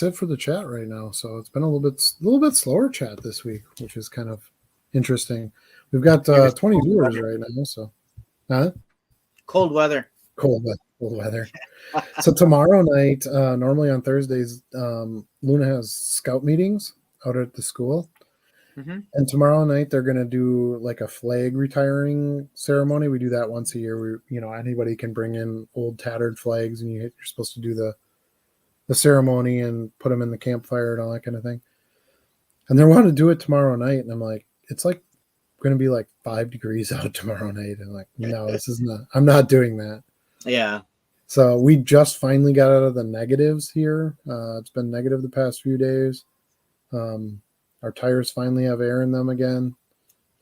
it for the chat right now. So it's been a little bit slower chat this week, which is kind of interesting. We've got 20 viewers right now. So, Cold weather. Cold weather. So tomorrow night, normally on Thursdays, Luna has scout meetings out at the school. Mm-hmm. And tomorrow night they're gonna do like a flag retiring ceremony. We do that once a year. Anybody can bring in old tattered flags, and you're supposed to do the ceremony and put them in the campfire and all that kind of thing. And they want to do it tomorrow night, and I'm like, it's like going to be like 5 degrees out tomorrow night. I'm like, no, this is not. I'm not doing that. Yeah. So we just finally got out of the negatives here. It's been negative the past few days. Our tires finally have air in them again,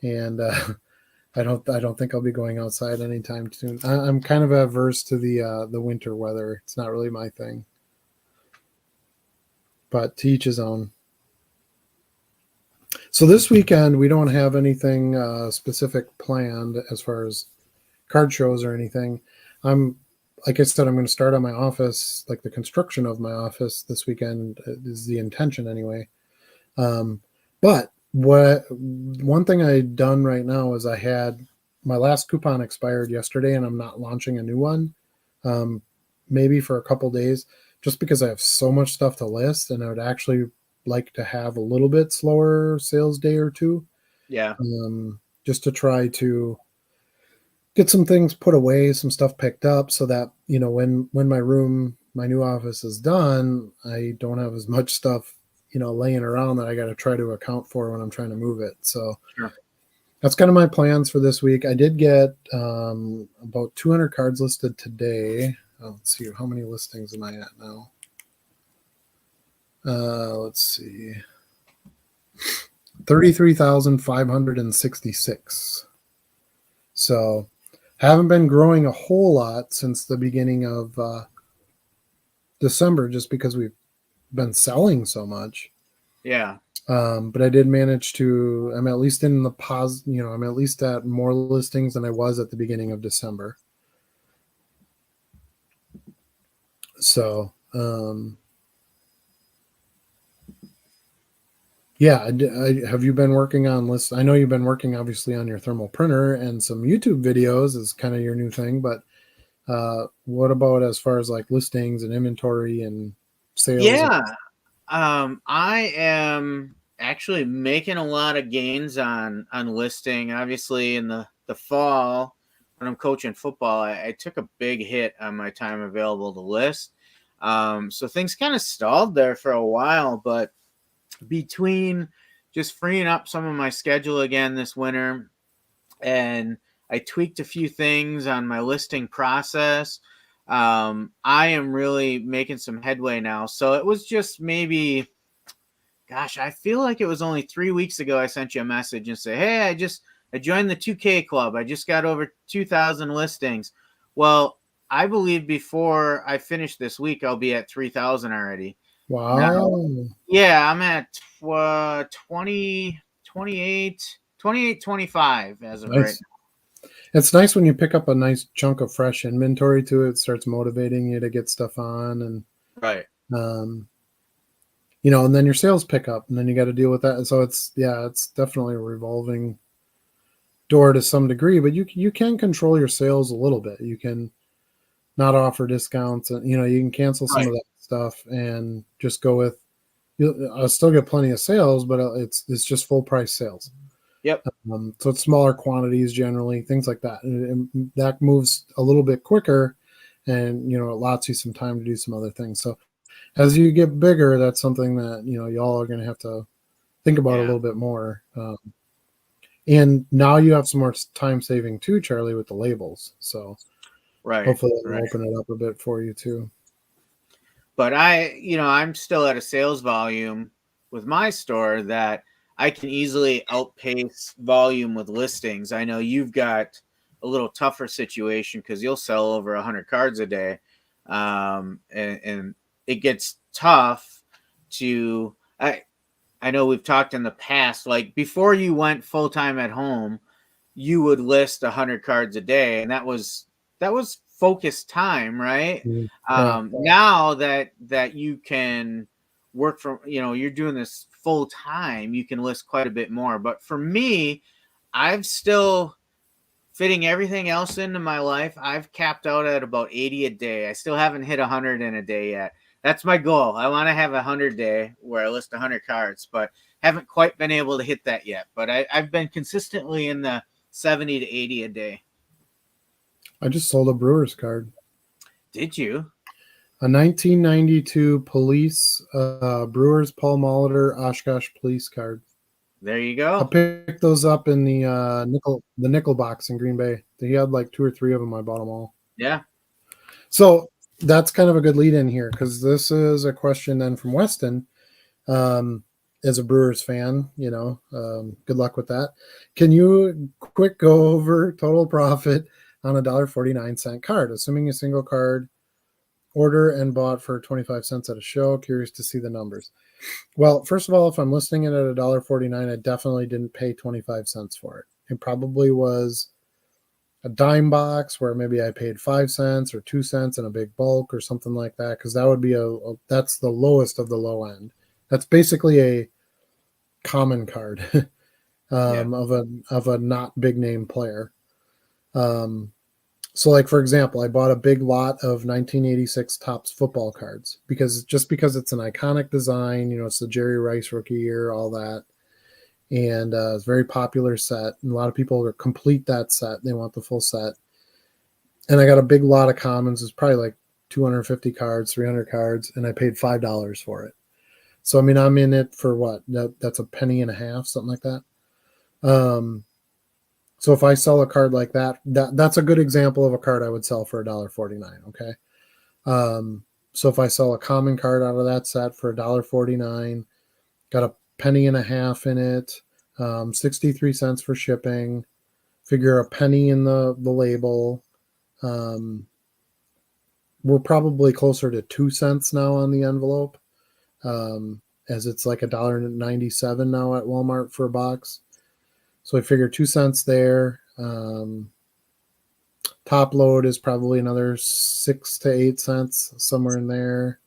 and I don't think I'll be going outside anytime soon. I'm kind of averse to the winter weather. It's not really my thing, but to each his own. So this weekend we don't have anything specific planned as far as card shows or anything. Like I said, I'm going to start on my office, like the construction of my office this weekend is the intention anyway. But one thing I've done right now is I had my last coupon expired yesterday, and I'm not launching a new one, maybe for a couple days, just because I have so much stuff to list, and I would actually like to have a little bit slower sales day or two. Yeah. Just to try to get some things put away, some stuff picked up, so that when my new office is done, I don't have as much stuff laying around that I got to try to account for when I'm trying to move it. So Sure. That's kind of my plans for this week. I did get about 200 cards listed today. Let's see, how many listings am I at now? Let's see, 33,566. So haven't been growing a whole lot since the beginning of December, just because we've been selling so much. Yeah. But I did manage to, I'm at least in the I'm at least at more listings than I was at the beginning of December. So, yeah, have you been working on lists? I know you've been working obviously on your thermal printer, and some YouTube videos is kind of your new thing, but what about as far as like listings and inventory and sales? Yeah. I am actually making a lot of gains on listing. Obviously, in the fall when I'm coaching football, I took a big hit on my time available to list. So things kind of stalled there for a while, but between just freeing up some of my schedule again this winter, and I tweaked a few things on my listing process, I am really making some headway now. So it was just maybe, gosh, I feel like it was only 3 weeks ago I sent you a message and say, hey, I joined the 2K club. I just got over 2,000 listings. Well, I believe before I finish this week, I'll be at 3,000 already. Wow. Now, yeah, I'm at 28, 25 as of right now. It's nice when you pick up a nice chunk of fresh inventory too. It starts motivating you to get stuff on, and right. And then your sales pick up, and then you got to deal with that. And so it's definitely a revolving door to some degree, but you can control your sales a little bit. You can not offer discounts, and you can cancel some of that stuff and just go with. I'll still get plenty of sales, but it's just full price sales. Yep. So it's smaller quantities generally, things like that. And that moves a little bit quicker, and it allows you some time to do some other things. So as you get bigger, that's something that y'all are going to have to think about a little bit more. And now you have some more time saving too, Charlie, with the labels. So hopefully that'll open it up a bit for you too. But I'm still at a sales volume with my store that I can easily outpace volume with listings. I know you've got a little tougher situation because you'll sell over 100 cards a day. And it gets tough to, I know we've talked in the past, like before you went full-time at home, you would list 100 cards a day, and that was focused time, right? Now that you can work from, you're doing this full time, you can list quite a bit more. But for me, I've still fitting everything else into my life, I've capped out at about 80 a day. I still haven't hit 100 in a day yet. That's my goal. I want to have 100 day where I list 100 cards, but haven't quite been able to hit that yet. But I've been consistently in the 70 to 80 a day. I just sold a Brewers card. Did you? A 1992 Police Brewers Paul Molitor Oshkosh Police card. There you I go. picked those up in the nickel box in Green Bay. He had like 2 or 3 of them. I bought them all. Yeah. So that's kind of a good lead in here because this is a question then from Weston. As a Brewers fan, good luck with that. Can you quick go over total profit on a $1.49 card, assuming a single card order and bought for 25 cents at a show? Curious to see the numbers. Well, first of all, if I'm listing it at $1.49, I definitely didn't pay 25 cents for it. It probably was a dime box where maybe I paid 5 cents or 2 cents in a big bulk or something like that, because that would be that's the lowest of the low end. That's basically a common card of a not big name player. So like, for example, I bought a big lot of 1986 Topps football cards because it's an iconic design, it's the Jerry Rice rookie year, all that. And it's a very popular set. And a lot of people complete that set. They want the full set. And I got a big lot of commons. It's probably like 250 cards, 300 cards. And I paid $5 for it. So, I mean, I'm in it for what? That's a penny and a half, something like that. So if I sell a card like that's a good example of a card I would sell for $1.49. Okay. So if I sell a common card out of that set for $1.49, got a penny and a half in it, 63 cents for shipping, figure a penny in the label. We're probably closer to 2 cents now on the envelope, as it's like $1.97 now at Walmart for a box. So I figure 2 cents there. Top load is probably another 6 to 8 cents, somewhere in there.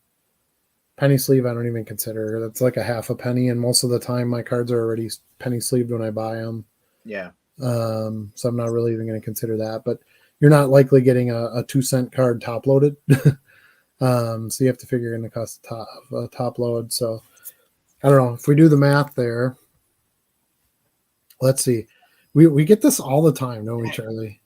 Penny sleeve, I don't even consider. That's like a half a penny, and most of the time my cards are already penny sleeved when I buy them. Yeah. So I'm not really even going to consider that. But you're not likely getting a 2 cent card top loaded. So you have to figure in the cost of top load. So I don't know if we do the math there. Let's see. We get this all the time, don't we, Charlie?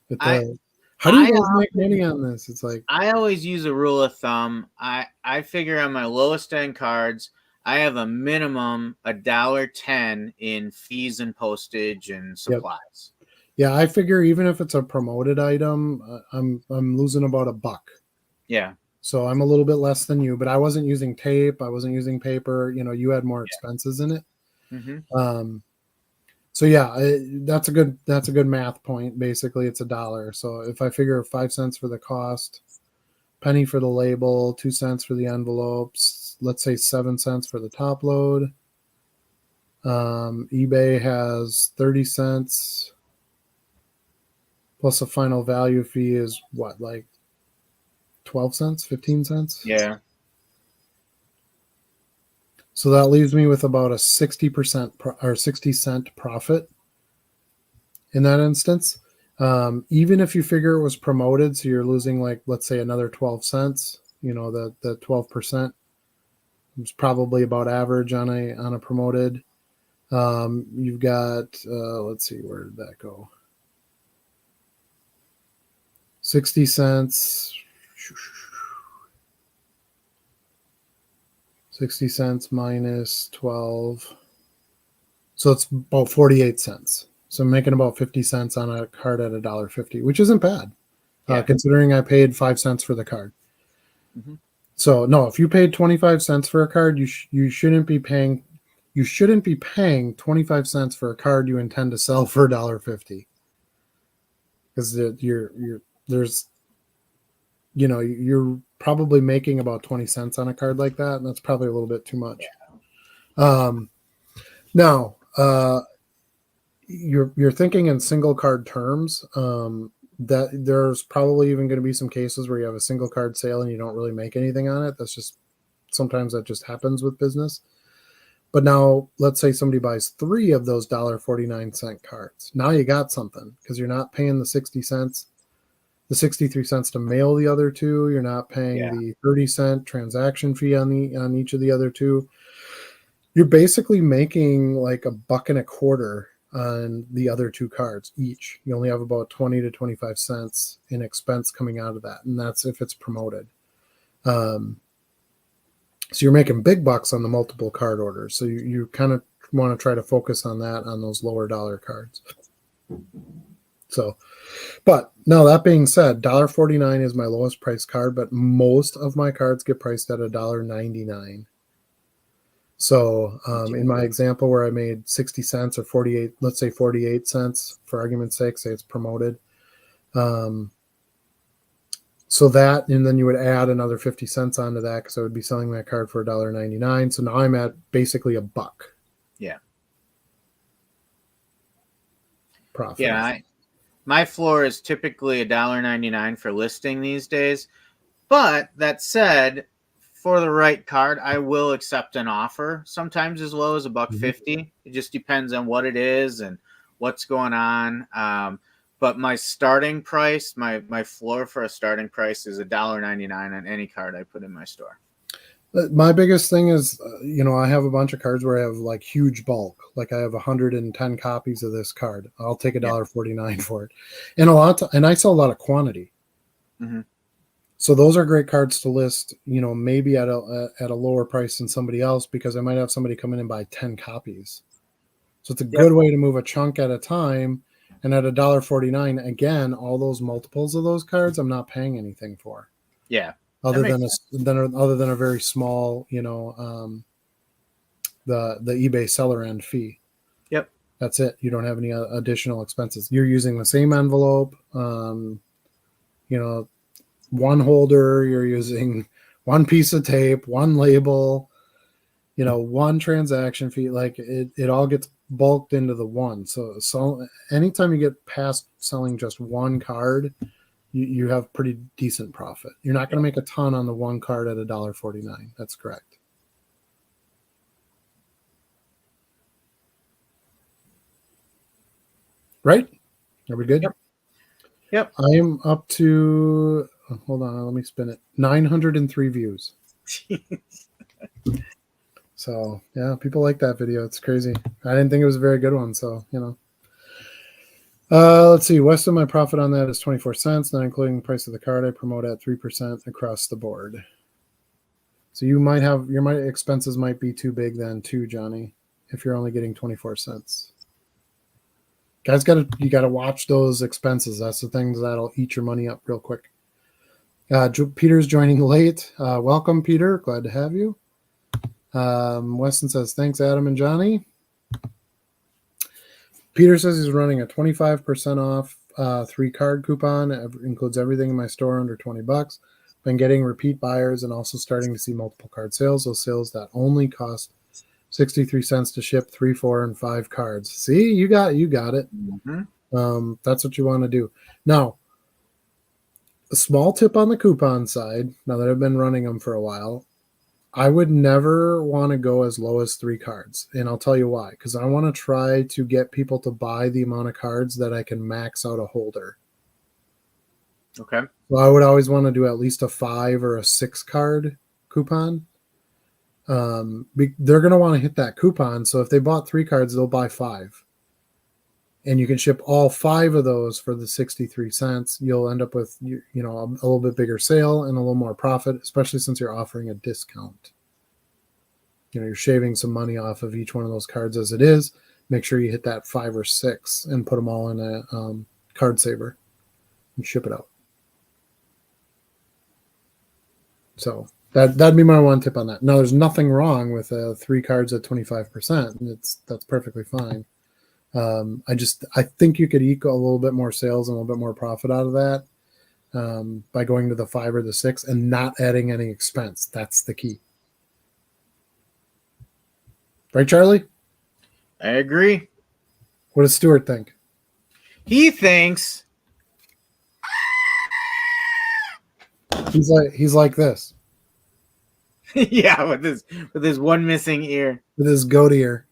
How do you guys make money on this? It's like I always use a rule of thumb. I figure on my lowest end cards, I have a minimum $1.10 in fees and postage and supplies. Yep. Yeah, I figure even if it's a promoted item, I'm losing about $1. Yeah. So I'm a little bit less than you, but I wasn't using tape. I wasn't using paper. You had more expenses in it. Mm-hmm. So yeah, that's a good math point. Basically, it's $1. So if I figure 5 cents for the cost, penny for the label, 2 cents for the envelopes, let's say 7 cents for the top load. eBay has 30 cents plus a final value fee is what, like 12 cents, 15 cents? Yeah. So that leaves me with about a 60% or 60 cent profit in that instance. Even if you figure it was promoted, so you're losing like, let's say another 12 cents, the 12% is probably about average on a promoted. You've got, let's see, where did that go? 60 cents. 60 cents minus 12. So it's about 48 cents. So I'm making about 50 cents on a card at $1.50, which isn't bad, considering I paid 5 cents for the card. Mm-hmm. So no, if you paid 25 cents for a card, you shouldn't be paying 25 cents for a card you intend to sell for $1.50. Because you're probably making about 20 cents on a card like that, and that's probably a little bit too much. Now, you're thinking in single card terms. That there's probably even going to be some cases where you have a single card sale and you don't really make anything on it. Sometimes that just happens with business. But now let's say somebody buys 3 of those $1.49 cards. Now you got something because you're not paying the 60 cents, the 63 cents to mail the other 2. You're not paying the 30-cent transaction fee on each of the other 2. You're basically making like $1.25 on the other 2 cards each. You only have about 20 to 25 cents in expense coming out of that, and that's if it's promoted. So you're making big bucks on the multiple card orders. So you kind of want to try to focus on that on those lower dollar cards. So, but no, that being said, $1.49 is my lowest price card, but most of my cards get priced at $1.99. So in my example where I made 60 cents or 48, let's say 48 cents for argument's sake, say it's promoted. So that, and then you would add another 50 cents onto that because I would be selling that card for $1.99. So now I'm at basically $1. Yeah. Profit. Yeah. My floor is typically $1.99 for listing these days. But that said, for the right card, I will accept an offer, sometimes as low as $1.50. It just depends on what it is and what's going on. But my starting price, my floor for a starting price is $1.99 on any card I put in my store. My biggest thing is, I have a bunch of cards where I have like huge bulk. Like I have 110 copies of this card. I'll take $1.49 for it, and and I sell a lot of quantity. Mm-hmm. So those are great cards to list. Maybe at a lower price than somebody else because I might have somebody come in and buy 10 copies. So it's a good way to move a chunk at a time. And at $1.49, again, all those multiples of those cards, I'm not paying anything for. Yeah. Other than a very small, the eBay seller end fee. Yep. That's it. You don't have any additional expenses. You're using the same envelope. One holder. You're using one piece of tape, one label. One transaction fee. Like it all gets bulked into the one. So anytime you get past selling just one card, you have pretty decent profit. You're not going to make a ton on the one card at $1.49. That's correct. Right? Are we good? Yep. I am up to, hold on, let me spin it. 903 views. So yeah, people like that video. It's crazy. I didn't think it was a very good one. So, let's see. West of my profit on that is 24 cents, not including the price of the card. I promote at 3% across the board. So you might have your expenses might be too big then too, Johnny, if you're only getting 24 cents. Guys, you gotta watch those expenses. That's the things that'll eat your money up real quick. Peter's joining late. Welcome, Peter. Glad to have you. Weston says, thanks, Adam and Johnny. Peter says he's running a 25% off 3-card coupon. It includes everything in my store under $20. Been getting repeat buyers and also starting to see multiple card sales. Those sales that only cost 63 cents to ship 3, 4, and 5 cards. See, you got it. Mm-hmm. That's what you want to do. Now, a small tip on the coupon side, now that I've been running them for a while, I would never want to go as low as 3 cards. And I'll tell you why. Because I want to try to get people to buy the amount of cards that I can max out a holder. Okay. So I would always want to do at least a 5 or a 6 card coupon. They're going to want to hit that coupon. So if they bought 3 cards, they'll buy 5. And you can ship all 5 of those for the 63 cents. You'll end up with, a little bit bigger sale and a little more profit, especially since you're offering a discount. You're shaving some money off of each one of those cards as it is. Make sure you hit that 5 or 6 and put them all in a card saver and ship it out. So that'd be my one tip on that. Now, there's nothing wrong with 3 cards at 25%. That's perfectly fine. I think you could eke a little bit more sales and a little bit more profit out of that by going to the 5 or the 6 and not adding any expense. That's the key. Right, Charlie? I agree. What does Stuart think? He thinks he's like this. Yeah, with his one missing ear. with his goat ear.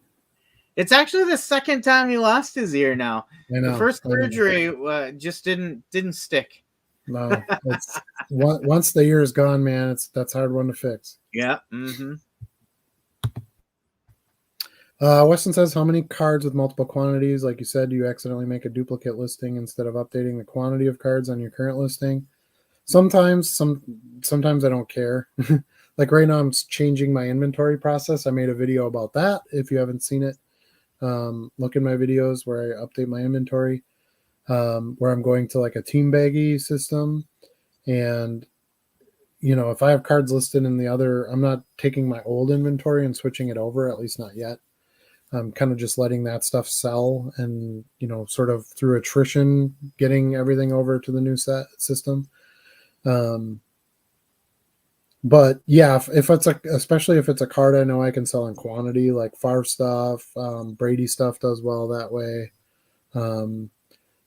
It's actually the second time he lost his ear now. I The know. first I know. surgery just didn't stick. No, it's once the ear is gone, man. That's a hard one to fix. Yeah. Mm-hmm. Weston says, how many cards with multiple quantities? Like you said, you accidentally make a duplicate listing instead of updating the quantity of cards on your current listing. Sometimes I don't care. Like right now, I'm changing my inventory process. I made a video about that. If you haven't seen it, look in my videos where I update my inventory, where I'm going to like a team baggy system. And, if I have cards listed in the other, I'm not taking my old inventory and switching it over, at least not yet. I'm kind of just letting that stuff sell and, sort of through attrition, getting everything over to the new set system. But yeah, if it's especially if it's a card I know I can sell in quantity, like Favre stuff, Brady stuff does well that way. Then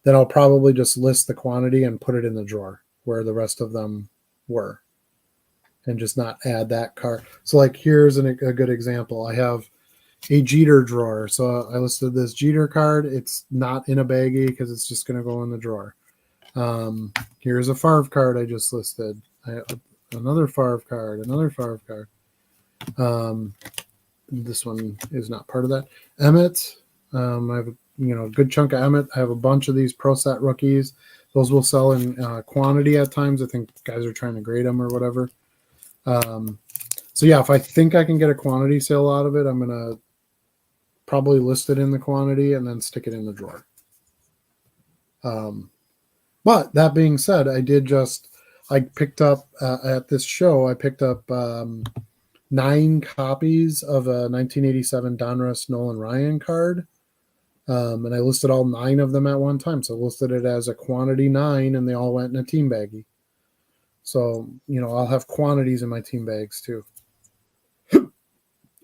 I'll probably just list the quantity and put it in the drawer where the rest of them were, and just not add that card. So like here's a good example. I have a Jeter drawer. So I listed this Jeter card. It's not in a baggie because it's just going to go in the drawer. Here's a Favre card I just listed. Another Favre card. This one is not part of that. Emmett. I have a good chunk of Emmett. I have a bunch of these Pro Set rookies. Those will sell in quantity at times. I think guys are trying to grade them or whatever. So yeah, if I think I can get a quantity sale out of it, I'm gonna probably list it in the quantity and then stick it in the drawer. But that being said, I picked up at this show, I picked up 9 copies of a 1987 Donruss Nolan Ryan card. And I listed all 9 of them at one time. So I listed it as a quantity 9 and they all went in a team baggie. So, I'll have quantities in my team bags too.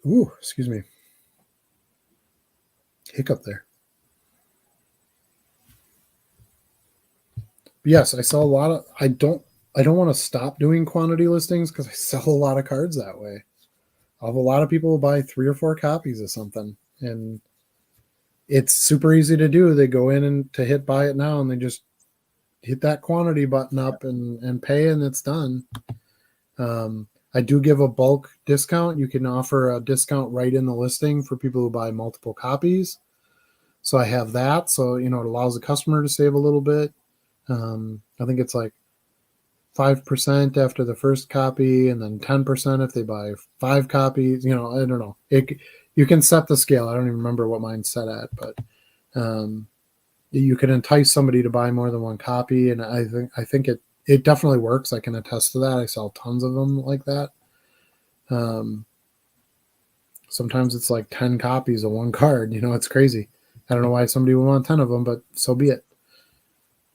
Ooh, excuse me. Hiccup there. But yes, I sell a lot of, I don't want to stop doing quantity listings because I sell a lot of cards that way. I'll have a lot of people who buy 3 or 4 copies of something, and it's super easy to do. They go in and to hit buy it now, and they just hit that quantity button up and pay, and it's done. I do give a bulk discount. You can offer a discount right in the listing for people who buy multiple copies. So I have that. So, it allows the customer to save a little bit. I think it's like 5% after the first copy, and then 10% if they buy 5 copies. I don't know. You can set the scale. I don't even remember what mine's set at, but you can entice somebody to buy more than 1 copy, and I think it definitely works. I can attest to that. I sell tons of them like that. Sometimes it's like 10 copies of 1 card. It's crazy. I don't know why somebody would want 10 of them, but so be it.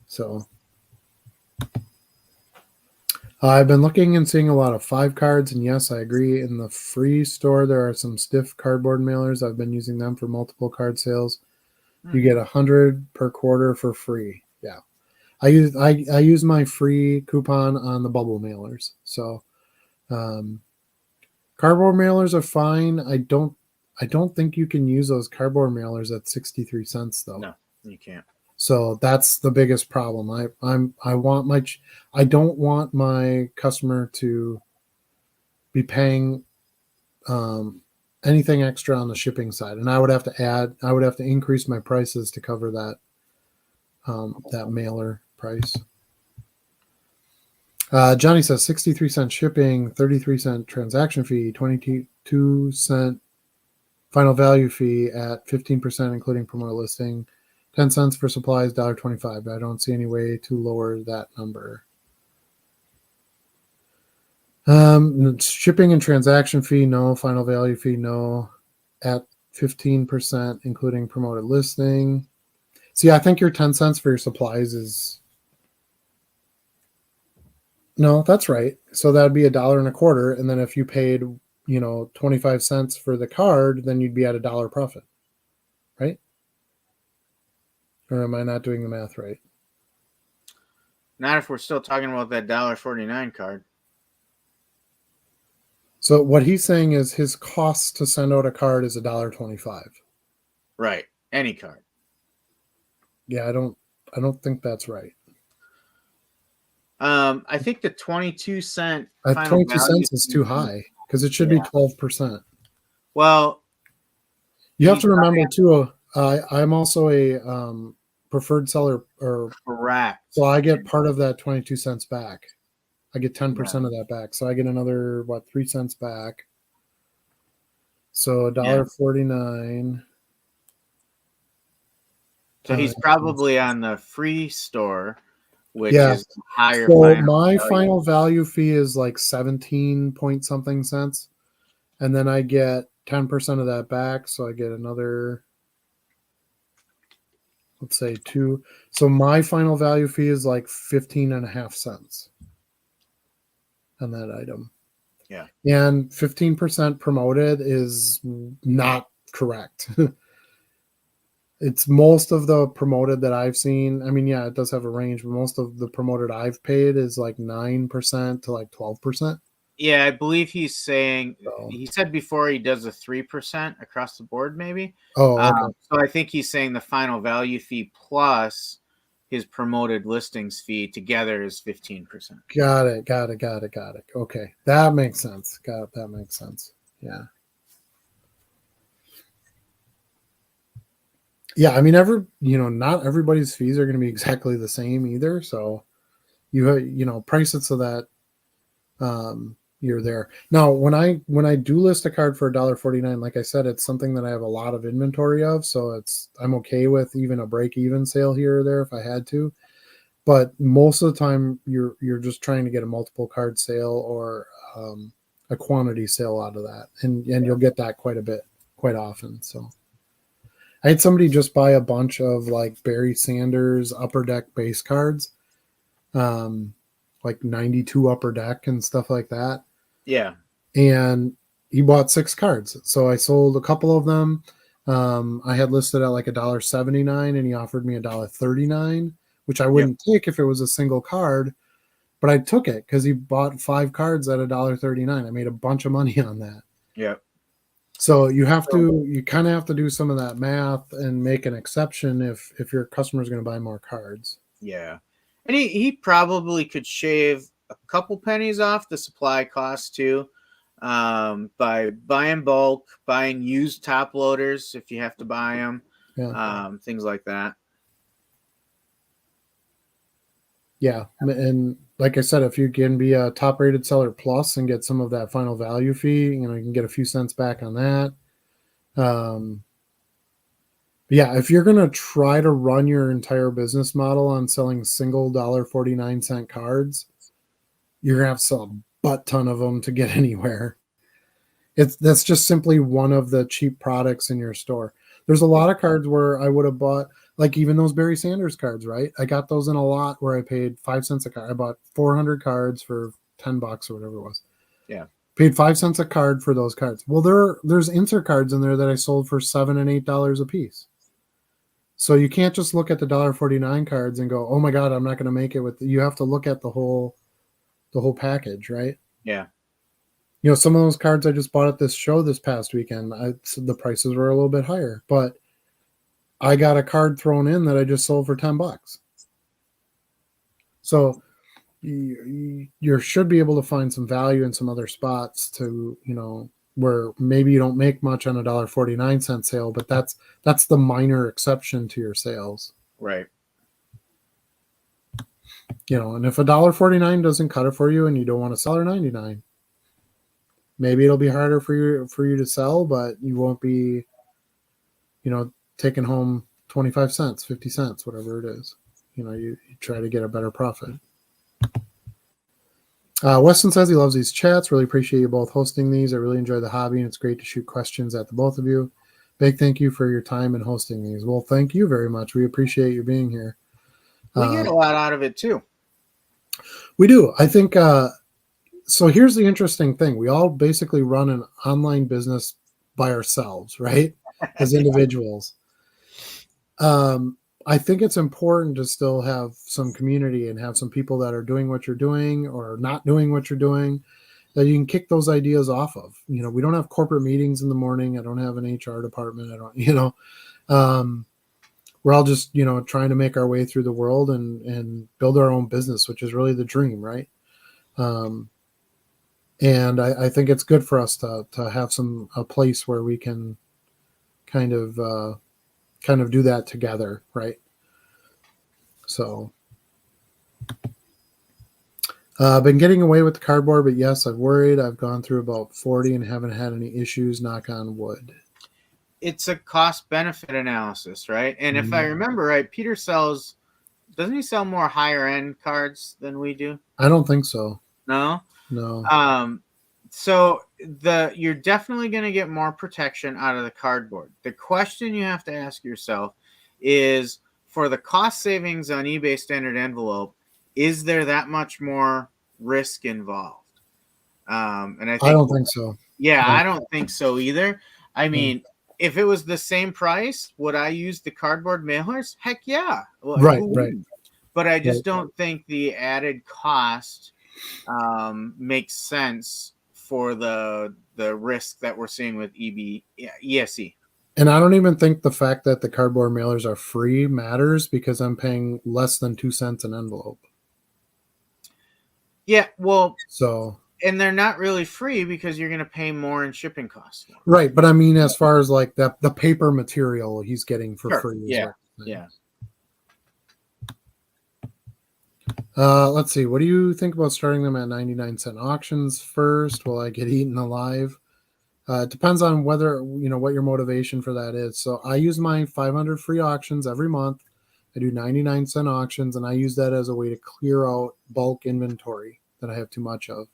So I've been looking and seeing a lot of 5 cards, and yes, I agree. In the free store, there are some stiff cardboard mailers. I've been using them for multiple card sales. You get 100 per quarter for free. Yeah, I use my free coupon on the bubble mailers. So cardboard mailers are fine. I don't think you can use those cardboard mailers at 63 cents though. No, you can't. So that's the biggest problem. I don't want my customer to be paying anything extra on the shipping side, and I would have to increase my prices to cover that that mailer price. Johnny says 63-cent shipping, 33-cent transaction fee, 22-cent final value fee at 15%, including promoted listing. 10 cents for supplies, $1.25. I don't see any way to lower that number. Shipping and transaction fee, no. Final value fee, no. At 15%, including promoted listing. See, I think your 10 cents for your supplies is... No, that's right. So that would be $1.25. And then if you paid, 25 cents for the card, then you'd be at $1 profit. Right? Or am I not doing the math right? Not if we're still talking about that $1.49 card. So what he's saying is his cost to send out a card is $1.25. Right. Any card. Yeah, I don't think that's right. I think the 22-cent At final 22 value cents is too high because it should be Yeah. 12%. Well, You have he to remember too. I'm also a preferred seller, or correct. so I get part of that 22 cents back. I get 10% of that back, so I get another 3 cents back. So $1.49. So he's probably on the free store, which Yeah. is higher. So my final value fee is like 17 point something cents, and then I get 10% of that back, so I get another, let's say 2. So my final value fee is like 15.5 cents on that item. Yeah. And 15% promoted is not correct. It's most of the promoted that I've seen. I mean, yeah, it does have a range, but most of the promoted I've paid is like 9% to like 12%. Yeah, I believe he's saying, So, he said before he does a 3% across the board, maybe. oh, okay. So I think he's saying the final value fee plus his promoted listings fee together is 15%. Got it. Okay. That makes sense. That makes sense. Yeah. Yeah, I mean, not everybody's fees are going to be exactly the same either. So price it so that you're there. Now, when I do list a card for $1.49, like I said, it's something that I have a lot of inventory of, so I'm okay with even a break-even sale here or there if I had to. But most of the time, you're just trying to get a multiple card sale or a quantity sale out of that, and you'll get that quite often. So. I had somebody just buy a bunch of like Barry Sanders Upper Deck base cards, like 92 Upper Deck and stuff like that. Yeah. And he bought 6 cards. So I sold a couple of them. I had listed at like $1.79 and he offered me $1.39, which I wouldn't take if it was a single card, but I took it because he bought 5 cards at $1.39. I made a bunch of money on that. Yeah. So you kind of have to do some of that math and make an exception if your customer is going to buy more cards. Yeah. And he probably could shave a couple pennies off the supply cost too, by buying bulk, buying used top loaders if you have to buy them, things like that. Yeah. And like I said, if you can be a top rated seller plus and get some of that final value fee, you can get a few cents back on that. Yeah, if you're going to try to run your entire business model on selling single $1.49 cards, you're going to have to sell a butt ton of them to get anywhere. That's just simply one of the cheap products in your store. There's a lot of cards where I would have bought, like even those Barry Sanders cards, right? I got those in a lot where I paid 5 cents a card. I bought 400 cards for $10 or whatever it was. Yeah. Paid 5 cents a card for those cards. Well, there's insert cards in there that I sold for $7 and $8 a piece. So you can't just look at the $1.49 cards and go, "Oh my God, I'm not going to make it with." You have to look at the whole package, right? Yeah. Some of those cards I just bought at this show this past weekend, the prices were a little bit higher, but I got a card thrown in that I just sold for $10. So you should be able to find some value in some other spots to, where maybe you don't make much on a $1.49 sale, but that's the minor exception to your sales. Right. And if $1.49 doesn't cut it for you and you don't want to sell $1.99, maybe it'll be harder for you to sell, but you won't be, taking home 25 cents, 50 cents, whatever it is. You try to get a better profit. Weston says he loves these chats. Really appreciate you both hosting these. I really enjoy the hobby, and it's great to shoot questions at the both of you. Big thank you for your time and hosting these. Well, thank you very much. We appreciate you being here. We get a lot out of it too. We do. I think so. Here's the interesting thing. We all basically run an online business by ourselves, right? As individuals. I think it's important to still have some community and have some people that are doing what you're doing or not doing what you're doing. that you can kick those ideas off of. You know, we don't have corporate meetings in the morning. I don't have an HR department. I don't, we're all just, trying to make our way through the world and build our own business, which is really the dream, right? And I think it's good for us to have a place where we can kind of do that together, right? So I've been getting away with the cardboard, but yes, I've worried. I've gone through about 40 and haven't had any issues, knock on wood. It's a cost benefit analysis, right? And if I remember right, Peter doesn't he sell more higher end cards than we do? I don't think so. No. So you're definitely going to get more protection out of the cardboard. The question you have to ask yourself is, for the cost savings on eBay standard envelope, is there that much more risk involved? And I don't think so. Yeah, I don't think so either. I mean, if it was the same price, would I use the cardboard mailers? Heck yeah. Well, right. But I just don't think the added cost makes sense for the risk that we're seeing with ESE. And I don't even think the fact that the cardboard mailers are free matters, because I'm paying less than 2 cents an envelope. Yeah, well, and they're not really free because you're going to pay more in shipping costs. Right, but I mean, as far as like the paper material he's getting for free. Yeah. Let's see. What do you think about starting them at 99-cent auctions first? Will I get eaten alive? It depends on whether, what your motivation for that is. So I use my 500 free auctions every month. I do 99-cent auctions, and I use that as a way to clear out bulk inventory that I have too much of.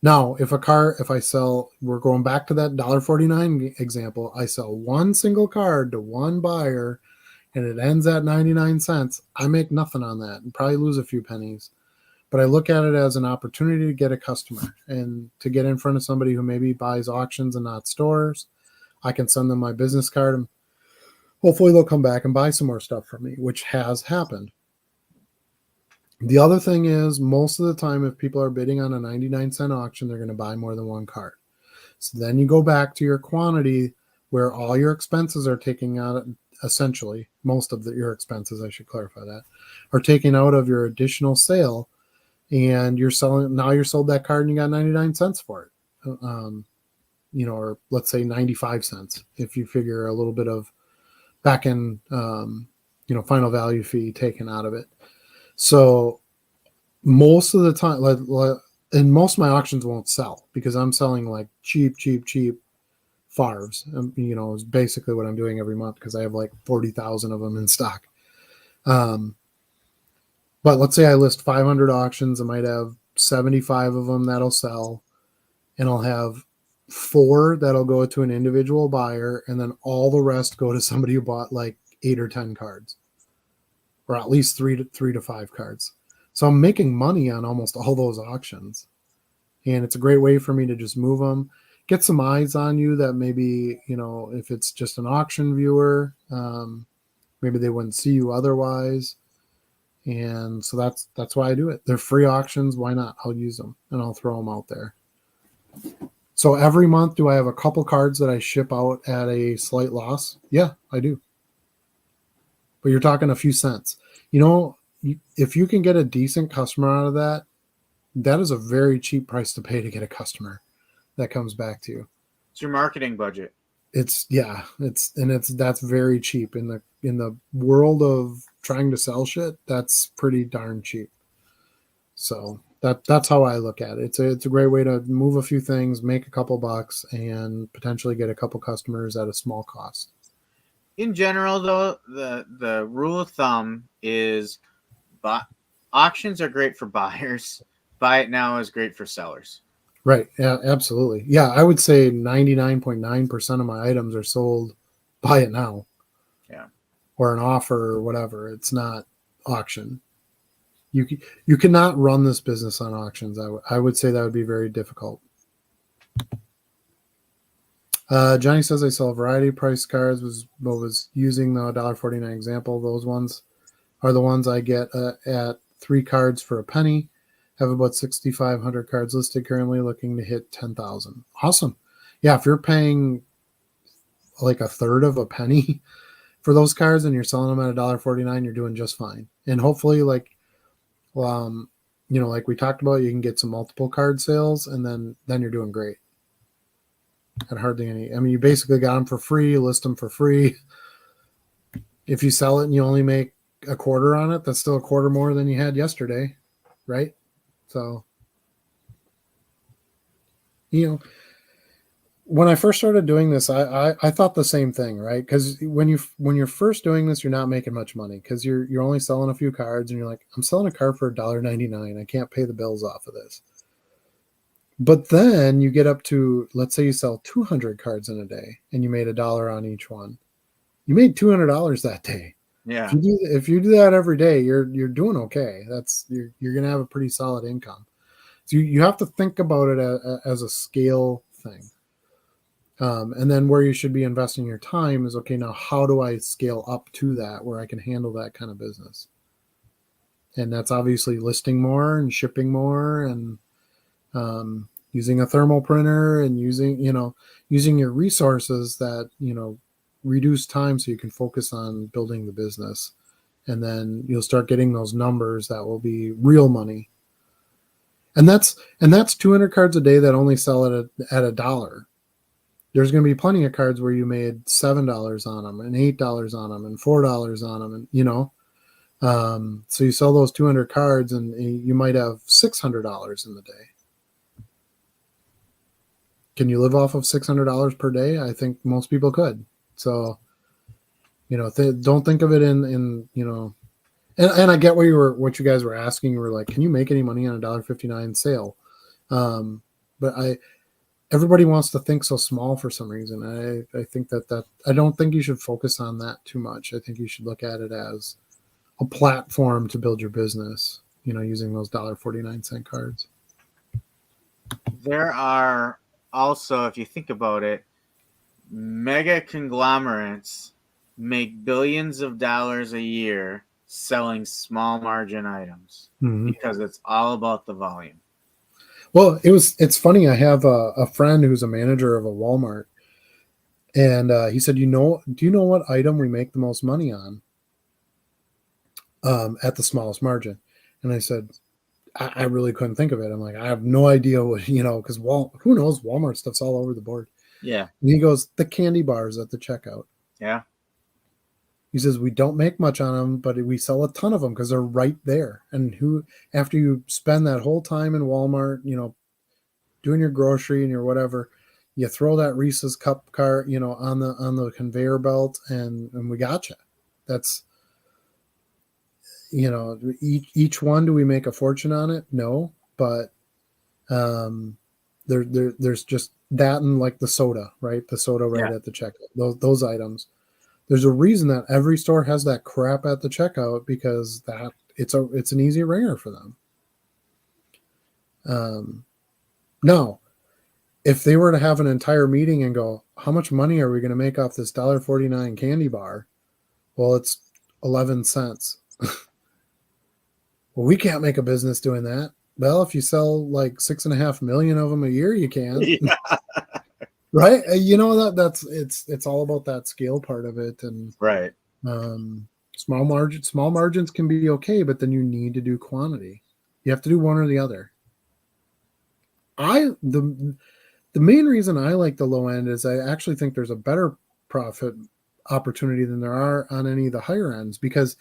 Now, if I sell, we're going back to that $1.49 example. I sell one single card to one buyer, and it ends at 99 cents. I make nothing on that and probably lose a few pennies. But I look at it as an opportunity to get a customer and to get in front of somebody who maybe buys auctions and not stores. I can send them my business card, and hopefully they'll come back and buy some more stuff from me, which has happened. The other thing is, most of the time, if people are bidding on a 99-cent auction, they're going to buy more than one card. So then you go back to your quantity where all your expenses are taken out, essentially, most of your expenses, I should clarify that, are taken out of your additional sale. And you're sold that card and you got 99 cents for it. Or let's say 95 cents if you figure a little bit of back end, final value fee taken out of it. So most of the time, and most of my auctions won't sell because I'm selling like cheap FARVs. Is basically what I'm doing every month because I have like 40,000 of them in stock. But let's say I list 500 auctions. I might have 75 of them that'll sell, and I'll have 4 that'll go to an individual buyer, and then all the rest go to somebody who bought like 8 or 10 cards, or at least 3 to 5 cards. So I'm making money on almost all those auctions, and it's a great way for me to just move them, get some eyes on you that maybe, if it's just an auction viewer, maybe they wouldn't see you otherwise. And so that's why I do it. They're free auctions. Why not? I'll use them and I'll throw them out there. So every month, do I have a couple cards that I ship out at a slight loss? Yeah, I do. But you're talking a few cents. If you can get a decent customer out of that, that is a very cheap price to pay to get a customer that comes back to you. It's your marketing budget. That's very cheap in the world of trying to sell shit. That's pretty darn cheap. So that's how I look at it. It's a great way to move a few things, make a couple bucks, and potentially get a couple customers at a small cost. In general, though, the rule of thumb is auctions are great for buyers. Buy it now is great for sellers. Right. Yeah, absolutely. Yeah, I would say 99.9% of my items are sold buy it now. Yeah. Or an offer or whatever. It's not auction. You cannot run this business on auctions. I would say that would be very difficult. Johnny says I sell a variety of price cards. Was using the $1.49 example. Those ones are the ones I get at 3 cards for a penny. Have about 6,500 cards listed currently, looking to hit 10,000. Awesome. Yeah, if you're paying like a third of a penny for those cards and you're selling them at $1.49, you're doing just fine. And hopefully, like, like we talked about, you can get some multiple card sales, and then you're doing great. At hardly any. I mean, you basically got them for free, list them for free. If you sell it and you only make a quarter on it, that's still a quarter more than you had yesterday, right? So, when I first started doing this, I thought the same thing, right? Because when you're first doing this, you're not making much money because you're only selling a few cards, and you're like, I'm selling a card for $1.99. I can't pay the bills off of this. But then you get up to, let's say you sell 200 cards in a day, and you made $1 on each one. You made $200 that day. Yeah. If you do that every day, you're doing okay. You're gonna have a pretty solid income. So you have to think about it as a scale thing. And then where you should be investing your time is, okay, now how do I scale up to that where I can handle that kind of business? And that's obviously listing more and shipping more and using a thermal printer and using your resources that, reduce time so you can focus on building the business. And then you'll start getting those numbers that will be real money. And that's 200 cards a day that only sell at $1. There's going to be plenty of cards where you made $7 on them and $8 on them and $4 on them. And, so you sell those 200 cards and you might have $600 in the day. Can you live off of $600 per day? I think most people could. So, don't think of it in and I get what you guys were asking. You were like, can you make any money on a $1.59 sale? But everybody wants to think so small for some reason. I think that I don't think you should focus on that too much. I think you should look at it as a platform to build your business, using those $1.49 cards. There are also, if you think about it, mega conglomerates make billions of dollars a year selling small margin items because it's all about the volume. Well, it's funny. I have a friend who's a manager of a Walmart, and he said, do you know what item we make the most money on at the smallest margin? And I said, I really couldn't think of it. I'm like, I have no idea what, because who knows? Walmart stuff's all over the board. Yeah. And he goes, the candy bars at the checkout. Yeah. He says, we don't make much on them, but we sell a ton of them because they're right there. And after you spend that whole time in Walmart, doing your grocery and your whatever, you throw that Reese's cup cart, on the conveyor belt, and we got you. That's, each one, do we make a fortune on it? No, but there's just that, and like the soda, right? The soda right at the checkout. Those items. There's a reason that every store has that crap at the checkout, because it's an easy ringer for them. Now, if they were to have an entire meeting and go, how much money are we going to make off this $1.49 candy bar? Well, it's 11 cents. Well, we can't make a business doing that. Well, if you sell like 6.5 million of them a year, you can. Yeah. Right? It's all about that scale part of it. And right. Small margins can be okay, but then you need to do quantity. You have to do one or the other. The main reason I like the low end is I actually think there's a better profit opportunity than there are on any of the higher ends, because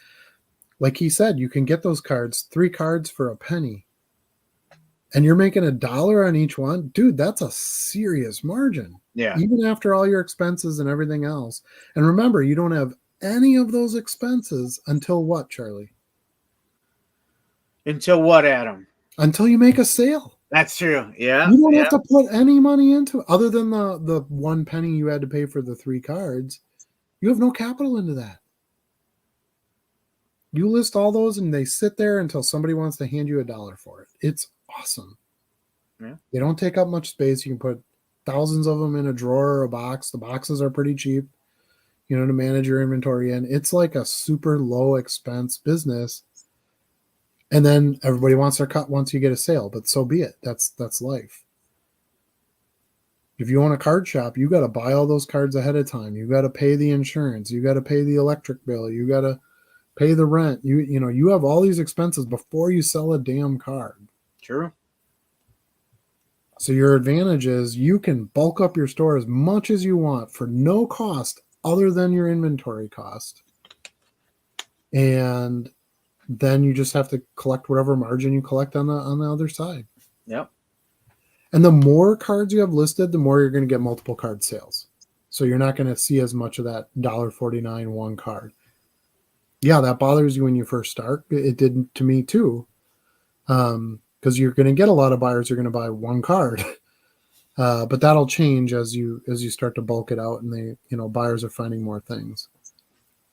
like he said, you can get those cards, 3 cards for a penny, and you're making $1 on each one. Dude, that's a serious margin. Yeah. Even after all your expenses and everything else. And remember, you don't have any of those expenses until what, Charlie? Until what, Adam? Until you make a sale. That's true. Yeah. You don't have to put any money into it other than the 1 penny you had to pay for the 3 cards. You have no capital into that. You list all those and they sit there until somebody wants to hand you $1 for it. It's awesome. Yeah. They don't take up much space. You can put thousands of them in a drawer or a box. The boxes are pretty cheap, to manage your inventory in. It's like a super low expense business. And then everybody wants their cut once you get a sale, but so be it. That's life. If you own a card shop, you got to buy all those cards ahead of time. You got to pay the insurance. You got to pay the electric bill. You got to pay the rent. You have all these expenses before you sell a damn card. True. So your advantage is you can bulk up your store as much as you want for no cost other than your inventory cost. And then you just have to collect whatever margin you collect on the other side. Yep. And the more cards you have listed, the more you're going to get multiple card sales. So you're not going to see as much of that $1.49 one card. Yeah, that bothers you when you first start. It did to me too. Because you're going to get a lot of buyers who are going to buy one card. But that'll change as you start to bulk it out and buyers are finding more things.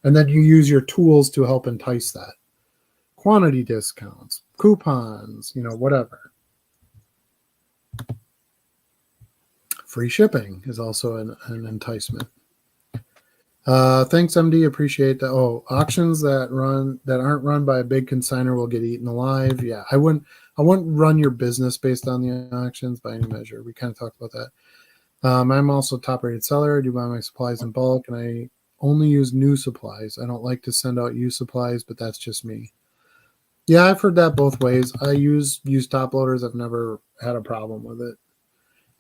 And then you use your tools to help entice that. Quantity discounts, coupons, whatever. Free shipping is also an enticement. Thanks, MD. Appreciate that. Oh, auctions that aren't run by a big consignor will get eaten alive. Yeah, I wouldn't run your business based on the auctions by any measure. We kind of talked about that. I'm also a top-rated seller. I do buy my supplies in bulk, and I only use new supplies. I don't like to send out used supplies, but that's just me. Yeah, I've heard that both ways. I use used top loaders. I've never had a problem with it.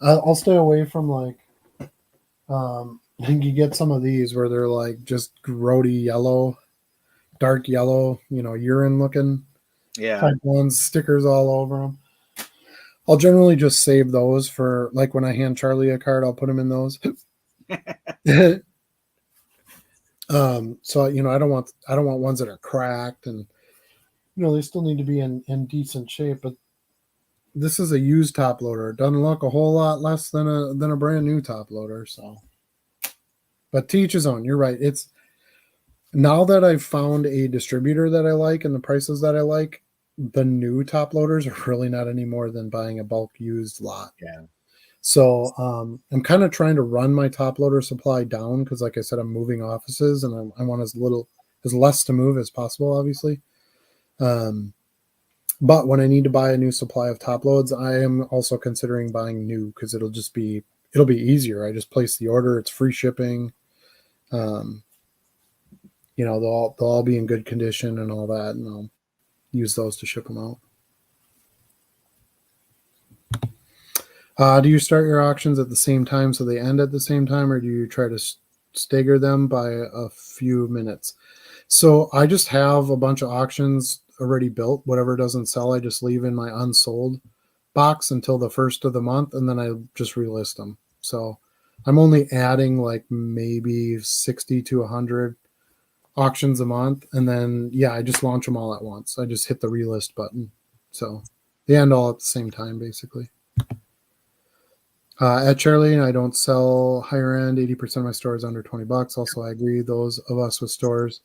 I'll stay away from I think you get some of these where they're like just grody yellow, dark yellow, urine looking. Yeah. Type ones, stickers all over them. I'll generally just save those for like when I hand Charlie a card, I'll put him in those. So I don't want ones that are cracked and they still need to be in decent shape, but this is a used top loader. It doesn't look a whole lot less than a brand new top loader. So, but to each his own. You're right. It's now that I've found a distributor that I like and the prices that I like, the new top loaders are really not any more than buying a bulk used lot. Yeah. So I'm kind of trying to run my top loader supply down because, like I said, I'm moving offices and I want as less to move as possible, obviously. But when I need to buy a new supply of top loads, I am also considering buying new because it'll be easier. I just place the order. It's free shipping. They'll all be in good condition and all that, and I'll use those to ship them out. Do you start your auctions at the same time so they end at the same time, or do you try to stagger them by a few minutes? So I just have a bunch of auctions already built. Whatever doesn't sell, I just leave in my unsold box until the first of the month, and then I just relist them. So I'm only adding like maybe 60 to 100 auctions a month, and then I just launch them all at once. I just hit the relist button, so they end all at the same time basically. At Charlie, I don't sell higher end. 80% of my store is under $20. Also, I agree. Those of us with stores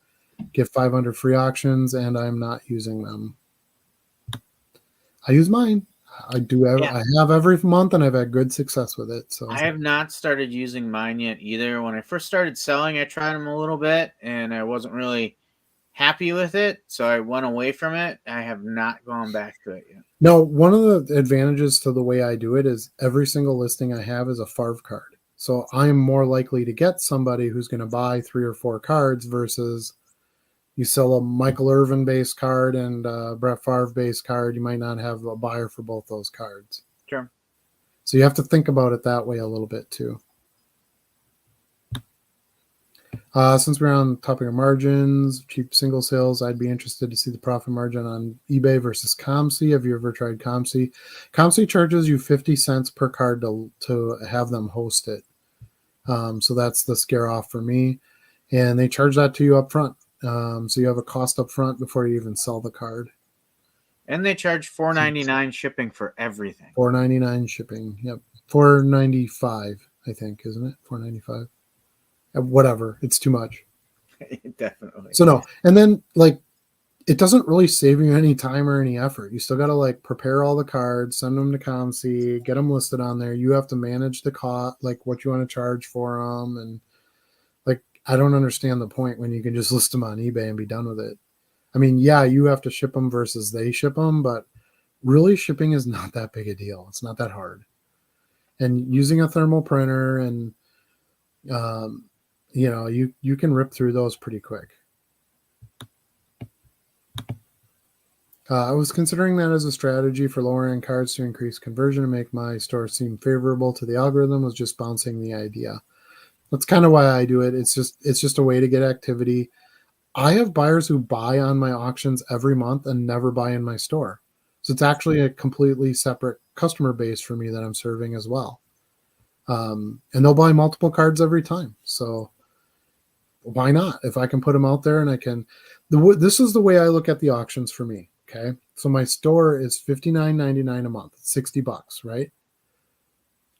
get 500 free auctions, and I'm not using them. I use mine. I have every month, and I've had good success with it. So I have not started using mine yet either. When I first started selling, I tried them a little bit, and I wasn't really happy with it, so I went away from it. I have not gone back to it yet. No, one of the advantages to the way I do it is every single listing I have is a FARV card. So I'm more likely to get somebody who's going to buy 3 or 4 cards versus you sell a Michael Irvin based card and a Brett Favre based card. You might not have a buyer for both those cards. Sure. So you have to think about it that way a little bit too. Since we're on the topic of margins, cheap single sales, I'd be interested to see the profit margin on eBay versus COMC. Have you ever tried COMC? COMC charges you 50 cents per card to have them host it. So that's the scare off for me. And they charge that to you up front. So you have a cost up front before you even sell the card. And they charge $4.99 shipping for everything. $4.99 shipping. Yep. $4.95, I think, isn't it? $4.95. Whatever. It's too much. Definitely. So no. And then it doesn't really save you any time or any effort. You still got to prepare all the cards, send them to COMC, get them listed on there. You have to manage the cost, what you want to charge for them. And I don't understand the point when you can just list them on eBay and be done with it. I mean, yeah, you have to ship them versus they ship them, but really shipping is not that big a deal. It's not that hard. And using a thermal printer and you can rip through those pretty quick. I was considering that as a strategy for lowering cards to increase conversion and make my store seem favorable to the algorithm. Was just bouncing the idea. That's kind of why I do it. It's just a way to get activity. I have buyers who buy on my auctions every month and never buy in my store. So it's actually a completely separate customer base for me that I'm serving as well. And they'll buy multiple cards every time. So why not? If I can put them out there and I can, this is the way I look at the auctions for me. Okay. So my store is $59.99 a month, $60, right?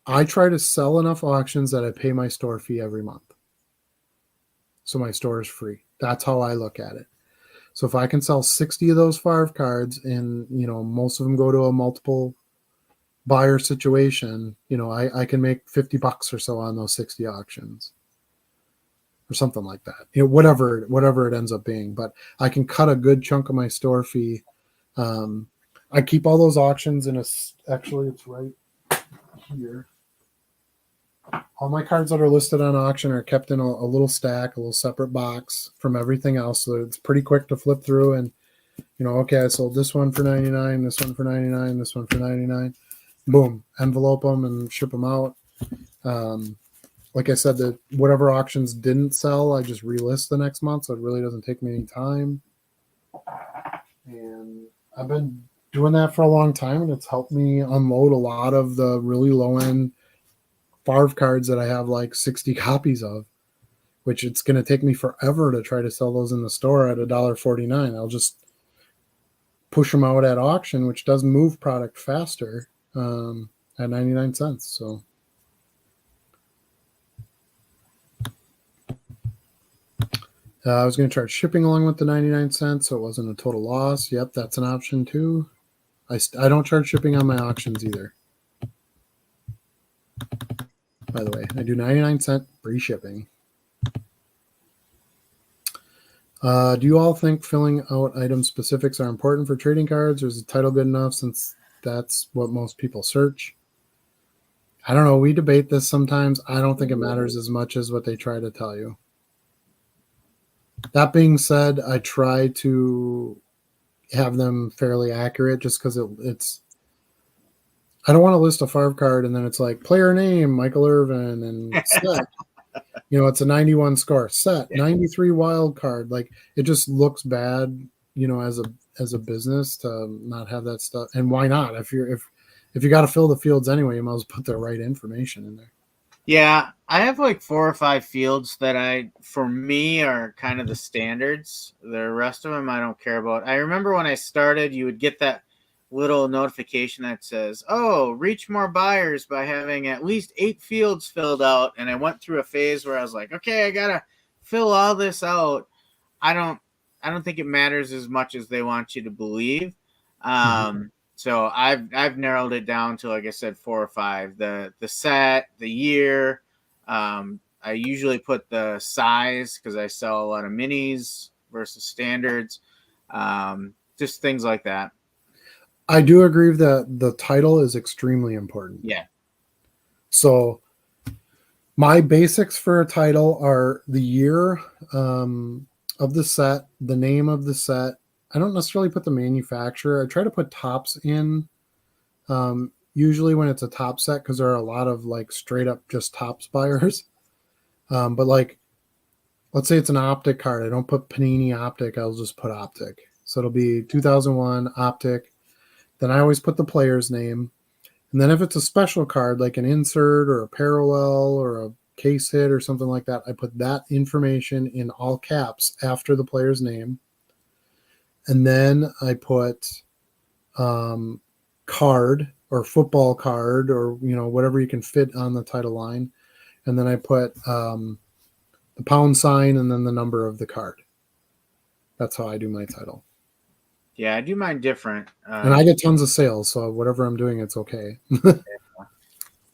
I try to sell enough auctions that I pay my store fee every month. So my store is free. That's how I look at it. So if I can sell 60 of those 5 cards and, most of them go to a multiple buyer situation, I can make $50 or so on those 60 auctions or something like that. Whatever it ends up being, but I can cut a good chunk of my store fee. I keep all those auctions actually it's right here. All my cards that are listed on auction are kept in a little stack, a little separate box from everything else. So it's pretty quick to flip through and, okay, I sold this one for 99, this one for 99, this one for 99. Boom, envelope them and ship them out. Like I said, that whatever auctions didn't sell, I just relist the next month. So it really doesn't take me any time. And I've been doing that for a long time, and it's helped me unload a lot of the really low end Favre cards that I have like 60 copies of, which it's going to take me forever to try to sell those in the store at $1.49. I'll just push them out at auction, which does move product faster at 99 cents. So I was going to charge shipping along with the 99 cents, so it wasn't a total loss. Yep, that's an option too. I don't charge shipping on my auctions either. By the way, I do 99-cent free shipping. Do you all think filling out item specifics are important for trading cards, or is the title good enough since that's what most people search? I don't know. We debate this sometimes. I don't think it matters as much as what they try to tell you. That being said, I try to have them fairly accurate just because it's I don't want to list a Favre card and then it's like player name, Michael Irvin, and set. It's a 91 score. Set, 93 wild card. Like, it just looks bad, as a business to not have that stuff. And why not? If you got to fill the fields anyway, you might as well put the right information in there. Yeah, I have like 4 or 5 fields that for me, are kind of the standards. The rest of them I don't care about. I remember when I started, you would get that little notification that says, "Oh, reach more buyers by having at least 8 fields filled out." And I went through a phase where I was like, "Okay, I gotta fill all this out." I don't think it matters as much as they want you to believe. So I've narrowed it down to, like I said, 4 or 5. The set, the year. I usually put the size because I sell a lot of minis versus standards. Just things like that. I do agree that the title is extremely important. Yeah. So my basics for a title are the year of the set, the name of the set. I don't necessarily put the manufacturer. I try to put tops in usually when it's a top set because there are a lot of like straight up just tops buyers. But like, let's say it's an Optic card. I don't put Panini Optic. I'll just put Optic. So it'll be 2001 Optic. Then I always put the player's name. And then if it's a special card, like an insert or a parallel or a case hit or something like that, I put that information in all caps after the player's name. And then I put card or football card or, whatever you can fit on the title line. And then I put the pound sign and then the number of the card. That's how I do my title. Yeah, I do mine different. And I get tons of sales, so whatever I'm doing, it's okay.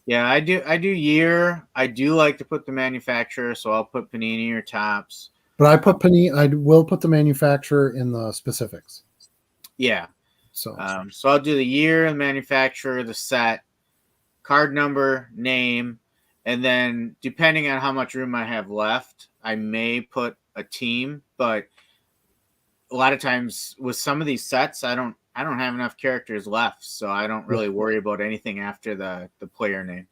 Yeah, I do year. I do like to put the manufacturer, so I'll put Panini or Tops. But I put Panini. I will put the manufacturer in the specifics. Yeah. So So I'll do the year, the manufacturer, the set, card number, name, and then depending on how much room I have left, I may put a team. But a lot of times with some of these sets, I don't have enough characters left, so I don't really worry about anything after the player name.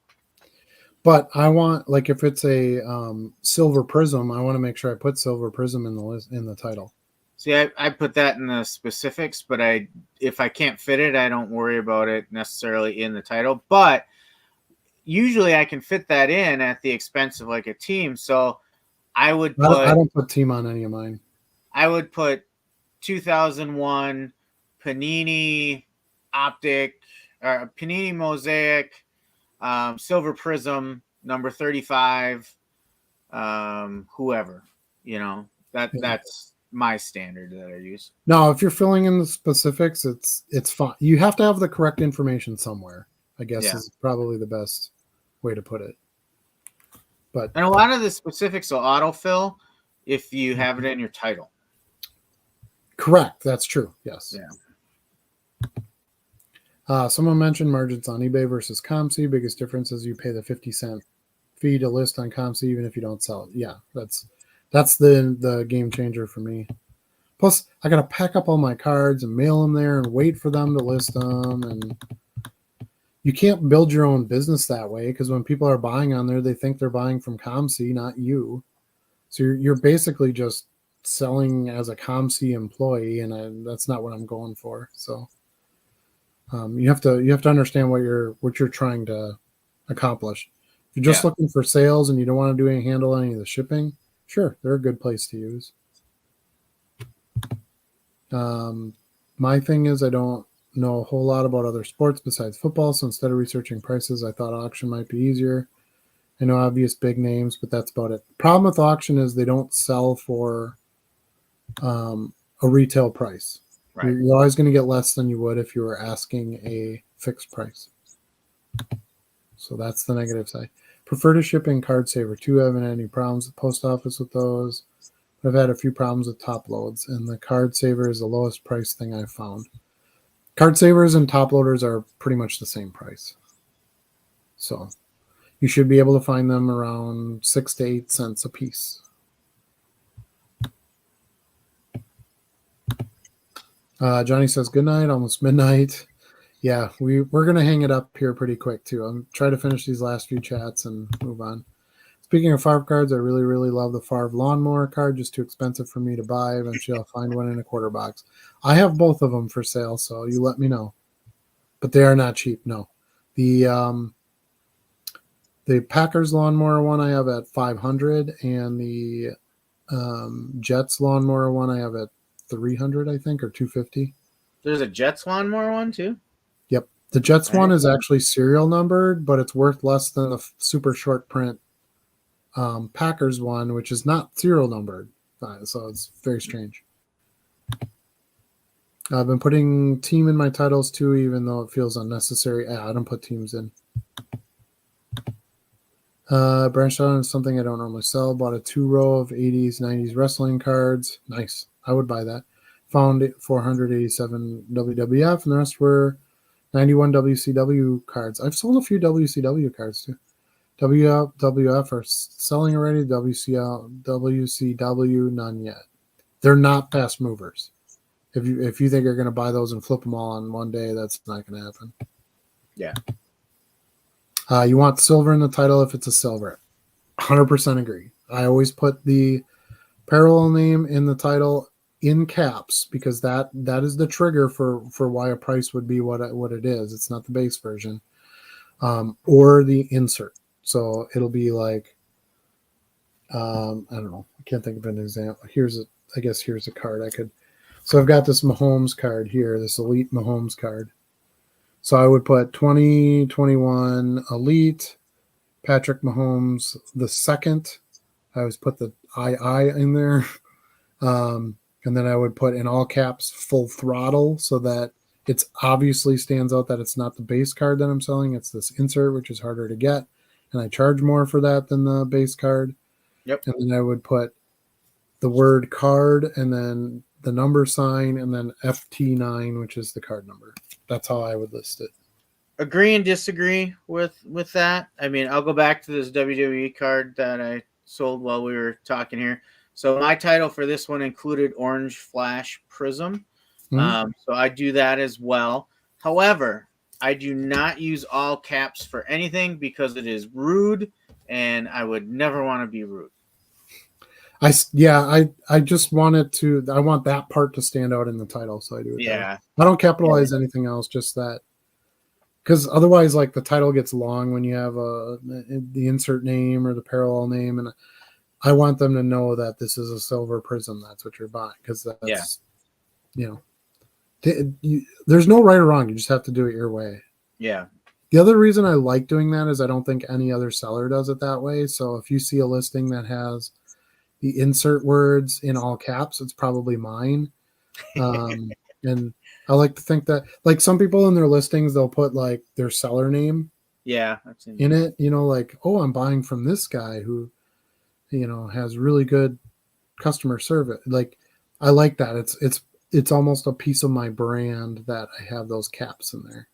But I want, like, if it's a Silver Prism, I want to make sure I put Silver Prism in the list in the title. See, I put that in the specifics, but if I can't fit it, I don't worry about it necessarily in the title. But usually I can fit that in at the expense of like a team. So I would put I don't put team on any of mine. I would put 2001 Panini Optic or Panini Mosaic Silver Prism number 35 whoever, that's my standard that I use. No, if you're filling in the specifics, it's fine. You have to have the correct information somewhere, I guess, is probably the best way to put it. But and a lot of the specifics will autofill if you have it in your title. Correct. That's true. Yes. Yeah. Someone mentioned margins on eBay versus ComC. Biggest difference is you pay the 50-cent fee to list on ComC even if you don't sell it. Yeah, that's the game changer for me. Plus, I got to pack up all my cards and mail them there and wait for them to list them. And you can't build your own business that way because when people are buying on there, they think they're buying from ComC, not you. So you're basically just selling as a ComC employee, and that's not what I'm going for. So you have to understand what you're trying to accomplish. If you're just looking for sales and you don't want to handle any of the shipping, sure, they're a good place to use. My thing is I don't know a whole lot about other sports besides football, so instead of researching prices, I thought auction might be easier. I know obvious big names, but that's about it. Problem with auction is they don't sell for a retail price. Right. You're always going to get less than you would if you were asking a fixed price. So that's the negative side. Prefer to ship in Card Saver too. I haven't had any problems at the post office with those. I've had a few problems with top loads, and the Card Saver is the lowest price thing I've found. Card Savers and top loaders are pretty much the same price. So you should be able to find them around 6 to 8 cents a piece. Johnny says, good night, almost midnight. Yeah, we're going to hang it up here pretty quick, too. I'm trying to finish these last few chats and move on. Speaking of Favre cards, I really, really love the Favre Lawnmower card. Just too expensive for me to buy. Eventually, I'll find one in a quarter box. I have both of them for sale, so you let me know. But they are not cheap, no. The Packers Lawnmower one I have at $500, and the Jets Lawnmower one I have at $300, I think, or $250. There's a Jets Lawnmower one, too? Yep. The Jets one is actually serial numbered, but it's worth less than the super short print Packers one, which is not serial numbered. So it's very strange. I've been putting team in my titles too, even though it feels unnecessary. I don't put teams in. Branched out on something I don't normally sell. Bought a 2-row of 80s, 90s wrestling cards. Nice. I would buy that. Found 487 WWF, and the rest were 91 WCW cards. I've sold a few WCW cards too. WWF are selling already. WCW, none yet. They're not fast movers. If you think you're going to buy those and flip them all on one day, that's not going to happen. Yeah. You want silver in the title if it's a silver. 100% agree. I always put the parallel name in the title in caps because that is the trigger for why a price would be what it is. It's not the base version. Or the insert. So it'll be like, I don't know. I can't think of an example. Here's a card I could. So I've got this Mahomes card here, this Elite Mahomes card. So I would put 2021 Elite Patrick Mahomes the second. I always put the II in there. And then I would put in all caps Full Throttle so that it's obviously stands out that it's not the base card that I'm selling. It's this insert, which is harder to get. And I charge more for that than the base card. Yep. And then I would put the word card, and then the number sign, and then FT9, which is the card number. That's how I would list it. Agree and disagree with that. I mean, I'll go back to this WWE card that I sold while we were talking here. So my title for this one included Orange Flash Prism. So I do that as well. However, I do not use all caps for anything because it is rude, and I would never want to be rude. I just wanted to. I want that part to stand out in the title, so I do it. Yeah, I don't capitalize anything else, just that, because otherwise, like, the title gets long when you have the insert name or the parallel name, and I want them to know that this is a silver prism. That's what you're buying, because that's there's no right or wrong. You just have to do it your way. Yeah. The other reason I like doing that is I don't think any other seller does it that way. So if you see a listing that has the insert words in all caps, it's probably mine. And I like to think that, like, some people in their listings, they'll put like their seller name in it, like, oh, I'm buying from this guy who, has really good customer service. Like, I like that. It's almost a piece of my brand that I have those caps in there.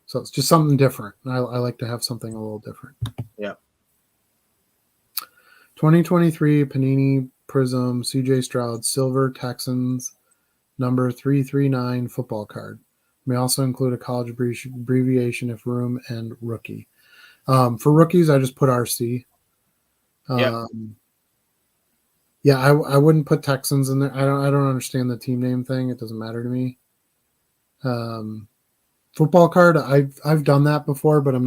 So it's just something different. I like to have something a little different. Yeah. 2023 Panini Prism CJ Stroud Silver Texans number 339 football card. May also include a college abbreviation if room, and rookie. For rookies, I just put RC. I wouldn't put Texans in there. I don't understand the team name thing. It doesn't matter to me. Football card, I've done that before, but I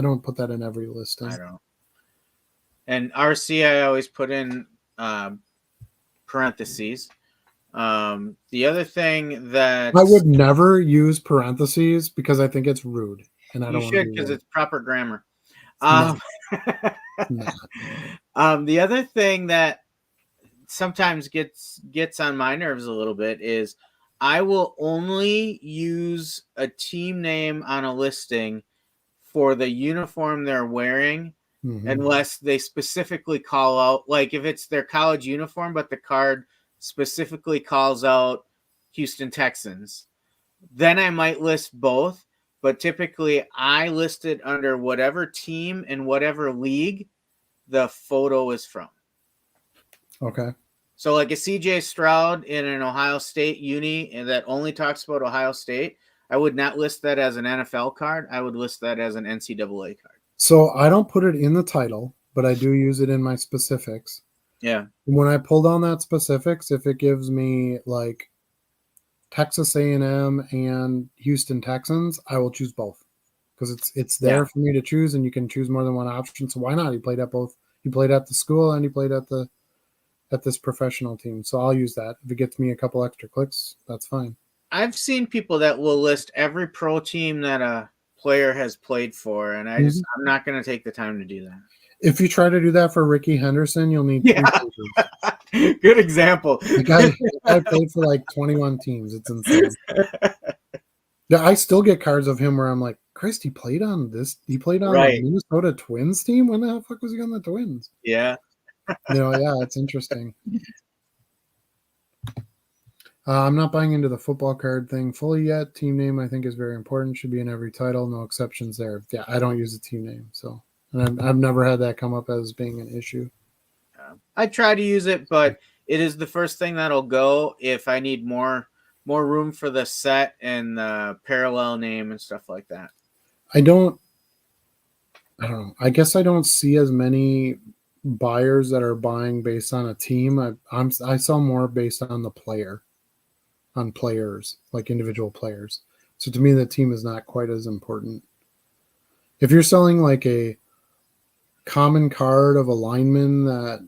don't put that in every listing. I don't. And RC, I always put in parentheses. The other thing that I would never use parentheses because I think it's rude, and I don't. You should, because it's proper grammar. No. The other thing that sometimes gets on my nerves a little bit is I will only use a team name on a listing for the uniform they're wearing, unless they specifically call out, like if it's their college uniform, but the card specifically calls out Houston Texans, then I might list both. But typically I list it under whatever team and whatever league the photo is from. Okay. So like a CJ Stroud in an Ohio State uni and that only talks about Ohio State, I would not list that as an NFL card. I would list that as an NCAA card. So I don't put it in the title, but I do use it in my specifics. Yeah. When I pull down that specifics, if it gives me like Texas A&M and Houston Texans, I will choose both because it's there for me to choose, and you can choose more than one option. So why not? He played at both. He played at the school and he played at this professional team. So I'll use that. If it gets me a couple extra clicks, that's fine. I've seen people that will list every pro team that a player has played for, and I'm not going to take the time to do that. If you try to do that for Ricky Henderson, you'll need 3 pages. Good example. The guy played for like 21 teams. It's insane. Yeah, I still get cards of him where I'm like, Christ, he played on this. He played on the Minnesota Twins team. When the fuck was he on the Twins? Yeah. It's interesting. I'm not buying into the football card thing fully yet. Team name, I think, is very important. Should be in every title. No exceptions there. Yeah, I don't use the team name. So, and I've never had that come up as being an issue. I try to use it, but it is the first thing that'll go if I need more room for the set and the parallel name and stuff like that. I don't know. I guess I don't see as many buyers that are buying based on a team. I sell more based on the player, on players, like individual players. So to me, the team is not quite as important. If you're selling like a common card of a lineman that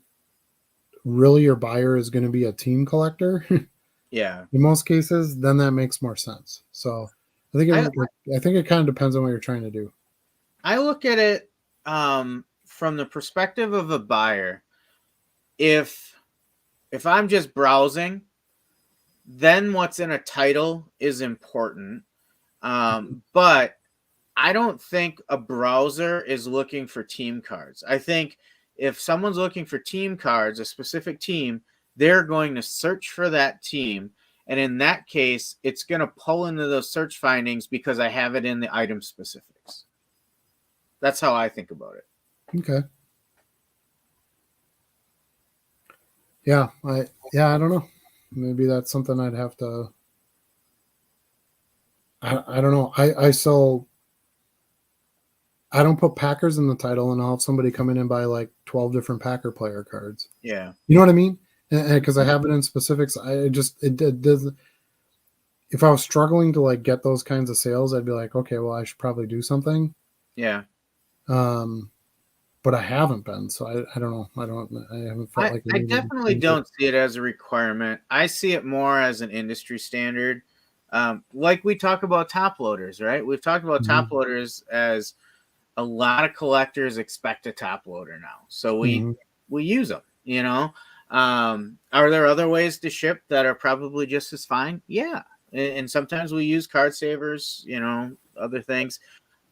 really your buyer is going to be a team collector, yeah, in most cases, then that makes more sense. So I think it kind of depends on what you're trying to do. I look at it from the perspective of a buyer. If I'm just browsing, then what's in a title is important. But I don't think a browser is looking for team cards. I think if someone's looking for team cards, a specific team, they're going to search for that team. And in that case, it's going to pull into those search findings because I have it in the item specifics. That's how I think about it. Okay. Yeah, I don't know. Maybe that's something I'd have to. I don't know. I don't put Packers in the title, and I'll have somebody come in and buy like 12 different Packer player cards. Yeah. You know what I mean? Because I have it in specifics. It doesn't. If I was struggling to like get those kinds of sales, I'd be like, okay, well, I should probably do something. Yeah. But I haven't been, so I don't know. I haven't felt like I definitely don't see it as a requirement. I see it more as an industry standard. Like we talk about top loaders, right? We've talked about top loaders as a lot of collectors expect a top loader now. So we use them, you know. Are there other ways to ship that are probably just as fine? Yeah. And sometimes we use card savers, you know, other things.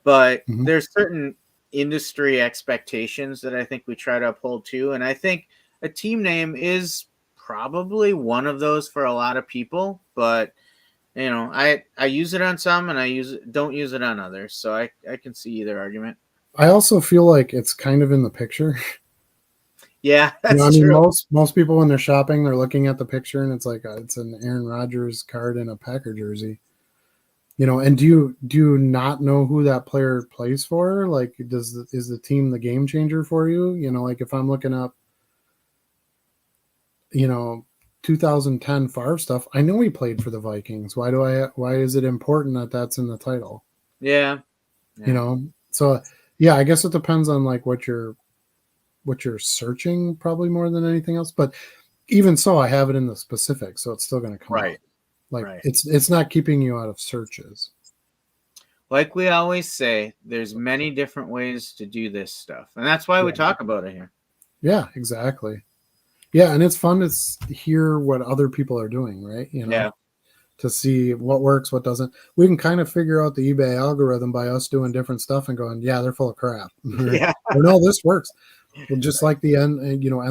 But there's certain industry expectations that I think we try to uphold too. And I think a team name is probably one of those for a lot of people. But, you know, I use it on some and don't use it on others. So I can see either argument. I also feel like it's kind of in the picture. Yeah, that's I mean, true. most people when they're shopping, they're looking at the picture and it's like it's an Aaron Rodgers card in a Packer jersey. You know, and do you not know who that player plays for? Like, is the team the game changer for you? You know, like if I'm looking up, you know, 2010 Favre stuff, I know he played for the Vikings. Why is it important that that's in the title? Yeah. You know, so yeah, I guess it depends on like what you're searching probably more than anything else. But even so, I have it in the specifics, so it's still going to come out. Like it's not keeping you out of searches. Like we always say, there's many different ways to do this stuff. And that's why we talk about it here. Yeah, exactly. Yeah, and it's fun to hear what other people are doing, right? You know, to see what works, what doesn't. We can kind of figure out the eBay algorithm by us doing different stuff and going, yeah, they're full of crap. Yeah. Or no, this works. Well, just like the end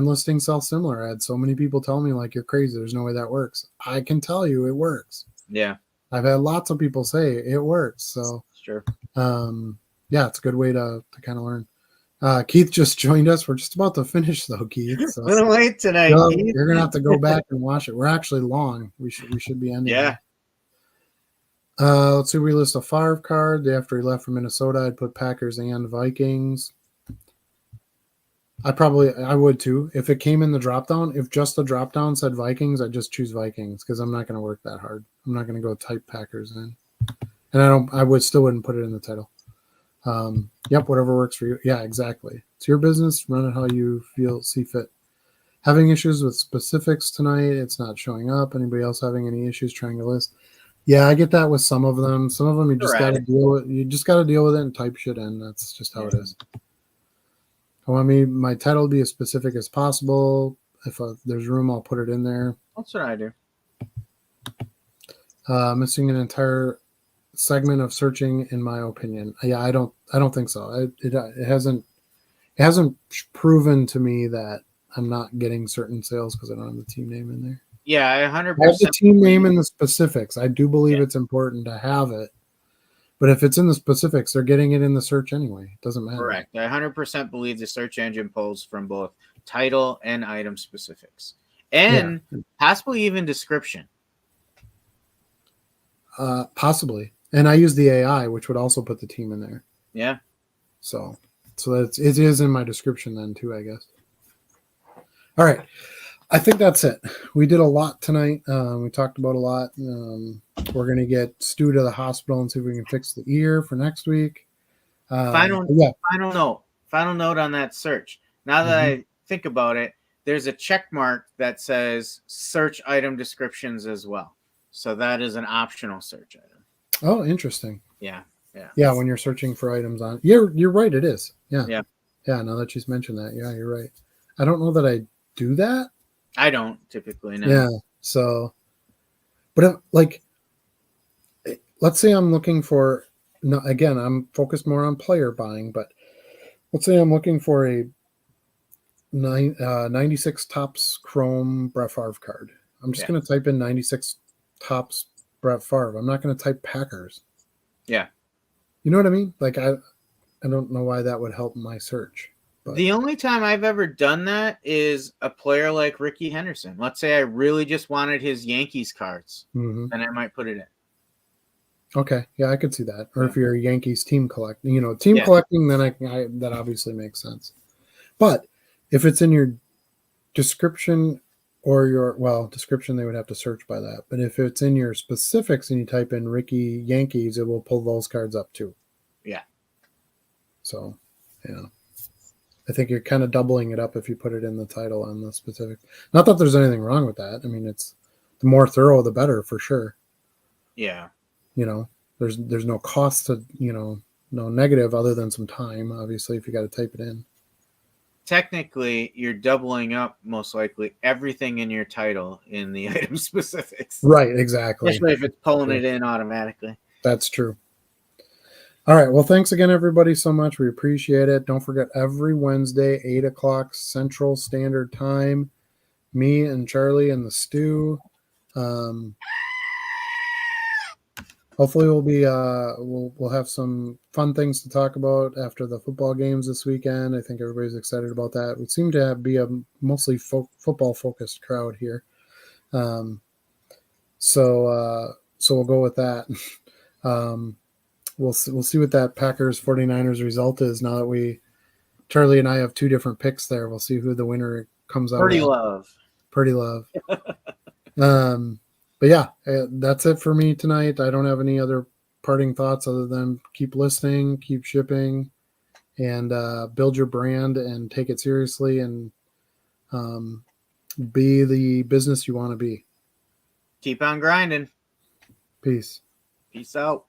listing self similar. I had so many people tell me like, you're crazy. There's no way that works. I can tell you it works. Yeah. I've had lots of people say it works. So sure. Yeah, it's a good way to kind of learn. Keith just joined us. We're just about to finish though, Keith. So, a little late tonight. Keith. You're gonna have to go back and watch it. We're actually long. We should be ending. Yeah. Let's see. We list a Favre card. After he left for Minnesota, I'd put Packers and Vikings. I would too. If it came in the drop down, if just the drop down said Vikings, I'd just choose Vikings because I'm not going to work that hard. I'm not going to go type Packers in, and I wouldn't put it in the title. Yep, whatever works for you. Yeah, exactly. It's your business. Run it how you see fit. Having issues with specifics tonight. It's not showing up. Anybody else having any issues trying to list? Yeah, I get that with some of them. Some of them you just got to deal with. You just got to deal with it and type shit in. That's just how it is. I want my title to be as specific as possible. If there's room, I'll put it in there. That's what I do. Missing an entire segment of searching, in my opinion. Yeah, I don't think so. It hasn't proven to me that I'm not getting certain sales because I don't have the team name in there. Yeah, I 100%. I have the team name in the specifics. I do believe it's important to have it. But if it's in the specifics, they're getting it in the search anyway. It doesn't matter. Correct. I 100% believe the search engine pulls from both title and item specifics. And possibly even description. Possibly. And I use the AI, which would also put the team in there. Yeah. So it is in my description then too, I guess. All right. I think that's it. We did a lot tonight. We talked about a lot. We're going to get Stu to the hospital and see if we can fix the ear for next week. Final note on that search. Now that I think about it, there's a check mark that says search item descriptions as well. So that is an optional search item. Oh, interesting. Yeah. Yeah, when you're searching for items on. You're right, it is. Yeah. Yeah, now that she's mentioned that. Yeah, you're right. I don't know that I do that. I don't typically know. Yeah. So, but let's say I'm looking for, again, I'm focused more on player buying, but let's say I'm looking for a 96 Topps Chrome Brett Favre card. I'm just Yeah. going to type in 96 Topps Brett Favre. I'm not going to type Packers. Yeah. You know what I mean? Like I don't know why that would help my search. But The only time I've ever done that is a player like Ricky Henderson. Let's say I really just wanted his Yankees cards, Mhm. then I might put it in. Okay, yeah, I could see that. Or Yeah. if you're a Yankees team collecting, Yeah. collecting, then that obviously makes sense. But if it's in your description or description, they would have to search by that. But if it's in your specifics and you type in Ricky Yankees, it will pull those cards up too. Yeah. So, yeah. I think you're kind of doubling it up if you put it in the title on the specific. Not that there's anything wrong with that. I mean, it's the more thorough, the better for sure. Yeah. There's no cost to, no negative other than some time, obviously, if you got to type it in. Technically, you're doubling up most likely everything in your title in the item specifics. Right, exactly. Especially if it's pulling it in automatically. That's true. All right. Well, thanks again, everybody, so much. We appreciate it. Don't forget, every Wednesday, 8 o'clock Central Standard Time, me and Charlie and the stew. Hopefully we'll have some fun things to talk about after the football games this weekend. I think everybody's excited about that. We seem to be a mostly football focused crowd here. So we'll go with that. We'll see what that Packers 49ers result is now that Charlie and I have two different picks there. We'll see who the winner comes out. Pretty love. But yeah, that's it for me tonight. I don't have any other parting thoughts other than keep listening, keep shipping, and build your brand and take it seriously and be the business you want to be. Keep on grinding. Peace. Peace out.